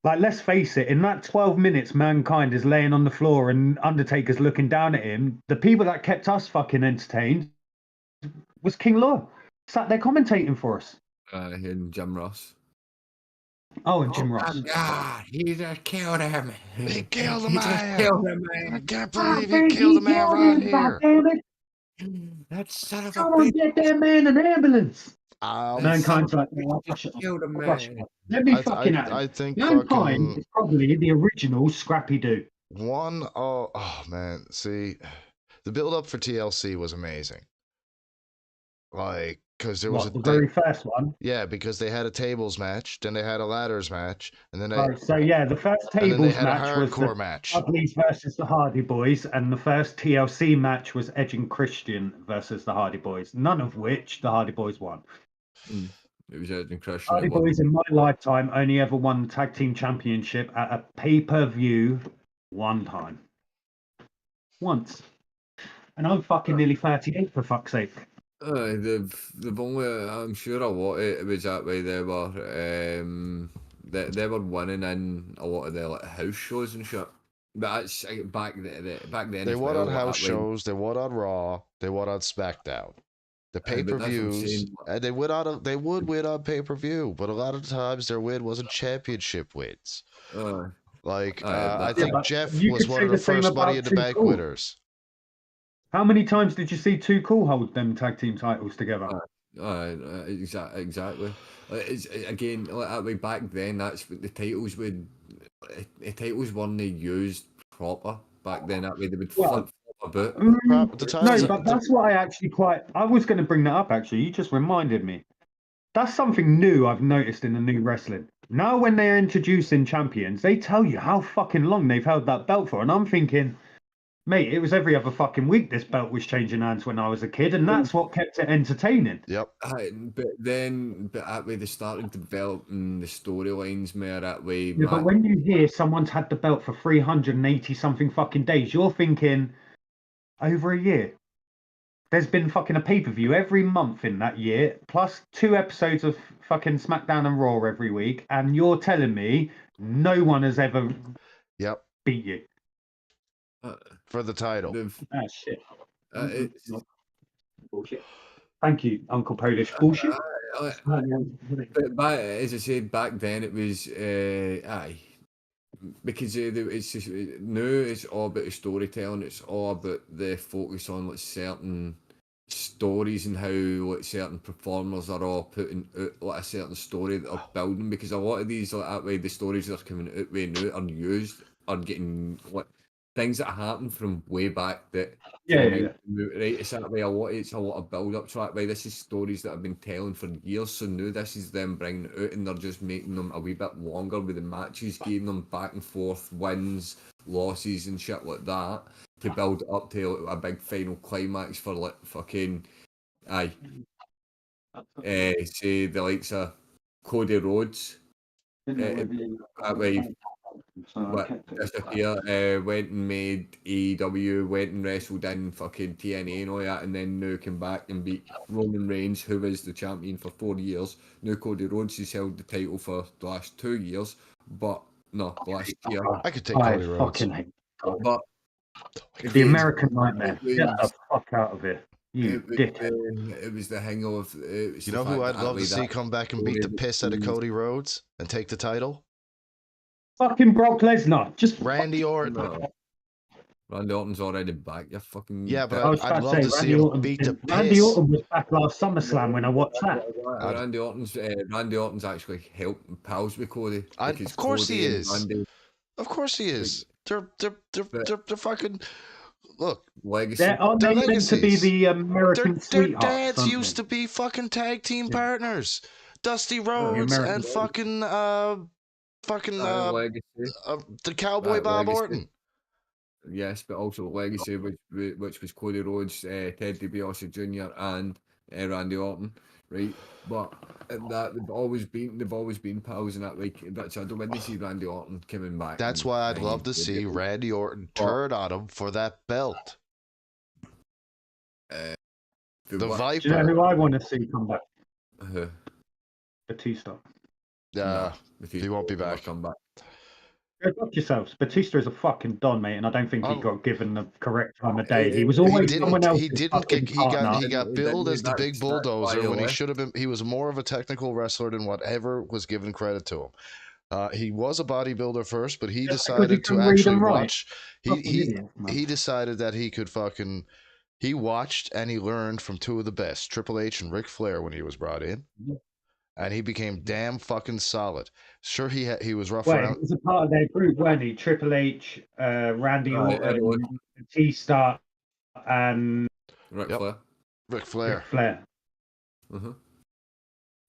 Like, let's face it, in that 12 minutes, Mankind is laying on the floor and Undertaker's looking down at him. The people that kept us fucking entertained was King Law. Sat there commentating for us. And Jim Ross. Oh, and Jim Ross. Oh, God, he just killed him. He killed a man. I can't I believe he killed a man right here. That son of a Someone get that man an ambulance. Mankind's like, killed a man. Let me fucking at him. I think Mankind is probably the original Scrappy Doo. Oh man, see, the build up for TLC was amazing. Like, because there was the very first one. Yeah, because they had a tables match, then they had a ladders match, and then they. So yeah, the first tables match was the Dudleys versus the Hardy Boys, and the first TLC match was Edge and Christian versus the Hardy Boys. None of which the Hardy Boys won. It was Edge and Christian. Hardy Boys in my lifetime only ever won the tag team championship at a pay-per-view one time. Once. And I'm fucking nearly 38 for fuck's sake. They've only, I'm sure a lot of it was that way. They were winning in a lot of their like house shows and shit. But that's back then. They were on house shows. They were on Raw. They were on SmackDown. The pay-per-views, they would win on pay-per-view, but a lot of times their win wasn't championship wins. I think Jeff was one of the first Money in the Bank winners. How many times did you see Too Cool hold them tag team titles together? Exactly. It's, again, like that way back then, that's what the titles would. The titles weren't used proper back then. That way they would flip a bit. No, but that's what I was going to bring that up. Actually, you just reminded me. That's something new I've noticed in the new wrestling. Now, when they're introducing champions, they tell you how fucking long they've held that belt for, and I'm thinking, mate, it was every other fucking week this belt was changing hands when I was a kid, and that's what kept it entertaining. Yep. But that way they started developing the storylines more that way. Yeah, but when you hear someone's had the belt for 380 something fucking days, you're thinking, over a year. There's been fucking a pay-per-view every month in that year, plus 2 episodes of fucking SmackDown and Raw every week, and you're telling me no one has ever beat you. For the title. Shit. Bullshit. Thank you, Uncle Polish. Bullshit. But as I said, back then it was because it's just now it's all about the storytelling. It's all about the focus on like certain stories and how like certain performers are all putting out like a certain story that are building. Because a lot of these like that way, the stories that are coming out way now are getting like things that happened from way back that right. It's that way it's a lot of build up to that way. This is stories that I've been telling for years, so now this is them bringing it out and they're just making them a wee bit longer with the matches, giving them back and forth wins, losses and shit like that to build it up to a big final climax for like fucking say the likes of Cody Rhodes. That way disappear, went and made AEW, went and wrestled in fucking TNA and all that, and then now came back and beat Roman Reigns, who was the champion for 4 years. Now Cody Rhodes has held the title for the last 2 years, but no, last year. I could take Cody Rhodes. But the American Nightmare. Get the fuck out of it. It was the hangover. You know who I'd love to see come back and beat the piss out of Cody Rhodes and take the title? Fucking Brock Lesnar. Just Randy Orton. Randy Orton's already back. You fucking. Yeah, but I was I'd about love to see Randy him Orton. beat the Randy piss. Orton was back last SummerSlam when I watched that. Randy Orton's actually helped pals with Cody. Of course Cody he and is. Randy, Of course he is. They're fucking. Look, legacy. Aren't they meant to be legacies. the American Their sweethearts? dads used to be fucking tag team Yeah. partners. Dusty The Rhodes American and fucking Legacy. the Cowboy Bob Legacy. Orton. Yes, but also legacy, which was Cody Rhodes, Ted DiBiase Jr. and Randy Orton, right? But that they've always been pals in that way. That's I don't want to see Randy Orton coming back. That's why I'd love to see Randy Orton turn on him for that belt. The Viper. Do you know who I want to see come back? Uh, Batista. He won't be back. Come back. Go fuck yourselves. Batista is a fucking don, mate, and I don't think he got given the correct time of day. He He was always didn't. someone else. He got billed as the big bulldozer when he should have been. He was more of a technical wrestler than whatever was given credit to him. He was a bodybuilder first, but he decided to actually watch. He decided that he could fucking. He watched and he learned from two of the best, Triple H and Ric Flair, when he was brought in. And he became damn fucking solid. Sure, he was rough around. He was a part of their group, weren't he? Triple H, Randy Orton, Batista, and Ric Flair. Ric Flair. Ric Flair.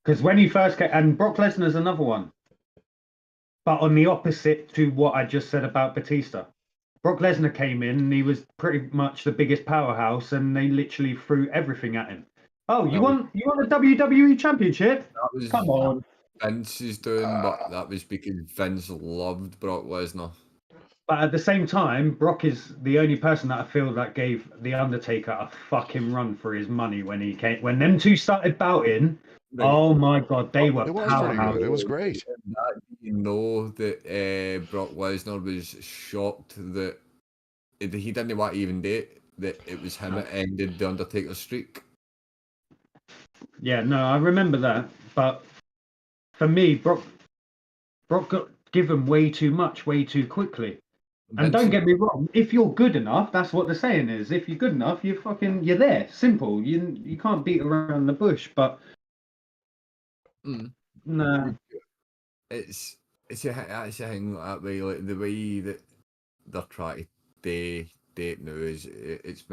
Because when he first came, and Brock Lesnar's another one, but on the opposite to what I just said about Batista. Brock Lesnar came in and he was pretty much the biggest powerhouse, and they literally threw everything at him. Oh, you want a WWE championship? Come on. Vince is doing, but that was because Vince loved Brock Lesnar. But at the same time, Brock is the only person that I feel that gave The Undertaker a fucking run for his money when he came. When them two started bouting, right. Oh my God, they were powerhouse. It was great. You know that Brock Lesnar was shocked that he didn't want to even date, that it was him that ended The Undertaker's streak. Yeah, no, I remember that. But for me, Brock got given way too much, way too quickly. And don't get me wrong, if you're good enough, that's what the saying is. If you're good enough, you're there. Simple. You can't beat around the bush. But no, it's a thing that way. Like the way that they're trying to date now is it's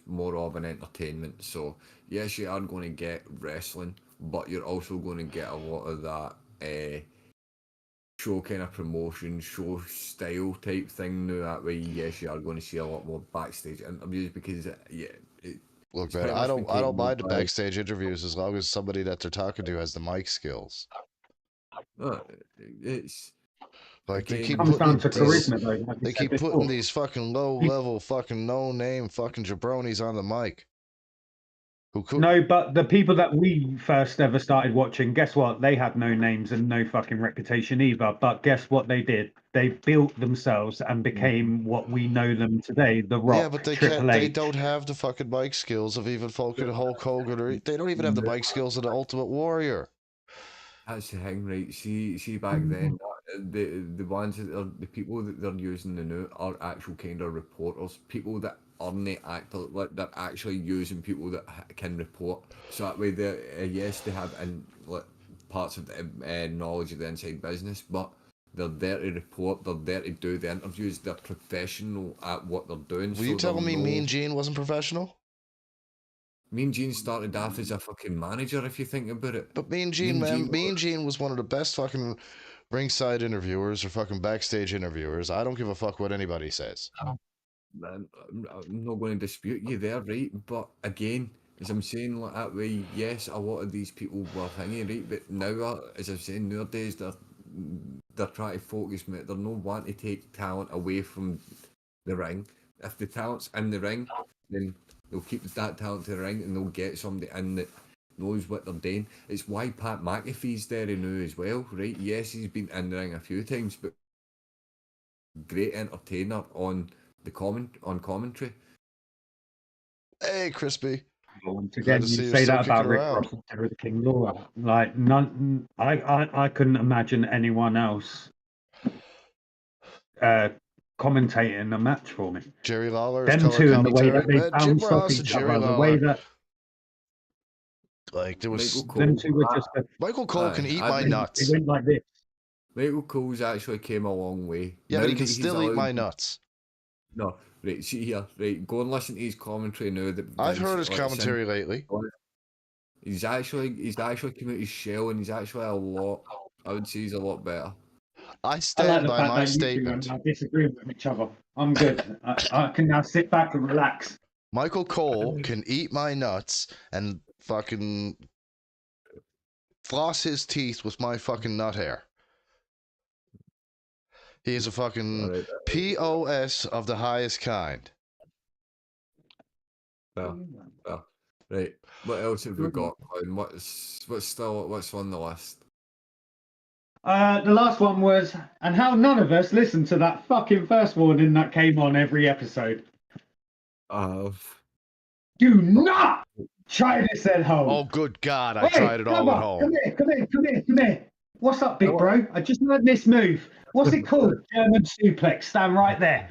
more of an entertainment. So yes, you are going to get wrestling, but you're also going to get a lot of that show kind of promotion, show style type thing now. That way, yes, you are going to see a lot more backstage interviews because look, man, I don't mind the backstage interviews as long as somebody that they're talking to has the mic skills. It's like they keep putting these fucking low level fucking no name fucking jabronis on the mic. No, but the people that we first ever started watching, guess what? They had no names and no fucking reputation either. But guess what they did? They built themselves and became what we know them today. The Rock, yeah, but they don't have the fucking mic skills of even fucking Hulk Hogan, or they don't even have the mic skills of the Ultimate Warrior. That's the thing, right? See, back then, the ones that are the people that they're using now are actual kind of reporters, people that aren't actors, like they're actually using people that can report. So that way, yes, they have parts of the knowledge of the inside business, but they're there to report. They're there to do the interviews. They're professional at what they're doing. Were you telling me Mean Gene wasn't professional? Mean Gene started off as a fucking manager, if you think about it. But Mean Gene was one of the best fucking ringside interviewers or fucking backstage interviewers. I don't give a fuck what anybody says. Man, I'm not going to dispute you there, right? But again, as I'm saying, like that way, yes, a lot of these people were thingy, right? But now, as I'm saying, nowadays they're trying to focus, mate. They're not wanting to take talent away from the ring. If the talent's in the ring, then they'll keep that talent to the ring and they'll get somebody in that knows what they're doing. It's why Pat McAfee's there now as well, right? Yes, he's been in the ring a few times, but great entertainer on commentary. Hey, Crispy. Once again, you say that about Rick Ross and Terry the King Lawler. Like, I couldn't imagine anyone else commentating a match for me. Jerry Lawler is Them color two and the way commentary. that they Man, Jim bounced off Ross and each Jerry other, the Lawler. way that Like there was them two were just. Michael Cole can eat my It nuts. went like this. Michael Cole's actually came a long way. Yeah, Now but he that can he's still eat allowed- my nuts. No, right, see here, right, go and listen to his commentary now. That I've Vince heard his lets in. commentary lately. He's actually come out his shell, and he's actually a lot. I would say he's a lot better. I I like stand the by fact my that you two statement. are disagreeing with each other. I'm good. I can now sit back and relax. Michael Cole can eat my nuts and fucking floss his teeth with my fucking nut hair. He is a fucking Right, POS of the highest kind. well, right. What else have we got? Colin? What's on the list? The last one was, and how none of us listened to that fucking first warning that came on every episode. Do not try this at home. Oh, good God, I tried it all at home. Come here. What's up, big bro? I just learned this move. What's it called? German suplex. Stand right there.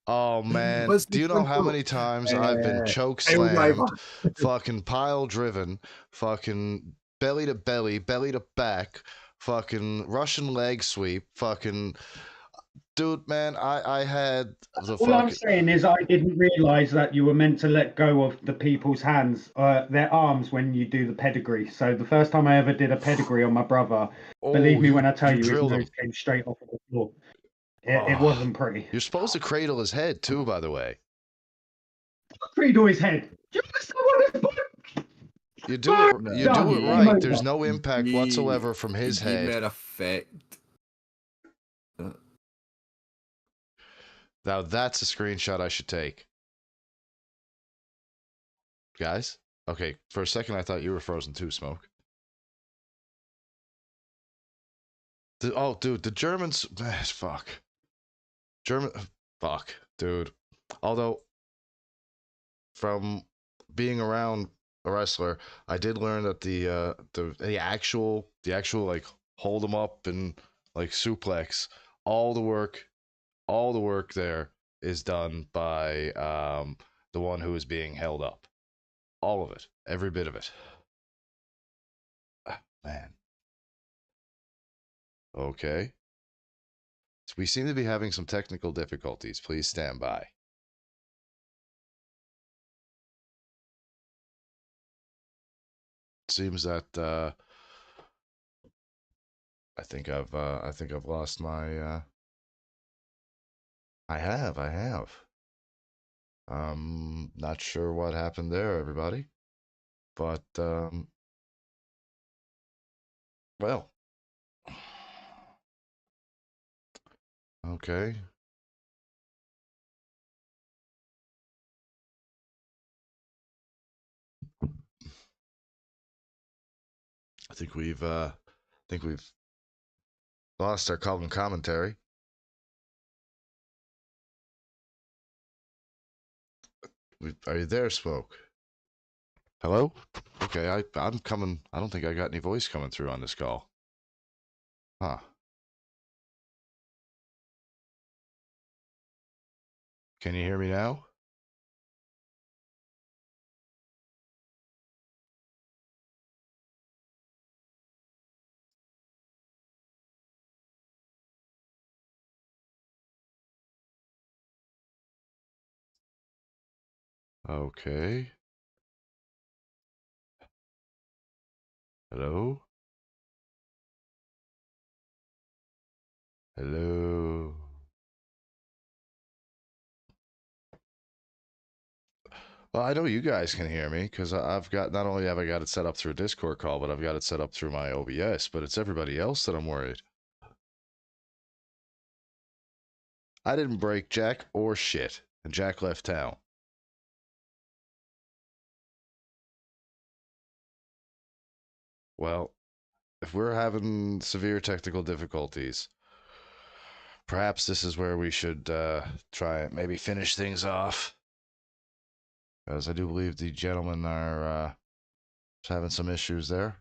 Oh, man. Do you know how many times I've been choke Pile driver. slammed, fucking pile driven, fucking belly to belly, belly to back, fucking Russian leg sweep, fucking... Dude, man, I had the All I'm saying is I didn't realise that you were meant to let go of the people's hands, their arms, when you do the pedigree. So the first time I ever did a pedigree on my brother, believe me when I tell you, his drilled nose him. came straight off of the floor. It wasn't pretty. You're supposed to cradle his head, too, by the way. Cradle his head. Do you understand what this book? You do it Done. right. There's no impact whatsoever from his head. Give me effect. Now that's a screenshot I should take. Guys? Okay, for a second I thought you were frozen too, Smoke. Oh, dude, the Germans... fuck. Fuck, dude. Although, from being around a wrestler, I did learn that the actual like hold them up and like suplex, all the work there is done by the one who is being held up. All of it, every bit of it. Man. Okay. So we seem to be having some technical difficulties. Please stand by. Seems that I think I've lost my I have. Not sure what happened there, everybody. But well. Okay. I think we've lost our column commentary. Are you there, Smoke? Hello? Okay, I'm coming. I don't think I got any voice coming through on this call. Huh. Can you hear me now? Okay. Hello? Hello? Well, I know you guys can hear me because I've got, not only have I got it set up through a Discord call, but I've got it set up through my OBS, but it's everybody else that I'm worried. I didn't break Jack or shit, and Jack left town. Well, if we're having severe technical difficulties, perhaps this is where we should try and maybe finish things off. Because I do believe the gentlemen are having some issues there.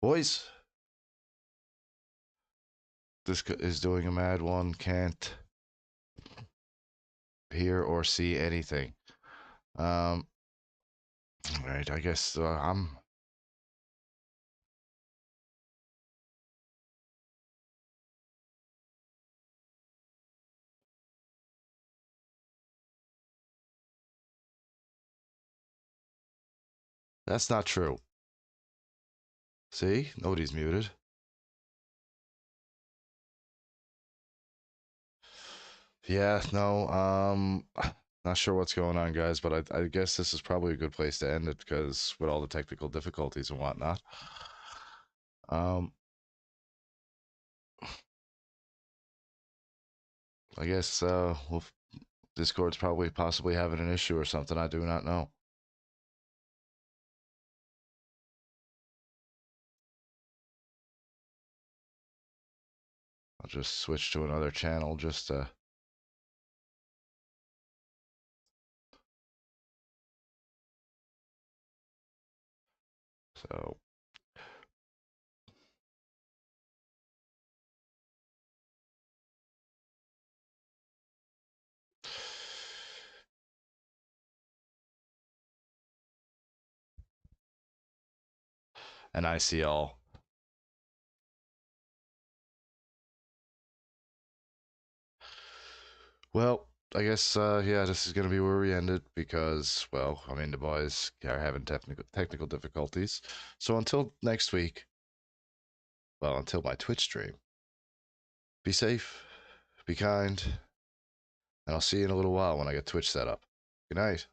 Boys, This is doing a mad one. Can't hear or see anything. Right, I guess I'm. That's not true. See? Nobody's muted. Yeah, no, not sure what's going on, guys, but I guess this is probably a good place to end it because with all the technical difficulties and whatnot. I guess Discord's probably possibly having an issue or something. I do not know. I'll just switch to another channel just to. So. And I see all. Well, I guess yeah, this is gonna be where we end it because, well, I mean the boys are having technical difficulties. So until next week, well, until my Twitch stream, be safe, be kind, and I'll see you in a little while when I get Twitch set up. Good night.